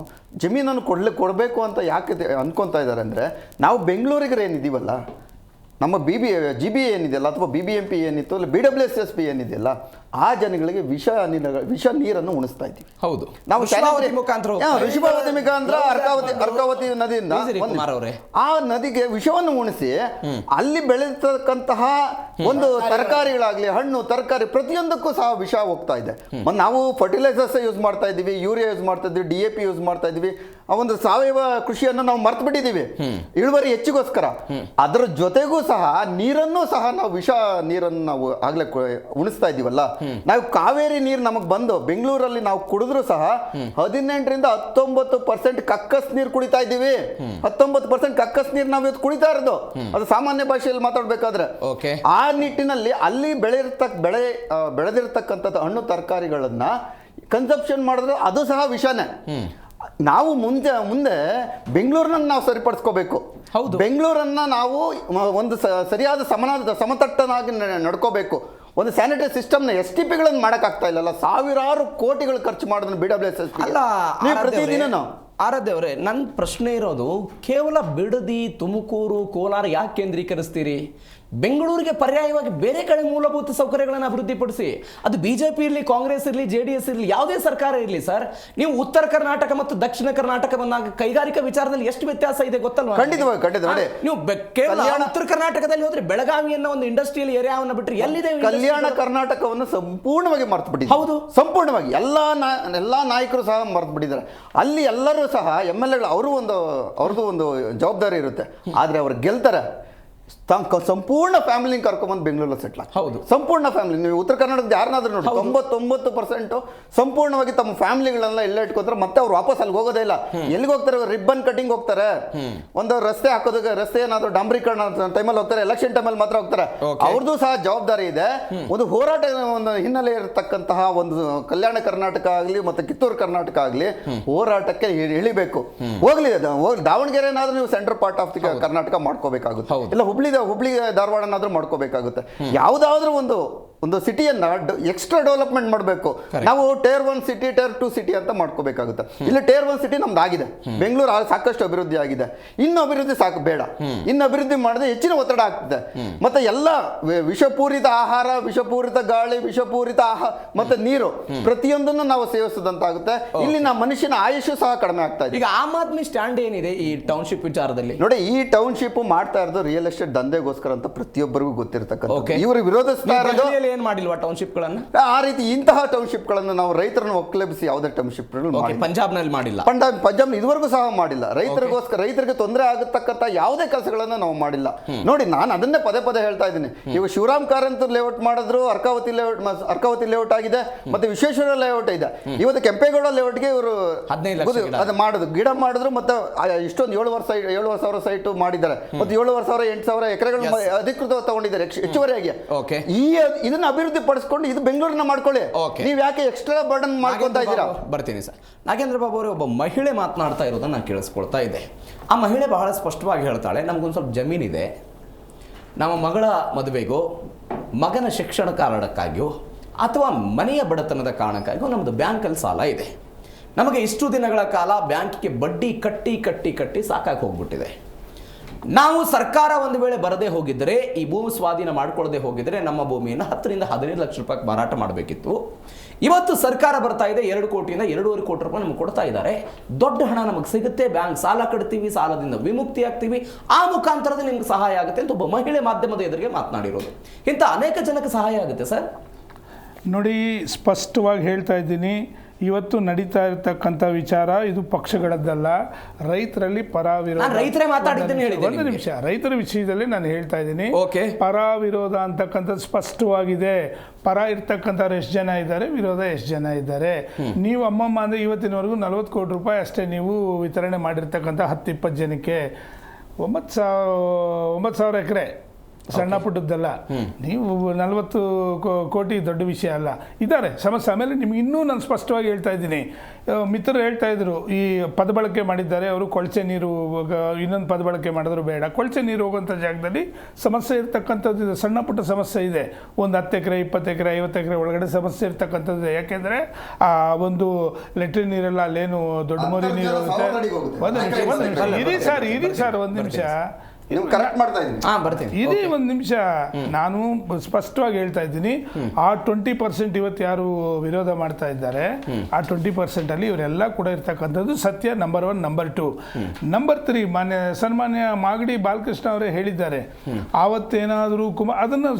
ಜಮೀನನ್ನು ಕೊಡಬೇಕು ಅಂತ ಯಾಕೆ ಅನ್ಕೊತಾ ಇದ್ದಾರೆ ಅಂದರೆ, ನಾವು ಬೆಂಗಳೂರಿಗೆ ಏನಿದ್ದೀವಲ್ಲ, ನಮ್ಮ GBA ಏನಿದೆಯಲ್ಲ ಅಥವಾ BBMP ಏನಿತ್ತು, ಅಲ್ಲಿ BWSSP ಏನಿದೆಯಲ್ಲ, ಆ ಜನಗಳಿಗೆ ವಿಷ ನೀರನ್ನು ಉಣಿಸ್ತಾ ಇದ್ದೀವಿ. ಹೌದು, ನಾವು ಋಷಭಾವತಿ ಮುಖಾಂತರ ಅರ್ಕಾವತಿ ನದಿಯಿಂದ ಆ ನದಿಗೆ ವಿಷವನ್ನು ಉಣಿಸಿ ಅಲ್ಲಿ ಬೆಳೆತಕ್ಕಂತಹ ಒಂದು ತರಕಾರಿಗಳಾಗ್ಲಿ, ಹಣ್ಣು ತರಕಾರಿ ಪ್ರತಿಯೊಂದಕ್ಕೂ ಸಹ ವಿಷ ಹೋಗ್ತಾ ಇದೆ. ನಾವು ಫರ್ಟಿಲೈಸರ್ಸ್ ಯೂಸ್ ಮಾಡ್ತಾ ಇದ್ದೀವಿ, ಯೂರಿಯಾ ಯೂಸ್ ಮಾಡ್ತಾ ಇದ್ದೀವಿ, DAP ಯೂಸ್ ಮಾಡ್ತಾ ಇದ್ದೀವಿ. ಆ ಒಂದು ಸಾವಯವ ಕೃಷಿಯನ್ನು ನಾವು ಮರ್ತು ಬಿಟ್ಟಿದ್ದೀವಿ ಇಳುವರಿ ಹೆಚ್ಚಿಗೋಸ್ಕರ. ಅದರ ಜೊತೆಗೂ ಸಹ ನೀರನ್ನು ಸಹ ನಾವು ವಿಷ ನೀರನ್ನು ನಾವು ಆಗ್ಲೇ ಉಣಿಸ್ತಾ ಇದ್ದೀವಲ್ಲ. ನಾವು ಕಾವೇರಿ ನೀರು ನಮಗೆ ಬಂದು ಬೆಂಗಳೂರಲ್ಲಿ ನಾವು ಕುಡಿದ್ರು ಸಹ 18 ರಿಂದ 19% ಕಕ್ಕಸ್ ನೀರು ಕುಡಿತಾ ಇದ್ದೀವಿ. 19% ಕಕ್ಕಸ್ ನೀರು ನಾವು ಇವತ್ತು ಕುಡಿತಾ ಇರೋದು, ಅದು ಸಾಮಾನ್ಯ ಭಾಷೆಯಲ್ಲಿ ಮಾತಾಡ್ಬೇಕಾದ್ರೆ. ಆ ನಿಟ್ಟಿನಲ್ಲಿ ಅಲ್ಲಿ ಬೆಳೆದಿರ್ತಕ್ಕಂಥದ್ದು ಹಣ್ಣು ತರಕಾರಿಗಳನ್ನ ಕನ್ಸಂಪ್ಷನ್ ಮಾಡಿದ್ರೆ ಅದು ಸಹ ವಿಷನೇ. ನಾವು ಮುಂದೆ ಬೆಂಗಳೂರನ್ನ ನಾವು ಸರಿಪಡಿಸ್ಕೋಬೇಕು. ಬೆಂಗಳೂರನ್ನ ನಾವು ಒಂದು ಸರಿಯಾದ ಸಮತಟ್ಟನಾಗಿ ನಡ್ಕೋಬೇಕು. ಒಂದು ಸ್ಯಾನಿಟರಿ ಸಿಸ್ಟಮ್ನ STPಗಳನ್ನು ಮಾಡೋಕ್ಕಾಗ್ತಾ ಇಲ್ಲಲ್ಲ, ಸಾವಿರಾರು ಕೋಟಿಗಳು ಖರ್ಚು ಮಾಡಿದ್ರೆ BWSSP ಪ್ರತಿದಿನ. ಆರಾಧ್ಯ ಅವರೇ, ನನ್ನ ಪ್ರಶ್ನೆ ಇರೋದು ಕೇವಲ ಬಿಡದಿ, ತುಮಕೂರು, ಕೋಲಾರ ಯಾಕೆ ಕೇಂದ್ರೀಕರಿಸ್ತೀರಿ? ಬೆಂಗಳೂರಿಗೆ ಪರ್ಯಾಯವಾಗಿ ಬೇರೆ ಕಡೆ ಮೂಲಭೂತ ಸೌಕರ್ಯಗಳನ್ನು ಅಭಿವೃದ್ಧಿಪಡಿಸಿ. ಅದು BJP ಇರಲಿ, ಕಾಂಗ್ರೆಸ್ ಇರಲಿ, JDS ಇರಲಿ, ಯಾವುದೇ ಸರ್ಕಾರ ಇರಲಿ ಸರ್. ನೀವು ಉತ್ತರ ಕರ್ನಾಟಕ ಮತ್ತು ದಕ್ಷಿಣ ಕರ್ನಾಟಕವನ್ನ ಕೈಗಾರಿಕಾ ವಿಚಾರದಲ್ಲಿ ಎಷ್ಟು ವ್ಯತ್ಯಾಸ ಇದೆ ಗೊತ್ತಲ್ವಾ? ಖಂಡಿತವಾಗಿ. ನೀವು ಕೇವಲ ಉತ್ತರ ಕರ್ನಾಟಕದಲ್ಲಿ ಹೋದ್ರೆ ಬೆಳಗಾವಿಯನ್ನ ಒಂದು ಇಂಡಸ್ಟ್ರಿಯಲ್ ಏರಿಯಾವನ್ನು ಬಿಟ್ಟರೆ ಎಲ್ಲಿದೆ? ಕಲ್ಯಾಣ ಕರ್ನಾಟಕವನ್ನು ಸಂಪೂರ್ಣವಾಗಿ ಮರ್ತು ಬಿಟ್ಟಿದ್ದಾರೆ. ಹೌದು, ಸಂಪೂರ್ಣವಾಗಿ ಎಲ್ಲಾ ನಾಯಕರು ಸಹ ಮರ್ತು ಬಿಟ್ಟಿದ್ದಾರೆ. ಅಲ್ಲಿ ಎಲ್ಲರೂ ಸಹ MLAಗಳು ಅವ್ರದ್ದು ಒಂದು ಜವಾಬ್ದಾರಿ ಇರುತ್ತೆ. ಆದ್ರೆ ಅವ್ರು ಗೆಲ್ತಾರೆ. ಸಂಪೂರ್ಣ ಫ್ಯಾಮಿಲಿ ಕರ್ಕೊಂಡ್ಬಂದು ಬೆಂಗಳೂರಲ್ಲಿ ಸೆಟ್ಲ್ ಹೌದು. ಸಂಪೂರ್ಣ ಫ್ಯಾಮಿಲಿ. ನೀವು ಉತ್ತರ ಕರ್ನಾಟಕದ ಯಾರನ್ನಾದ್ರೂ ನೋಡಿ, 99% ಸಂಪೂರ್ಣವಾಗಿ ತಮ್ಮ ಫ್ಯಾಮಿಲಿಗಳನ್ನ ಎಲ್ಲ ಇಟ್ಕೋತಾರೆ. ಮತ್ತೆ ಅವ್ರು ವಾಪಸ್ ಅಲ್ಲಿ ಹೋಗೋದೇ ಇಲ್ಲ. ಎಲ್ಲಿಗೆ ಹೋಗ್ತಾರೆ? ರಿಬ್ಬನ್ ಕಟಿಂಗ್ ಹೋಗ್ತಾರೆ. ಒಂದು ರಸ್ತೆ ಹಾಕೋದಕ್ಕೆ, ರಸ್ತೆ ಏನಾದ್ರು ಡಾಂಬರೀಕರಣ ಟೈಮಲ್ಲಿ ಹೋಗ್ತಾರೆ, ಎಲೆಕ್ಷನ್ ಟೈಮಲ್ಲಿ ಮಾತ್ರ ಹೋಗ್ತಾರೆ. ಅವ್ರದ್ದು ಸಹ ಜವಾಬ್ದಾರಿ ಇದೆ. ಒಂದು ಹೋರಾಟ ಒಂದು ಹಿನ್ನೆಲೆ ಇರತಕ್ಕಂತಹ ಒಂದು ಕಲ್ಯಾಣ ಕರ್ನಾಟಕ ಆಗಲಿ ಮತ್ತೆ ಕಿತ್ತೂರು ಕರ್ನಾಟಕ ಆಗಲಿ ಹೋರಾಟಕ್ಕೆ ಇಳಿಬೇಕು. ಹೋಗ್ಲಿ ದಾವಣಗೆರೆ ಏನಾದ್ರೂ ನೀವು central part of the Karnataka ಮಾಡ್ಕೋಬೇಕಾಗುತ್ತೆ, ಇಲ್ಲ ಹುಬ್ಳಿ ಧಾರವಾಡನಾದ್ರೂ ಮಾಡ್ಕೋಬೇಕಾಗುತ್ತೆ. ಯಾವುದಾದ್ರೂ ಒಂದು ಸಿಟಿಯನ್ನ ಎಕ್ಸ್ಟ್ರಾ ಡೆವಲಪ್ಮೆಂಟ್ ಮಾಡಬೇಕು. ನಾವು ಟೇರ್ 1 ಸಿಟಿ, ಟೇರ್ 2 ಸಿಟಿ ಅಂತ ಮಾಡ್ಕೋಬೇಕಾಗುತ್ತೆ. ಇಲ್ಲಿ ಟೇರ್ 1 ಸಿಟಿ ನಮ್ದು ಆಗಿದೆ, ಬೆಂಗಳೂರು ಸಾಕಷ್ಟು ಅಭಿವೃದ್ಧಿ ಆಗಿದೆ. ಇನ್ನು ಅಭಿವೃದ್ಧಿ ಸಾಕು ಬೇಡ, ಇನ್ನು ಅಭಿವೃದ್ಧಿ ಮಾಡಿದ್ರೆ ಹೆಚ್ಚಿನ ಒತ್ತಡ ಆಗ್ತದೆ. ಮತ್ತೆ ಎಲ್ಲ ವಿಷಪೂರಿತ ಆಹಾರ, ವಿಷಪೂರಿತ ಗಾಳಿ, ವಿಷಪೂರಿತ ಮತ್ತೆ ನೀರು ಪ್ರತಿಯೊಂದನ್ನು ನಾವು ಸೇವಿಸದಂತಾಗುತ್ತೆ. ಇಲ್ಲಿನ ಮನುಷ್ಯನ ಆಯುಷು ಸಹ ಕಡಿಮೆ ಆಗ್ತಾ ಇದೆ. ಈಗ ಆಮ್ ಆದ್ಮಿ ಸ್ಟ್ಯಾಂಡ್ ಏನಿದೆ ಈ ಟೌನ್ಶಿಪ್ ವಿಚಾರದಲ್ಲಿ? ನೋಡಿ, ಈ ಟೌನ್ಶಿಪ್ ಮಾಡ್ತಾ ಇರೋದು ರಿಯಲ್ ಎಸ್ಟೇಟ್ ದಂಧೆಗೋಸ್ಕರ ಅಂತ ಪ್ರತಿಯೊಬ್ಬರಿಗೂ ಗೊತ್ತಿರತಕ್ಕಂಥ. ಇವರು ವಿರೋಧಿಸ್ತಾ ಇರೋದು ಏನ್ ಮಾಡಿಲ್ವಾ ಟೌನ್ಶಿಪ್ ಗಳನ್ನ? ಆ ರೀತಿ ಇಂತಹ ಟೌನ್ಶಿಪ್ ಗಳನ್ನು ನಾವು ರೈತರನ್ನು ಒಕ್ಕಲೆಬ್ಬಿಸಿ ಯಾವುದೇ ಟೌನ್ಶಿಪ್ ಪಂಜಾಬ್ ನಲ್ಲಿ ಮಾಡಿಲ್ಲ, ಪಂಜಾಬ್ ಇದುವರೆಗೂ ಸಹ ಮಾಡಿಲ್ಲ. ರೈತರಿಗೆ ತೊಂದರೆ ಆಗತಕ್ಕಂತ ಯಾವುದೇ ಕೆಲಸಗಳನ್ನ ನಾವು ಮಾಡಿಲ್ಲ. ನೋಡಿ, ನಾನು ಅದನ್ನೇ ಪದೇ ಹೇಳ್ತಾ ಇದ್ದೀನಿ. ಇವಾಗ ಶಿವರಾಮ್ ಕಾರಂತೂರ್ ಲೇಔಟ್ ಮಾಡಿದ್ರು, ಅರ್ಕಾವತಿ ಲೇಔಟ್ ಆಗಿದೆ, ಮತ್ತೆ ವಿಶ್ವೇಶ್ವರ ಲೇಔಟ್ ಇದೆ. ಇವತ್ತು ಕೆಂಪೇಗೌಡ ಲೇಔಟ್ಗೆ ಇವರು 15 ಅದು ಮಾಡುದು ಗಿಡ ಮಾಡಿದ್ರು. ಮತ್ತೆ ಇಷ್ಟೊಂದು 7,000 ಸೈಟ್ ಮಾಡಿದ್ದಾರೆ. ಮತ್ತೆ 7,000-8,000 ಎಕರೆಗಳು ಅಧಿಕೃತ ತಗೊಂಡಿದ್ದಾರೆ ಹೆಚ್ಚುವರಿಯಾಗಿ. ಇದನ್ನ ಅಭಿವೃದ್ಧಿ ಪಡಿಸ್ಕೊಂಡು ಇದು ಬೆಂಗಳೂರಿನ ಮಾಡ್ಕೊಳ್ಳಿ. ನೀವು ಯಾಕೆ ಎಕ್ಸ್ಟ್ರಾ ಬರ್ಡನ್ ಮಾಡ್ಕೊತಾ ಇದ್ದೀರಾ? ಬರ್ತೀನಿ ಸರ್. ನಾಗೇಂದ್ರ ಬಾಬು ಅವರು ಒಬ್ಬ ಮಹಿಳೆ ಮಾತನಾಡ್ತಾ ಇರೋದನ್ನ ನಾನು ಕೇಳಿಸ್ಕೊಳ್ತಾ ಇದ್ದೆ. ಆ ಮಹಿಳೆ ಬಹಳ ಸ್ಪಷ್ಟವಾಗಿ ಹೇಳ್ತಾಳೆ, ನಮಗೊಂದು ಸ್ವಲ್ಪ ಜಮೀನಿದೆ, ನಮ್ಮ ಮಗಳ ಮದುವೆಗೋ, ಮಗನ ಶಿಕ್ಷಣ ಕಾರಣಕ್ಕಾಗಿಯೋ ಅಥವಾ ಮನೆಯ ಬಡತನದ ಕಾರಣಕ್ಕಾಗಿಯೋ ನಮ್ಮದು ಬ್ಯಾಂಕಲ್ಲಿ ಸಾಲ ಇದೆ. ನಮಗೆ ಇಷ್ಟು ದಿನಗಳ ಕಾಲ ಬ್ಯಾಂಕಿಗೆ ಬಡ್ಡಿ ಕಟ್ಟಿ ಸಾಕಾಗಿ ಹೋಗ್ಬಿಟ್ಟಿದೆ. ನಾವು ಸರ್ಕಾರ ಒಂದು ವೇಳೆ ಬರದೇ ಹೋಗಿದ್ದರೆ, ಈ ಭೂಮಿ ಸ್ವಾಧೀನ ಮಾಡ್ಕೊಳ್ಳದೆ ಹೋಗಿದ್ರೆ ನಮ್ಮ ಭೂಮಿಯನ್ನು 10ರಿಂದ 15 ಲಕ್ಷ ರೂಪಾಯಿ ಮಾರಾಟ ಮಾಡಬೇಕಿತ್ತು. ಇವತ್ತು ಸರ್ಕಾರ ಬರ್ತಾ ಇದೆ, 2 ಕೋಟಿಯಿಂದ 2.5 ಕೋಟಿ ರೂಪಾಯಿ ನಮಗೆ ಕೊಡ್ತಾ ಇದ್ದಾರೆ. ದೊಡ್ಡ ಹಣ ನಮಗೆ ಸಿಗುತ್ತೆ, ಬ್ಯಾಂಕ್ ಸಾಲ ಕಟ್ತೀವಿ, ಸಾಲದಿಂದ ವಿಮುಕ್ತಿ ಆಗ್ತೀವಿ, ಆ ಮುಖಾಂತರದಲ್ಲಿ ನಿಮ್ಗೆ ಸಹಾಯ ಆಗುತ್ತೆ ಅಂತ ಒಬ್ಬ ಮಹಿಳೆ ಮಾಧ್ಯಮದ ಎದುರಿಗೆ ಮಾತನಾಡಿರೋದು. ಇಂಥ ಅನೇಕ ಜನಕ್ಕೆ ಸಹಾಯ ಆಗುತ್ತೆ ಸರ್. ನೋಡಿ, ಸ್ಪಷ್ಟವಾಗಿ ಹೇಳ್ತಾ ಇದ್ದೀನಿ, ಇವತ್ತು ನಡೀತಾ ಇರತಕ್ಕಂಥ ವಿಚಾರ ಇದು ಪಕ್ಷಗಳದ್ದಲ್ಲ, ರೈತರಲ್ಲಿ ಪರ ವಿರೋಧ. ಒಂದು ನಿಮಿಷ, ರೈತರ ವಿಷಯದಲ್ಲಿ ನಾನು ಹೇಳ್ತಾ ಇದ್ದೀನಿ. ಪರ ವಿರೋಧ ಅಂತಕ್ಕಂಥದ್ದು ಸ್ಪಷ್ಟವಾಗಿದೆ. ಪರ ಇರ್ತಕ್ಕಂಥವ್ರು ಎಷ್ಟು ಜನ ಇದ್ದಾರೆ, ವಿರೋಧ ಎಷ್ಟು ಜನ ಇದ್ದಾರೆ. ನೀವು ಅಮ್ಮಮ್ಮ ಅಂದರೆ ಇವತ್ತಿನವರೆಗೂ 40 ಕೋಟಿ ರೂಪಾಯಿ ಅಷ್ಟೇ ನೀವು ವಿತರಣೆ ಮಾಡಿರ್ತಕ್ಕಂಥ 10-20 ಜನಕ್ಕೆ. 9,000 ಎಕರೆ ಸಣ್ಣ ಪುಟ್ಟದ್ದಲ್ಲ. ನೀವು 40 ಕೋಟಿ ದೊಡ್ಡ ವಿಷಯ ಅಲ್ಲ. ಇದ್ದಾರೆ ಸಮಸ್ಯೆ. ಆಮೇಲೆ ನಿಮ್ಗೆ ಇನ್ನೂ ನಾನು ಸ್ಪಷ್ಟವಾಗಿ ಹೇಳ್ತಾ ಇದ್ದೀನಿ, ಮಿತ್ರರು ಹೇಳ್ತಾ ಇದ್ರು ಈ ಪದ ಬಳಕೆ ಮಾಡಿದ್ದಾರೆ ಅವರು, ಕೊಳಚೆ ನೀರು ಇನ್ನೊಂದು ಪದ ಬಳಕೆ ಮಾಡಿದ್ರು ಬೇಡ. ಕೊಳಚೆ ನೀರು ಹೋಗುವಂಥ ಜಾಗದಲ್ಲಿ ಸಮಸ್ಯೆ ಇರ್ತಕ್ಕಂಥದ್ದು ಸಣ್ಣ ಪುಟ್ಟ ಸಮಸ್ಯೆ ಇದೆ. ಒಂದು 10 ಎಕರೆ 20 ಎಕರೆ 50 ಎಕರೆ ಒಳಗಡೆ ಸಮಸ್ಯೆ ಇರ್ತಕ್ಕಂಥದ್ದು. ಯಾಕೆಂದರೆ ಆ ಒಂದು ಲೆಟ್ರಿನ್ ನೀರೆಲ್ಲ ಅಲ್ಲೇನು ದೊಡ್ಡ ಮೋರಿ ನೀರು ಹೋಗುತ್ತೆ. ಇರಿ ಸರ್ ಒಂದು ನಿಮಿಷ ಇದೇ ಒಂದು ನಿಮಿಷ. ನಾನು ಸ್ಪಷ್ಟವಾಗಿ ಹೇಳ್ತಾ ಇದ್ದೀನಿ, ಆ 20% ಇವತ್ತು ಯಾರು ವಿರೋಧ ಮಾಡ್ತಾ ಇದ್ದಾರೆ, ಆ 20% ಅಲ್ಲಿ ಇವರೆಲ್ಲ ಕೂಡ ಇರ್ತಕ್ಕಂಥದ್ದು ಸತ್ಯ. ನಂಬರ್ 1. ನಂಬರ್ 2. ನಂಬರ್ 3, ಸನ್ಮಾನ್ಯ ಮಾಗಡಿ ಬಾಲಕೃಷ್ಣ ಅವರೇ ಹೇಳಿದ್ದಾರೆ, ಆವತ್ತೇನಾದರೂ ಅದನ್ನು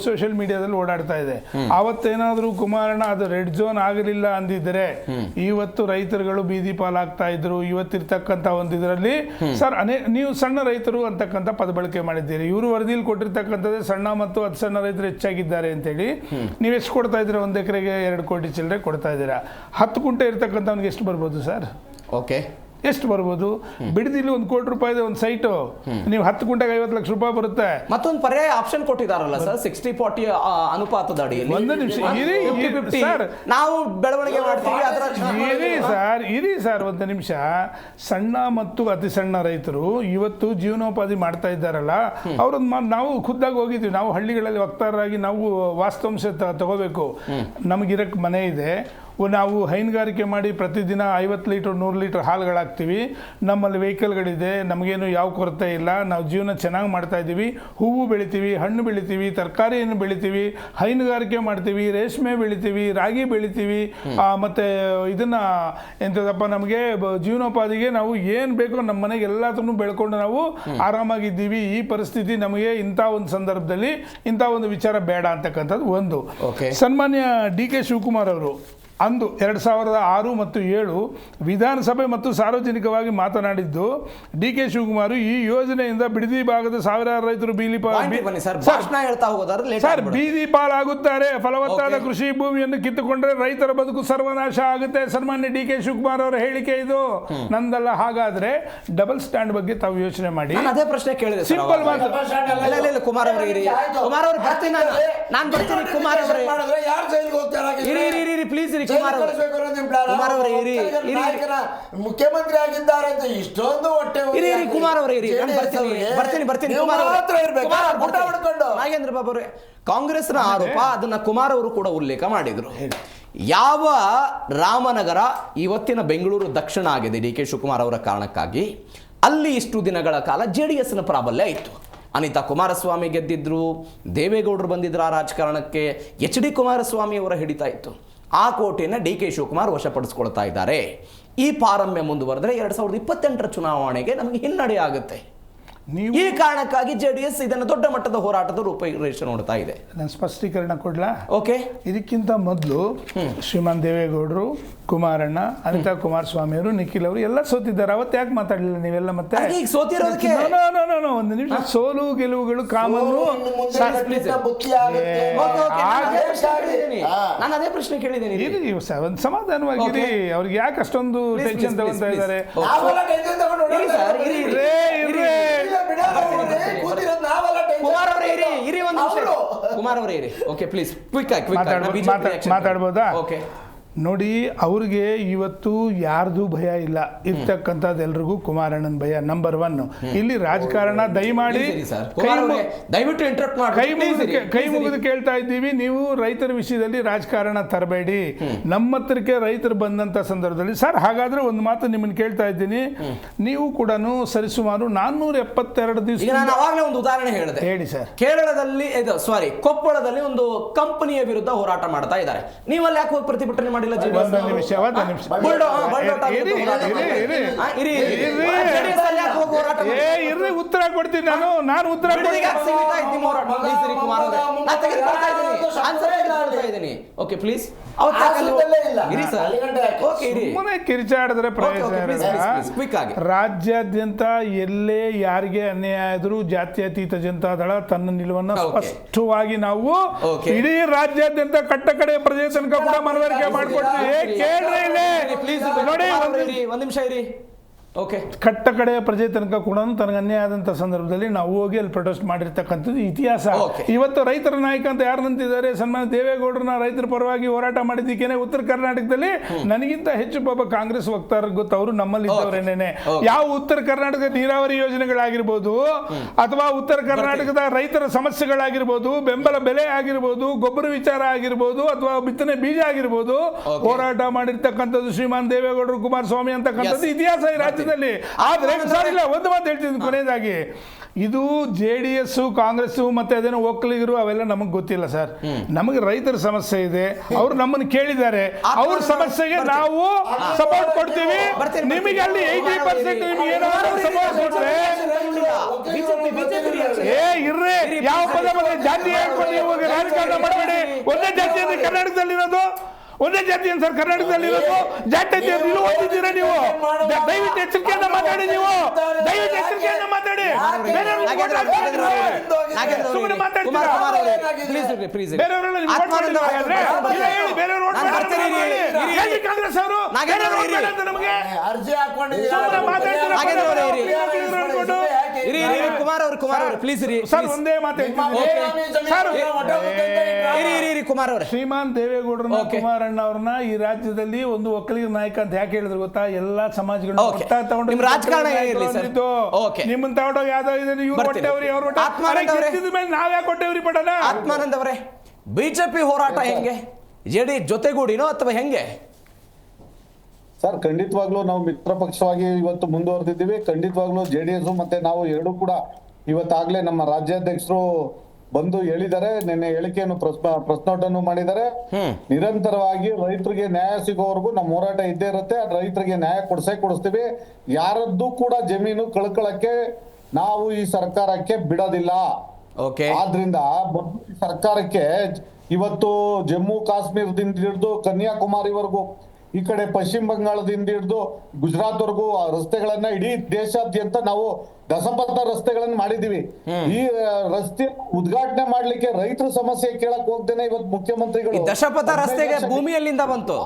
ಸೋಷಿಯಲ್ ಮೀಡಿಯಾದಲ್ಲಿ ಓಡಾಡ್ತಾ ಇದೆ, ಆವತ್ತೇನಾದರೂ ಕುಮಾರಣ್ಣ ಅದು ರೆಡ್ ಝೋನ್ ಆಗಲಿಲ್ಲ ಅಂದಿದ್ದರೆ ಇವತ್ತು ರೈತರುಗಳು ಬೀದಿ ಪಾಲಾಗ್ತಾ ಇದ್ರು. ಇವತ್ತಿರ್ತಕ್ಕಂಥ ಒಂದು ಇದರಲ್ಲಿ ಸರ್ ನೀವು ಸಣ್ಣ ರೈತರು ಅಂತಕ್ಕಂಥ ಪದ ಬಳಕೆ ಮಾಡಿದ್ದೀರಿ. ಇವರು ವರದಿಯಲ್ಲಿ ಕೊಟ್ಟಿರ್ತಕ್ಕಂಥದ್ದೇ ಸಣ್ಣ ಮತ್ತು ಅತಿ ಸಣ್ಣ ರೈತರು ಹೆಚ್ಚಾಗಿದ್ದಾರೆ ಅಂತೇಳಿ. ನೀವು ಎಷ್ಟು ಕೊಡ್ತಾ ಇದ್ದೀರಾ? 1 ಎಕರೆಗೆ 2 ಕೋಟಿ ಚಿಲ್ಲರೆ ಕೊಡ್ತಾ ಇದ್ದೀರಾ. 10 ಗುಂಟೆ ಇರ್ತಕ್ಕಂಥವ್ನಿಗೆ ಎಷ್ಟು ಬರ್ಬೋದು ಸರ್? ಎಷ್ಟು ಬರ್ಬೋದು? ಬಿಡದಿಲ್ಲಿ 1 ಕೋಟಿ ರೂಪಾಯಿ ಒಂದು ಸೈಟು, ನೀವು 10 ಗುಂಟೆಗೆ 50 ಲಕ್ಷ ರೂಪಾಯಿ ಬರುತ್ತೆ. ಮತ್ತೊಂದು ಪರ್ಯಾಯ ಆಪ್ಷನ್ ಕೊಟ್ಟಿದಾರಲ್ಲ ಸರ್, 60-40 ಅನುಪಾತದ ಅಡಿಯಲ್ಲಿ. ಒಂದು ನಿಮಿಷ ನಾವು ಬೆಳವಣಿಗೆ ಮಾಡ್ತೀವಿ. ಇರಿ ಸರ್ ಒಂದು ನಿಮಿಷ. ಸಣ್ಣ ಮತ್ತು ಅತಿ ಸಣ್ಣ ರೈತರು ಇವತ್ತು ಜೀವನೋಪಾಧಿ ಮಾಡ್ತಾ ಇದ್ದಾರಲ್ಲ, ಅವ್ರನ್ನ ನಾವು ಖುದ್ದಾಗಿ ಹೋಗಿದ್ದೀವಿ. ನಾವು ಹಳ್ಳಿಗಳಲ್ಲಿ ವಕ್ತಾರರಾಗಿ ನಾವು ವಾಸ್ತವಾಂಶ ತಗೋಬೇಕು. ನಮಗಿರಕ್ಕೆ ಮನೆ ಇದೆ, ನಾವು ಹೈನುಗಾರಿಕೆ ಮಾಡಿ ಪ್ರತಿದಿನ 50 ಲೀಟರ್ 100 ಲೀಟರ್ ಹಾಲುಗಳಾಗ್ತೀವಿ. ನಮ್ಮಲ್ಲಿ ವೆಹಿಕಲ್ಗಳಿದೆ, ನಮಗೇನು ಯಾವ ಕೊರತೆ ಇಲ್ಲ. ನಾವು ಜೀವನ ಚೆನ್ನಾಗಿ ಮಾಡ್ತಾ ಇದ್ದೀವಿ. ಹೂವು ಬೆಳಿತೀವಿ, ಹಣ್ಣು ಬೆಳಿತೀವಿ, ತರಕಾರಿಯನ್ನು ಬೆಳಿತೀವಿ, ಹೈನುಗಾರಿಕೆ ಮಾಡ್ತೀವಿ, ರೇಷ್ಮೆ ಬೆಳಿತೀವಿ, ರಾಗಿ ಬೆಳಿತೀವಿ. ಮತ್ತು ಇದನ್ನು ಎಂಥದಪ್ಪ, ನಮಗೆ ಜೀವನೋಪಾಧಿಗೆ ನಾವು ಏನು ಬೇಕೋ ನಮ್ಮ ಮನೆಗೆ ಎಲ್ಲದನ್ನು ಬೆಳ್ಕೊಂಡು ನಾವು ಆರಾಮಾಗಿದ್ದೀವಿ. ಈ ಪರಿಸ್ಥಿತಿ ನಮಗೆ ಇಂಥ ಒಂದು ಸಂದರ್ಭದಲ್ಲಿ ಇಂಥ ಒಂದು ವಿಚಾರ ಬೇಡ ಅಂತಕ್ಕಂಥದ್ದು ಒಂದು. ಸನ್ಮಾನ್ಯ ಡಿ ಕೆ ಶಿವಕುಮಾರ್ ಅವರು ಅಂದು 2006 ಮತ್ತು 7 ವಿಧಾನಸಭೆ ಮತ್ತು ಸಾರ್ವಜನಿಕವಾಗಿ ಮಾತನಾಡಿದ್ದು ಡಿ.ಕೆ. ಶಿವಕುಮಾರ್ ಈ ಯೋಜನೆಯಿಂದ ಬಿಡದಿ ಭಾಗದ ಸಾವಿರಾರು ರೈತರು ಬೀದಿ ಪಾಲಾಗುತ್ತಾರೆ. ಫಲವತ್ತಾದ ಕೃಷಿ ಭೂಮಿಯನ್ನು ಕಿತ್ತುಕೊಂಡ್ರೆ ರೈತರ ಬದುಕು ಸರ್ವನಾಶ ಆಗುತ್ತೆ. ಸನ್ಮಾನ್ಯ ಡಿ.ಕೆ. ಶಿವಕುಮಾರ್ ಅವರ ಹೇಳಿಕೆ ಇದು, ನಂದಲ್ಲ. ಹಾಗಾದ್ರೆ ಡಬಲ್ ಸ್ಟ್ಯಾಂಡ್ ಬಗ್ಗೆ ತಾವು ಯೋಚನೆ ಮಾಡಿ. ಅದೇ ಪ್ರಶ್ನೆ ಕೇಳಿದೆ. ಸಿಂಪಲ್ ಮಾತು. ಕುಮಾರ್ ಅವರೇ ಇರಿ, ಕುಮಾರ್ ಅವರು ಬರ್ತೀನಿ, ನಾನು ಬರ್ತೀನಿ. ಕುಮಾರ್ ಅವರೇ ಇರಿ ಪ್ಲೀಸ್. ಮುಖ್ಯಮಂತ್ರಿ ಆಗಿದ್ದಾರೆ ಅಂತ ಇಷ್ಟೊಂದು ಹೊಟ್ಟೆ ಕುಮಾರ್ ಅವರೇ ಇರಿ, ಬರ್ತೀನಿ. ನಾಗೇಂದ್ರ ಬಾಬು ಅವರೇ, ಕಾಂಗ್ರೆಸ್ನ ಆರೋಪ ಅದನ್ನ ಕುಮಾರ್ ಅವರು ಕೂಡ ಉಲ್ಲೇಖ ಮಾಡಿದ್ರು. ಯಾವ ರಾಮನಗರ ಇವತ್ತಿನ ಬೆಂಗಳೂರು ದಕ್ಷಿಣ ಆಗಿದೆ ಡಿ.ಕೆ. ಶಿವಕುಮಾರ್ ಅವರ ಕಾರಣಕ್ಕಾಗಿ, ಅಲ್ಲಿ ಇಷ್ಟು ದಿನಗಳ ಕಾಲ JDSನ ಪ್ರಾಬಲ್ಯ ಇತ್ತು. ಅನಿತಾ ಕುಮಾರಸ್ವಾಮಿ ಗೆದ್ದಿದ್ರು, ದೇವೇಗೌಡರು ಬಂದಿದ್ರು ಆ ರಾಜಕಾರಣಕ್ಕೆ, HD ಕುಮಾರಸ್ವಾಮಿ ಅವರ ಹಿಡಿತಾ ಇತ್ತು. ಆ ಕೋಟೆಯನ್ನು ಡಿ.ಕೆ. ಶಿವಕುಮಾರ್ ವಶಪಡಿಸ್ಕೊಳ್ತಾ ಇದ್ದಾರೆ. ಈ ಪಾರಮ್ಯ ಮುಂದುವರೆದ್ರೆ 2028ರ ಚುನಾವಣೆಗೆ ನಮಗೆ ಹಿನ್ನಡೆ ಆಗುತ್ತೆ. ಈ ಕಾರಣಕ್ಕಾಗಿ JDS ಇದನ್ನು ದೊಡ್ಡ ಮಟ್ಟದ ಹೋರಾಟದ ರೂಪರೇಷೆ ನೋಡ್ತಾ ಇದೆ. ನಾನು ಸ್ಪಷ್ಟೀಕರಣ ಕೊಡ್ಲಾ? ಓಕೆ. ಇದಕ್ಕಿಂತ ಮೊದಲು ಶ್ರೀಮಾನ್ ದೇವೇಗೌಡರು, ಕುಮಾರಣ್ಣ, ಅನಿತಾ ಕುಮಾರಸ್ವಾಮಿ ಅವರು, ನಿಖಿಲ್ ಅವರು ಎಲ್ಲ ಸೋತಿದ್ದಾರೆ. ಅವತ್ತು ಯಾಕೆ ಮಾತಾಡಲಿಲ್ಲ ನೀವೆಲ್ಲ? ಮತ್ತೆ ಒಂದು ನಿಮಿಷ, ಸೋಲು ಗೆಲುವುಗಳು ಕಾಮನ್ನು. ನಾನು ಅದೇ ಪ್ರಶ್ನೆ ಕೇಳಿದ್ದೀನಿ. ಒಂದು ಸಮಾಧಾನವಾಗಿರಿ. ಅವ್ರಿಗೆ ಯಾಕೆ ಅಷ್ಟೊಂದು ಟೆನ್ಷನ್ ತಗೊಂತಾ ಇದ್ದಾರೆ? ಕುಮಾರ್ ಅವರೇ ಇರಿ. Okay please, ಮಾತಾಡ್ಬೋದಾ? ಓಕೆ ನೋಡಿ, ಅವ್ರಿಗೆ ಇವತ್ತು ಯಾರ್ದು ಭಯ ಇಲ್ಲ. ಇರ್ತಕ್ಕಂಥದ್ದು ಎಲ್ರಿಗೂ ಕುಮಾರಣ್ಣನ ಭಯ ನಂಬರ್ 1. ಇಲ್ಲಿ ರಾಜಕಾರಣ ದಯಮಾಡಿ ಕೈ ಮುಗಿದು ಕೇಳ್ತಾ ಇದ್ದೀವಿ, ನೀವು ರೈತರ ವಿಷಯದಲ್ಲಿ ರಾಜಕಾರಣ ತರಬೇಡಿ. ನಮ್ಮ ಹತ್ರಕ್ಕೆ ರೈತರು ಬಂದಂತ ಸಂದರ್ಭದಲ್ಲಿ ಸರ್, ಹಾಗಾದ್ರೆ ಒಂದು ಮಾತು ನಿಮ್ಮನ್ನು ಕೇಳ್ತಾ ಇದ್ದೀನಿ, ನೀವು ಕೂಡ ಸರಿಸುಮಾರು 472 ದಿವಸ. ನಾನು ಅವಾಗಲೇ ಒಂದು ಉದಾಹರಣೆ ಹೇಳಿದೆ. ಹೇಳಿ ಸರ್. ಕೇರಳದಲ್ಲಿ ಕೊಪ್ಪಳದಲ್ಲಿ ಒಂದು ಕಂಪನಿಯ ವಿರುದ್ಧ ಹೋರಾಟ ಮಾಡ್ತಾ ಇದ್ದಾರೆ. ನೀವಲ್ಲಿ ಯಾಕೆ ಹೋಗಿ ಪ್ರತಿಭಟನೆ ಮಾಡಿ? ಉತ್ತರ ಕೊಡ್ತೀನಿ ನಾನು ಉತ್ತರ ಓಕೆ ಪ್ಲೀಸ್. ಕಿರಿಚಾಡಿದ್ರೆ ಪ್ರಯೋಜನ. ರಾಜ್ಯಾದ್ಯಂತ ಎಲ್ಲೇ ಯಾರಿಗೆ ಅನ್ಯಾಯ ಆದರೂ ಜಾತ್ಯತೀತ ಜನತಾದಳ ತನ್ನ ನಿಲುವನ್ನು ಸ್ಪಷ್ಟವಾಗಿ ನಾವು ಇಡೀ ರಾಜ್ಯಾದ್ಯಂತ ಕಟ್ಟ ಕಡೆ ಪ್ರಜೆ ತನಕ ಕೂಡ ಮನವರಿಕೆ ಮಾಡಿಕೊಡ್ತೀವಿ. ಕೇಳ್ರಿ ನೋಡಿ, ಒಂದ್ ನಿಮಿಷ ಇರಿ. ಓಕೆ, ಕಟ್ಟ ಕಡೆಯ ಪ್ರಜೆ ತನಕ ಕೂಡ ತನಗೆ ಅನ್ಯಾಯ ಆದಂಥ ಸಂದರ್ಭದಲ್ಲಿ ನಾವು ಹೋಗಿ ಅಲ್ಲಿ ಪ್ರೊಟೆಸ್ಟ್ ಮಾಡಿರ್ತಕ್ಕಂಥದ್ದು ಇತಿಹಾಸ. ಇವತ್ತು ರೈತರ ನಾಯಕ ಅಂತ ಯಾರು ನಿಂತಿದ್ದಾರೆ? ಸನ್ಮಾನ್ಯ ದೇವೇಗೌಡರನ್ನ ರೈತರ ಪರವಾಗಿ ಹೋರಾಟ ಮಾಡಿದ್ದಕ್ಕೇನೆ ಉತ್ತರ ಕರ್ನಾಟಕದಲ್ಲಿ ನನಗಿಂತ ಹೆಚ್ಚು ಪಾಪ ಕಾಂಗ್ರೆಸ್ ವಕ್ತಾರ ಗೊತ್ತು, ಅವರು ನಮ್ಮಲ್ಲಿ ಇದ್ದವರೇನೇನೆ. ಯಾವ ಉತ್ತರ ಕರ್ನಾಟಕದ ನೀರಾವರಿ ಯೋಜನೆಗಳಾಗಿರ್ಬೋದು, ಅಥವಾ ಉತ್ತರ ಕರ್ನಾಟಕದ ರೈತರ ಸಮಸ್ಯೆಗಳಾಗಿರ್ಬೋದು, ಬೆಂಬಲ ಬೆಲೆ ಆಗಿರ್ಬೋದು, ಗೊಬ್ಬರ ವಿಚಾರ ಆಗಿರ್ಬೋದು, ಅಥವಾ ಬಿತ್ತನೆ ಬೀಜ ಆಗಿರ್ಬೋದು, ಹೋರಾಟ ಮಾಡಿರ್ತಕ್ಕಂಥದ್ದು ಶ್ರೀಮಾನ್ ದೇವೇಗೌಡರು, ಕುಮಾರಸ್ವಾಮಿ ಅಂತಕ್ಕಂಥದ್ದು ಇತಿಹಾಸ ಈ ರಾಜ್ಯದಲ್ಲಿ. ಆದ್ರೆ ಇಲ್ಲ, ಒಂದು ಮಾತು ಹೇಳ್ತೀನಿ ಕೊನೆಯದಾಗಿ, ಇದು JDS, ಕಾಂಗ್ರೆಸ್ ಮತ್ತೆ ಅದೇನೋ ಒಕ್ಕಲಿಗರು ಅವೆಲ್ಲ ನಮಗೆ ಗೊತ್ತಿಲ್ಲ ಸರ್. ನಮಗೆ ರೈತರ ಸಮಸ್ಯೆ ಇದೆ, ಅವ್ರು ನಮ್ಮನ್ನು ಕೇಳಿದ್ದಾರೆ, ಅವ್ರ ಸಮಸ್ಯೆಗೆ ನಾವು ಸಪೋರ್ಟ್ ಕೊಡ್ತೀವಿ. ನಿಮಗೆ ಅಲ್ಲಿ 80% ನಿಮಗೆ ಏನಾದ್ರು ಸಪೋರ್ಟ್ ಕೊಟ್ರೆ ಇರ್ರಿ, ಯಾವ ಪದ ಜಾತಿ ಹೇಳ್ಕೊಂಡು ನೀವು ರಾಜಕಾರಣ ಮಾಡಬೇಡಿ. ಒಂದೇ ಜಾತಿ ಅಂದ್ರೆ ಕರ್ನಾಟಕದಲ್ಲಿರೋದು, ಒಂದೇ ಜಾತಿ ಸರ್ ಕರ್ನಾಟಕದಲ್ಲಿರೋದು. ಜಾತಿ ಓದಿದ್ದೀರಾ ನೀವು? ದಯವಿಟ್ಟು ಎಚ್ಚರಿಕೆಯಿಂದ ಮಾತಾಡಿ. ನೀವು ದಯವಿಟ್ಟು ಎಚ್ಚರಿಕೆಯಿಂದ ಮಾತಾಡಿ. ಸುಮ್ಮನೆ ಮಾತಾಡ್ತೀರಾ? ಕಾಂಗ್ರೆಸ್ ಅವರು ನಮಗೆ ಅರ್ಜಿ ಕುಮಾರ್ ಅವರು ಪ್ಲೀಸ್ ಇರಿ ಸರ್, ಒಂದೇ ಮಾತು ಕುಮಾರ್ ಅವರು. ಶ್ರೀಮಾನ್ ದೇವೇಗೌಡರನ್ನ, ಕುಮಾರಣ್ಣ ಅವ್ರನ್ನ ಈ ರಾಜ್ಯದಲ್ಲಿ ಒಂದು ಒಕ್ಕಲಿಗರ ನಾಯಕ ಅಂತ ಯಾಕೆ ಹೇಳಿದ್ರು ಗೊತ್ತಾ? ಎಲ್ಲಾ ಸಮಾಜಗಳು ತಗೊಂಡು ರಾಜಕಾರಣ ನಿಮ್ಮನ್ನ ತಗೊಂಡೋಗ ಯಾವ್ದೋ ಇವ್ರು ಹೊಟ್ಟೆವ್ರಿ, ಅವ್ರ ಹೊಟ್ಟೆ ಮೇಲೆ ನಾವ್ ಯಾಕೆ ಹೊಟ್ಟೆವ್ರಿ ಪಡೋಣ? ಆತ್ಮಾನಂದ್ ಅವರೇ, ಬಿಜೆಪಿ ಹೋರಾಟ ಹೆಂಗೆ? JDS ಜೊತೆಗೂಡಿನೋ ಅಥವಾ ಹೆಂಗೆ ಸರ್? ಖಂಡಿತವಾಗ್ಲೂ ನಾವು ಮಿತ್ರ ಪಕ್ಷವಾಗಿ ಇವತ್ತು ಮುಂದುವರೆದಿದ್ದೀವಿ. ಖಂಡಿತವಾಗ್ಲೂ JDS ಮತ್ತೆ ನಾವು ಎರಡೂ ಕೂಡ ಇವತ್ತಾಗ್ಲೇ ನಮ್ಮ ರಾಜ್ಯಾಧ್ಯಕ್ಷರು ಬಂದು ಹೇಳಿದ್ದಾರೆ, ನಿನ್ನೆ ಹೇಳಿಕೆಯನ್ನು ಪ್ರಶ್ನೋಟನ್ನು ಮಾಡಿದ್ದಾರೆ. ನಿರಂತರವಾಗಿ ರೈತರಿಗೆ ನ್ಯಾಯ ಸಿಗೋವರೆಗೂ ನಮ್ಮ ಹೋರಾಟ ಇದ್ದೇ ಇರುತ್ತೆ. ರೈತರಿಗೆ ನ್ಯಾಯ ಕೊಡಿಸ್ತೀವಿ. ಯಾರದ್ದು ಕೂಡ ಜಮೀನು ಕಳ್ಕೊಳ್ಳಕ್ಕೆ ನಾವು ಈ ಸರ್ಕಾರಕ್ಕೆ ಬಿಡೋದಿಲ್ಲ. ಓಕೆ. ಆದ್ರಿಂದ ಸರ್ಕಾರಕ್ಕೆ ಇವತ್ತು ಜಮ್ಮು ಕಾಶ್ಮೀರದಿಂದ ಹಿಡಿದು ಕನ್ಯಾಕುಮಾರಿವರೆಗೂ, ಈ ಕಡೆ ಪಶ್ಚಿಮ ಬಂಗಾಳದಿಂದ ಹಿಡಿದು ಗುಜರಾತ್ ವರೆಗೂ ರಸ್ತೆಗಳನ್ನ ಇಡೀ ದೇಶಾದ್ಯಂತ ನಾವು ದಸಪಥ ರಸ್ತೆಗಳನ್ನ ಮಾಡಿದೀವಿ. ಈ ರಸ್ತೆ ಉದ್ಘಾಟನೆ ಮಾಡ್ಲಿಕ್ಕೆ ರೈತರ ಸಮಸ್ಯೆ ಕೇಳಕ್ ಹೋಗ್ದೇನೆ ಇವತ್ತು ಮುಖ್ಯಮಂತ್ರಿಗಳು ದಶಪಥ ರಸ್ತೆಗೆ ಭೂಮಿಯಲ್ಲಿಂದ ಬಂತು?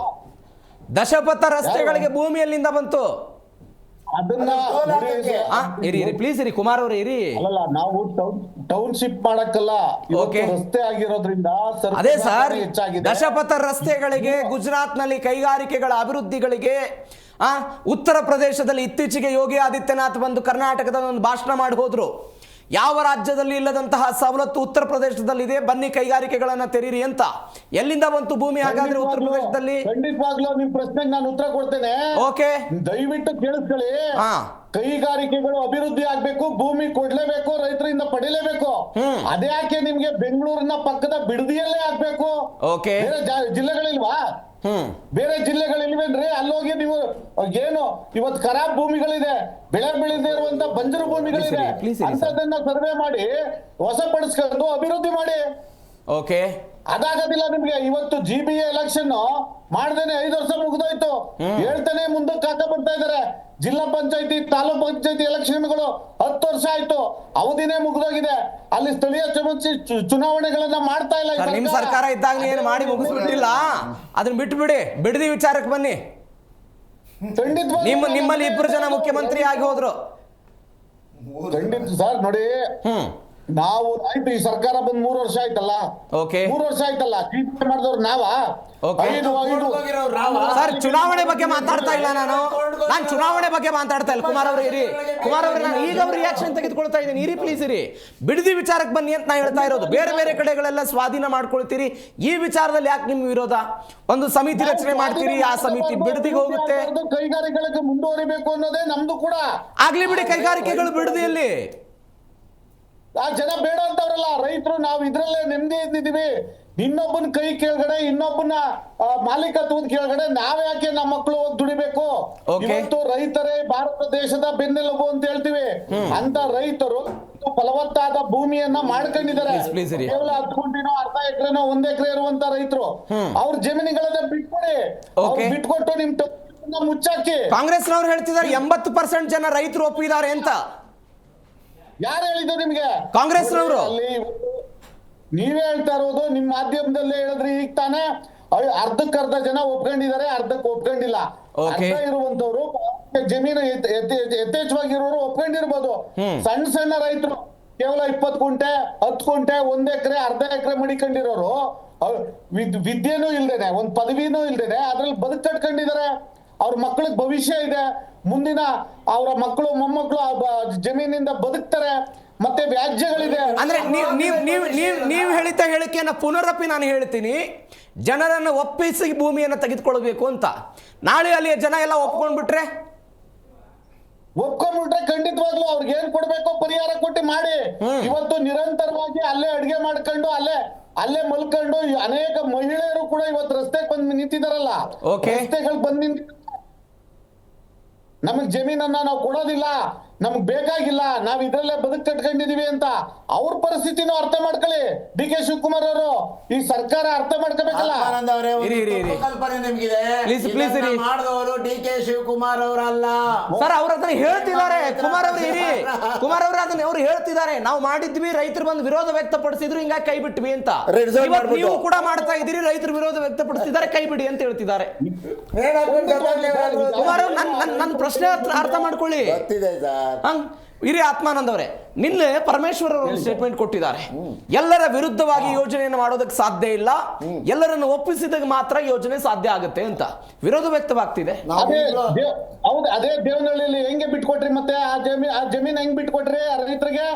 ದಶಪಥ ರಸ್ತೆಗಳಿಗೆ ಭೂಮಿಯಲ್ಲಿಂದ ಬಂತು? ಅದನ್ನ ಇರಿ ಪ್ಲೀಸ್ ಇರಿ, ಕುಮಾರ್ ಅವ್ರೆ ಇರಿ. ಅಲ್ಲ, ನಾವು ಟೌನ್ಶಿಪ್ ಮಾಡಕ್ಕಲ್ಲ, Okay. ರಸ್ತೆ ಆಗಿರೋದ್ರಿಂದ ಅದೇ ಸರ್, ಹೆಚ್ಚಾಗಿದೆ. ದಶಪಥ ರಸ್ತೆಗಳಿಗೆ, ಗುಜರಾತ್ ನಲ್ಲಿ ಕೈಗಾರಿಕೆಗಳ ಅಭಿವೃದ್ಧಿಗಳಿಗೆ, ಉತ್ತರ ಪ್ರದೇಶದಲ್ಲಿ ಇತ್ತೀಚೆಗೆ ಯೋಗಿ ಆದಿತ್ಯನಾಥ್ ಬಂದು ಕರ್ನಾಟಕದ ಒಂದು ಭಾಷಣ ಮಾಡಿ ಹೋದ್ರು. ಯಾವ ರಾಜ್ಯದಲ್ಲಿ ಇಲ್ಲದಂತಹ ಸವಲತ್ತು ಉತ್ತರ ಪ್ರದೇಶದಲ್ಲಿದೆ, ಬನ್ನಿ ಕೈಗಾರಿಕೆಗಳನ್ನ ತೆರೀರಿ ಅಂತ. ಎಲ್ಲಿಂದ ಬಂತು ಭೂಮಿ ಹಾಗಾದ್ರೆ ಉತ್ತರ ಪ್ರದೇಶದಲ್ಲಿ? ಖಂಡಿತವಾಗ್ಲೂ ನಿಮ್ ಪ್ರಶ್ನೆಗೆ ನಾನು ಉತ್ತರ ಕೊಡ್ತೇನೆ. ಓಕೆ, ದಯವಿಟ್ಟು ಕೇಳಿಸ್ಕೊಳ್ಳಿ. ಕೈಗಾರಿಕೆಗಳು ಅಭಿವೃದ್ಧಿ ಆಗ್ಬೇಕು, ಭೂಮಿ ಕೊಡ್ಲೇಬೇಕು, ರೈತರಿಂದ ಪಡಿಲೇಬೇಕು. ಅದ್ಯಾಕೆ ನಿಮ್ಗೆ ಬೆಂಗಳೂರಿನ ಪಕ್ಕದ ಬಿಡದಿಯಲ್ಲೇ ಆಗ್ಬೇಕು? ಓಕೆ, ಬೇರೆ ಜಿಲ್ಲೆಗಳಿಲ್ವಾ? ಬೇರೆ ಜಿಲ್ಲೆಗಳಿಲ್ವೇನ್ರಿ? ಅಲ್ಲೋಗಿ ನೀವು ಏನು ಇವತ್ತು ಖರಾಬ್ ಭೂಮಿಗಳಿದೆ, ಬೆಳೆ ಬೆಳೆದೇ ಇರುವಂತ ಬಂಜರು ಭೂಮಿಗಳಿದೆ, ಅಂತದನ್ನ ಸರ್ವೆ ಮಾಡಿ ವಶಪಡಿಸ್ಕೊಂಡು ಅಭಿವೃದ್ಧಿ ಮಾಡಿ. ಓಕೆ, ಅದಾಗೋದಿಲ್ಲ ನಿಮ್ಗೆ. ಇವತ್ತು GBA ಎಲೆಕ್ಷನ್ ಮಾಡ್ದೇನೆ 5 ವರ್ಷ ಮುಗಿದೋಯ್ತು, ಹೇಳ್ತಾನೆ ಮುಂದಕ್ಕೆ ಹಾಕ ಬರ್ತಾ ಇದಾರೆ. ಜಿಲ್ಲಾ ಪಂಚಾಯತಿ, ತಾಲೂಕ್ ಪಂಚಾಯತಿ ಎಲೆಕ್ಷನ್ಗಳು 10 ವರ್ಷ ಆಯ್ತು, ಅವಧಿನೇ ಮುಗಿದೋಗಿದೆ. ಅಲ್ಲಿ ಸ್ಥಳೀಯ ಚುನಾವಣೆಗಳನ್ನ ಮಾಡ್ತಾ ಇಲ್ಲ. ನಿಮ್ ಸರ್ಕಾರ ಇದ್ದಾಗ ಏನು ಮಾಡಿ ಮುಗಿಸ್ಬಿಟ್ಟಿಲ್ಲ, ಅದನ್ನ ಬಿಟ್ಬಿಡಿ, ಬಿಡದಿ ವಿಚಾರಕ್ಕೆ ಬನ್ನಿ. ನಿಮ್ಮಲ್ಲಿ 2 ಜನ ಮುಖ್ಯಮಂತ್ರಿ ಆಗಿ ಹೋದ್ರು. ಖಂಡಿತ ಸರ್, ನೋಡಿ ನಾವು ಆಯ್ತು, ಈ ಸರ್ಕಾರ ಬಂದ್ 3 ವರ್ಷ ಆಯ್ತಲ್ಲ. ಓಕೆ, 3 ವರ್ಷ ಆಯ್ತಲ್ಲ, ಟೀಕೆ ಮಾಡಿದವ್ರು ನಾವ? ಸರ್, ಚುನಾವಣೆ ಬಗ್ಗೆ ಮಾತಾಡ್ತಾ ಇಲ್ಲ ನಾನು ಚುನಾವಣೆ ಬಗ್ಗೆ ಮಾತಾಡ್ತಾ ಇಲ್ಲ. ಕುಮಾರ್ ಅವ್ರೆ ಇರಿ, ಕುಮಾರ್ ಅವ್ರೆ, ನಾನು ಈಗ ಅವ್ರ ರಿಯಾಕ್ಷನ್ ತೆಗೆದುಕೊಳ್ತಾ ಇದ್ದೀನಿ. ಇರಿ ಪ್ಲೀಸ್ ಇರಿ, ಬಿಡದಿ ವಿಚಾರಕ್ಕೆ ಬನ್ನಿ ಅಂತ ನಾ ಹೇಳ್ತಾ ಇರೋದು. ಬೇರೆ ಬೇರೆ ಕಡೆಗಳೆಲ್ಲ ಸ್ವಾಧೀನ ಮಾಡ್ಕೊಳ್ತೀರಿ, ಈ ವಿಚಾರದಲ್ಲಿ ಯಾಕೆ ನಿಮ್ ವಿರೋಧ? ಒಂದು ಸಮಿತಿ ರಚನೆ ಮಾಡ್ತೀರಿ, ಆ ಸಮಿತಿ ಬಿಡದಿಗೆ ಹೋಗುತ್ತೆ. ಕೈಗಾರಿಕೆಗಳಿಗೆ ಮುಂದುವರಿಬೇಕು ಅನ್ನೋದೇ ನಮ್ದು ಕೂಡ. ಆಗ್ಲಿ ಬಿಡಿ, ಕೈಗಾರಿಕೆಗಳು ಬಿಡದಿಯಲ್ಲಿ ಆ ಜನ ಬೇಡ ಅಂತವ್ರಲ್ಲ, ರೈತರು ನಾವು ಇದ್ರಲ್ಲೇ ನೆಮ್ಮದಿ ಇದ್ದಿದ್ದೀವಿ. ಇನ್ನೊಬ್ಬನ ಕೈ ಕೆಳಗಡೆ, ಇನ್ನೊಬ್ಬನ ಮಾಲೀಕತ್ವದ ಕೆಳಗಡೆ ನಾವ್ ಯಾಕೆ ನಮ್ಮ ಮಕ್ಕಳು ಹೋಗಿ ದುಡಿಬೇಕು? ಇವತ್ತು ರೈತರೇ ಭಾರತ ದೇಶದ ಬೆನ್ನೆಲುಬು ಅಂತ ಹೇಳ್ತೀವಿ. ಅಂತ ರೈತರು ಫಲವತ್ತಾದ ಭೂಮಿಯನ್ನ ಮಾಡ್ಕೊಂಡಿದ್ದಾರೆ. ಕೇವಲ 10 ಗುಂಟಿನೋ, ಅರ್ಧ ಎಕರೆನೋ, 1 ಎಕರೆ ಇರುವಂತ ರೈತರು ಅವ್ರ ಜಮೀನುಗಳನ್ನ ಬಿಟ್ಕೊಡಿ, ಬಿಟ್ಕೊಟ್ಟು ನಿಮ್ ಮುಚ್ಚಾಕಿ. ಕಾಂಗ್ರೆಸ್ನವ್ರು ಹೇಳ್ತಿದ್ದಾರೆ 80% ಜನ ರೈತರು ಒಪ್ಪಿದ್ದಾರೆ ಅಂತ. ಯಾರು ಹೇಳಿದ್ರು ನಿಮ್ಗೆ? ಕಾಂಗ್ರೆಸ್ನವರು. ನೀವೇ ಹೇಳ್ತಾ ಇರೋದು, ನಿಮ್ ಮಾಧ್ಯಮದಲ್ಲೇ ಹೇಳಿದ್ರಿ ಈಗ ತಾನೇ. ಅರ್ಧಕ್ಕರ್ಧ ಜನ ಒಪ್ಕೊಂಡಿದ್ದಾರೆ, ಅರ್ಧಕ್ಕೆ ಒಪ್ಕೊಂಡಿಲ್ಲ. ಅರ್ಧ ಇರುವಂತವ್ರು, ಜಮೀನು ಯಥೇಚ್ಛವಾಗಿರೋರು ಒಪ್ಕೊಂಡಿರ್ಬೋದು. ಸಣ್ಣ ಸಣ್ಣ ರೈತರು ಕೇವಲ 20 ಗುಂಟೆ, 10 ಗುಂಟೆ, 1 ಎಕರೆ, ಅರ್ಧ ಎಕರೆ ಮಡಿಕೊಂಡಿರೋರು, ವಿದ್ಯೆನೂ ಇಲ್ದೇನೆ, ಒಂದ್ ಪದವಿನೂ ಇಲ್ದೇನೆ ಅದ್ರಲ್ಲಿ ಬದುಕು ಕಟ್ಕೊಂಡಿದ್ದಾರೆ. ಅವ್ರ ಮಕ್ಕಳಿಗೆ ಭವಿಷ್ಯ ಇದೆ, ಮುಂದಿನ ಅವರ ಮಕ್ಕಳು ಮೊಮ್ಮಕ್ಕಳು ಜಮೀನಿಂದ ಬದುಕ್ತಾರೆ. ಮತ್ತೆ ವ್ಯಾಜ್ಯಗಳಿದೆ. ಅಂದ್ರೆ ನೀವು ಹೇಳಿದ ಹೇಳಿಕೆಯನ್ನ ಪುನರಪಿ ನಾನು ಹೇಳ್ತೀನಿ. ಜನರನ್ನು ಒಪ್ಪಿಸಿ ಭೂಮಿಯನ್ನು ತೆಗೆದುಕೊಳ್ಬೇಕು ಅಂತ. ನಾಳೆ ಅಲ್ಲಿ ಜನ ಎಲ್ಲ ಒಪ್ಕೊಂಡ್ಬಿಟ್ರೆ ಖಂಡಿತವಾಗ್ಲೂ ಅವ್ರಿಗೆ ಏನ್ ಕೊಡ್ಬೇಕೋ ಪರಿಹಾರ ಕೊಟ್ಟು ಮಾಡಿ. ಇವತ್ತು ನಿರಂತರವಾಗಿ ಅಲ್ಲೇ ಅಡ್ಗೆ ಮಾಡ್ಕೊಂಡು ಅಲ್ಲೇ ಮಲ್ಕೊಂಡು ಅನೇಕ ಮಹಿಳೆಯರು ಕೂಡ ಇವತ್ತು ರಸ್ತೆಗೆ ಬಂದು ನಿಂತಿದಾರಲ್ಲ. ರಸ್ತೆಗಳು ಬಂದು ನಿಂತ ನಮಗ್ ಜಮೀನನ್ನ ನಾವು ಕೊಡೋದಿಲ್ಲ, ನಮ್ಗ್ ಬೇಕಾಗಿಲ್ಲ, ನಾವ್ ಇದ್ರಲ್ಲೇ ಬದುಕು ಕಟ್ಕೊಂಡಿದೀವಿ ಅಂತ ಅವ್ರ ಪರಿಸ್ಥಿತಿನೂ ಅರ್ಥ ಮಾಡ್ಕೊಳ್ಳಿ. DK ಶಿವಕುಮಾರ್ ಅವರು, ಈ ಸರ್ಕಾರ ಅರ್ಥ ಮಾಡ್ಕೋಬೇಕಲ್ಲ. ಕಲ್ಪನೆ ನಿಮ್ಗಿದೆ, ಮಾಡಿದವರು DK ಶಿವಕುಮಾರ್ ಅವರಲ್ಲ ಸರ್. ಅವ್ರ ಅದನ್ನ ಹೇಳ್ತಿದ್ದಾರೆ. ಕುಮಾರ್ ಅವರು ಇರಿ, ಕುಮಾರ್ ಅವರು ಅದನ್ನ ಅವ್ರು ಹೇಳ್ತಿದ್ದಾರೆ, ನಾವು ಮಾಡಿದ್ವಿ, ರೈತರು ಬಂದು ವಿರೋಧ ವ್ಯಕ್ತಪಡಿಸಿದ್ರು, ಹಿಂಗಾಗಿ ಕೈ ಬಿಟ್ವಿ ಅಂತ. ನೀವು ಕೂಡ ಮಾಡ್ತಾ ಇದ್ದೀರಿ, ರೈತರು ವಿರೋಧ ವ್ಯಕ್ತಪಡಿಸಿದ್ದಾರೆ, ಕೈ ಬಿಡಿ ಅಂತ ಹೇಳ್ತಿದ್ದಾರೆ. ಕುಮಾರ್ ಅವರು, ನನ್ನ ಪ್ರಶ್ನೆ ಅರ್ಥ ಮಾಡ್ಕೊಳ್ಳಿ. ಹಿರಿಯ ಆತ್ಮಾನಂದ್ ಅವರೇ, ನಿನ್ನೆ ಪರಮೇಶ್ವರ್ ಅವರು ಸ್ಟೇಟ್ಮೆಂಟ್ ಕೊಟ್ಟಿದ್ದಾರೆ. ಎಲ್ಲರ ವಿರುದ್ಧವಾಗಿ ಯೋಜನೆಯನ್ನು ಮಾಡೋದಕ್ಕೆ ಸಾಧ್ಯ ಇಲ್ಲ, ಎಲ್ಲರನ್ನು ಒಪ್ಪಿಸಿದಾಗ ಮಾತ್ರ ಯೋಜನೆ ಸಾಧ್ಯ ಆಗುತ್ತೆ ಅಂತ ವಿರೋಧ ವ್ಯಕ್ತವಾಗ್ತಿದೆ. ಹೌದು, ಅದೇ ದೇವನಹಳ್ಳಿಯಲ್ಲಿ ಹೆಂಗೆ ಬಿಟ್ಕೊಟ್ರಿ? ಮತ್ತೆ ಆ ಜಮೀನ್ ಹೆಂಗ್ ಬಿಟ್ಕೊಟ್ರಿ ರೈತರಿಗೆ?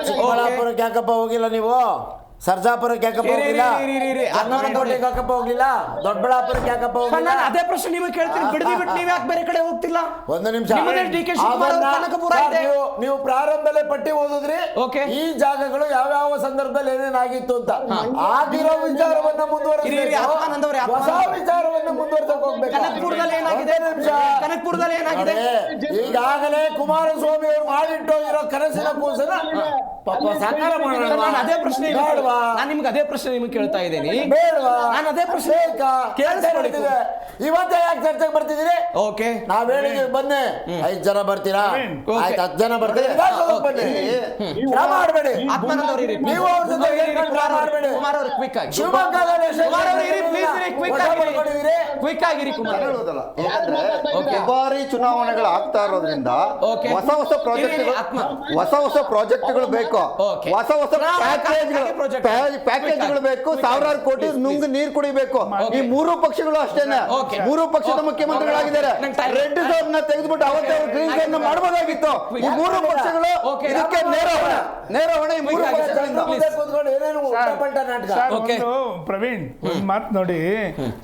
ಚಿಕ್ಕಬಳ್ಳಾಪುರಕ್ಕೆ ಯಾಕಪ್ಪ ಹೋಗಿಲ್ಲ ನೀವು? ಸರ್ಜಾಪುರಕ್ಕೆ ಯಾಕಪ್ಪ ಹೋಗಿಲ್ಲ? ಯಾಕಪ್ಪ ಹೋಗ್ಲಿಲ್ಲ? ದೊಡ್ಡಬಳ್ಳಾಪುರಕ್ಕೆ ಯಾಕಪ್ಪ ಹೋಗಿಲ್ಲ? ಅದೇ ಪ್ರಶ್ನೆ ನಿಮಗೆ ಕೇಳ್ತೀನಿ. ಬಿಡದಿ ಬಿಟ್ಟು ನೀವು ಯಾಕೆ ಬೇರೆ ಕಡೆ ಹೋಗ್ತಿಲ್ಲ? ಒಂದು ನಿಮಿಷ, ನೀವು ಪ್ರಾರಂಭದಲ್ಲೇ ಪಟ್ಟಿ ಓದಿದ್ರಿ, ಈ ಜಾಗಗಳು ಯಾವ ಸಂದರ್ಭದಲ್ಲಿ ಏನೇನಾಗಿತ್ತು ಅಂತ. ಆಗಿರೋ ವಿಚಾರವನ್ನ ವಿಚಾರವನ್ನು ಮುಂದುವರೆಸಕ್ ಹೋಗ್ಬೇಕು. ಕನಕಪುರದಲ್ಲಿ ಏನಾಗಿದೆ? ಈಗಾಗಲೇ ಕುಮಾರಸ್ವಾಮಿ ಅವರು ಮಾಡಿಟ್ಟು ಇರೋ ಕನಸಿನ ಕೂಸನ್ನ ಪಾಪ ಸಾಕಾರ ಮಾಡೋಣ. ನಾನು ಅದೇ ಪ್ರಶ್ನೆ ಬೇಡ್ವಾ? ನಾನು ನಿಮ್ಗೆ ಅದೇ ಪ್ರಶ್ನೆ ನಿಮ್ಗೆ ಕೇಳ್ತಾ ಇದ್ದೀನಿ. ಬೇಡ್ವಾ? ನಾನು ಅದೇ ಪ್ರಶ್ನೆ ಕೇಳಿಸ್ಕೊಳ್ಳಿ. ಇವತ್ತೇ ಯಾಕೆ ಚರ್ಚೆಗೆ ಬರ್ತಿದ್ದೀರಿ? ಓಕೆ, ನಾವ್ ಹೇಳಿದ್ವಿ ಬನ್ನಿ, 5 ಜನ ಬರ್ತೀರಾ? Okay. ಆಯ್ತು, 10 ಜನ ಬರ್ತೀರಿ, ಬನ್ನಿ. ಶ್ರಮ ಮಾಡಬೇಡಿ. ಆತ್ಮಾನಂದ ಅವರು ಇರಿ. ನೀವು ಅವ್ರ ಜೊತೆ ಹೇಳ್ಕೊಂಡು ಶ್ರಮ ಮಾಡಬೇಡಿ. ಕುಮಾರ್ ಅವರು ಕ್ವಿಕ್ ಆಗಿ. ಶಿವಮೊಗ್ಗದಲ್ಲಿ ಕುಮಾರ್ ಅವರು ಇರಿ, ಪ್ಲೀಸ್ ಇರಿ, ಕ್ವಿಕ್ ಆಗಿರಿ. ಕ್ವಿಕ್ ಆಗಿರಿ ಕುಮಾರ್. ಹೇಳೋದಲ್ಲ. ಯಾಕಂದ್ರೆ ದುಬಾರಿ ಚುನಾವಣೆಗಳು ಆಗ್ತಾ ಇರೋದ್ರಿಂದ Okay. ಹೊಸ ಹೊಸ ಪ್ರಾಜೆಕ್ಟ್ಗಳು ಬೇಕು. Okay. ಹೊಸ ಪ್ಯಾಕೇಜ್ಗಳು ಬೇಕು. ಸಾವಿರಾರು ಕೋಟಿ ನುಂಗು ನೀರು ಕುಡಿಬೇಕು. ಈ ಮೂರು ಪಕ್ಷಗಳು ಅಷ್ಟೇನೆ. Okay. ಮೂರು ಪಕ್ಷದ ಮುಖ್ಯಮಂತ್ರಿಗಳಾಗಿದ್ದಾರೆ. ರೆಡ್ ಝೋನ್ ನ ತೆಗೆದುಬಿಟ್ಟು ಅವತ್ತೇ ಅವರು ಗ್ರೀನ್ ಝೋನ್ ನ ಮಾಡಬಹುದಾಗಿತ್ತು. ಈ ಮೂರು ಪಕ್ಷಗಳು ಇದಕ್ಕೆ ನೇರ ಹೊಣೆ. ಈ ಮೂರು ಪಕ್ಷಗಳಿಂದ ಕೂತ್ಕೊಂಡು ಏನೇನು ಉಲ್ಟಾಪಲ್ಟ ನಾಟಕ. Sir, Okay. ಪ್ರವೀಣ್ ಒಂದು ಮಾತು ನೋಡಿ,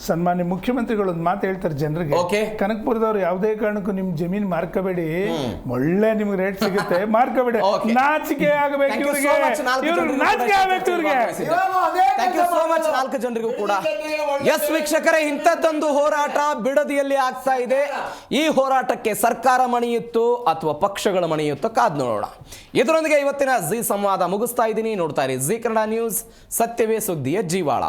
ಸನ್ಮಾನ್ಯ ಮುಖ್ಯಮಂತ್ರಿಗಳು ಒಂದು ಮಾತು ಹೇಳ್ತಾರೆ ಜನರಿಗೆ. Okay. ಕನಕಪುರದವ್ರು ಯಾವುದೇ ಕಾರಣಕ್ಕೂ ನಿಮ್ ಜಮೀನ್ ಮಾರ್ಕಬೇಡಿ, ಒಳ್ಳೆ ನಿಮ್ಗೆ ರೇಟ್ ಸಿಗುತ್ತೆ, ಮಾರ್ಕಬೇಡಿ. Okay. ನಾಚಿಕೆ ಆಗಬೇಕು Thank you ಇವ್ರಿಗೆ, so much. 4 ಇವ್ರಿಗೆ ಜನರಿಗೂ ನಾಚಿಕೆ ಆಗಬೇಕು ಇವ್ರಿಗೆ. ಥ್ಯಾಂಕ್ ಯು ಸೋ ಮಚ್ 4 ಜನರಿಗೂ ಕೂಡ. ಎಸ್ ವೀಕ್ಷಕರೇ, ಇಂಥದ್ದೊಂದು ಹೋರಾಟ ಬಿಡದಿಯಲ್ಲಿ ಆಗ್ತಾ ಇದೆ. ಈ ಹೋರಾಟಕ್ಕೆ ಸರ್ಕಾರ ಮಣಿಯುತ್ತೋ ಅಥವಾ ಪಕ್ಷಗಳ ಮಣಿಯುತ್ತೋ ಕಾದ್ ನೋಡೋಣ. ಇದರೊಂದಿಗೆ ಇವತ್ತಿನ ಜಿ ಸಂವಾದ ಮುಗಿಸ್ತಾ ಇದ್ದೀನಿ. ನೋಡ್ತಾ ಇರಿ ಜಿ ಕನ್ನಡ ನ್ಯೂಸ್, ಸತ್ಯವೇ ಸುದ್ದಿಯ ಜೀವಾಳ.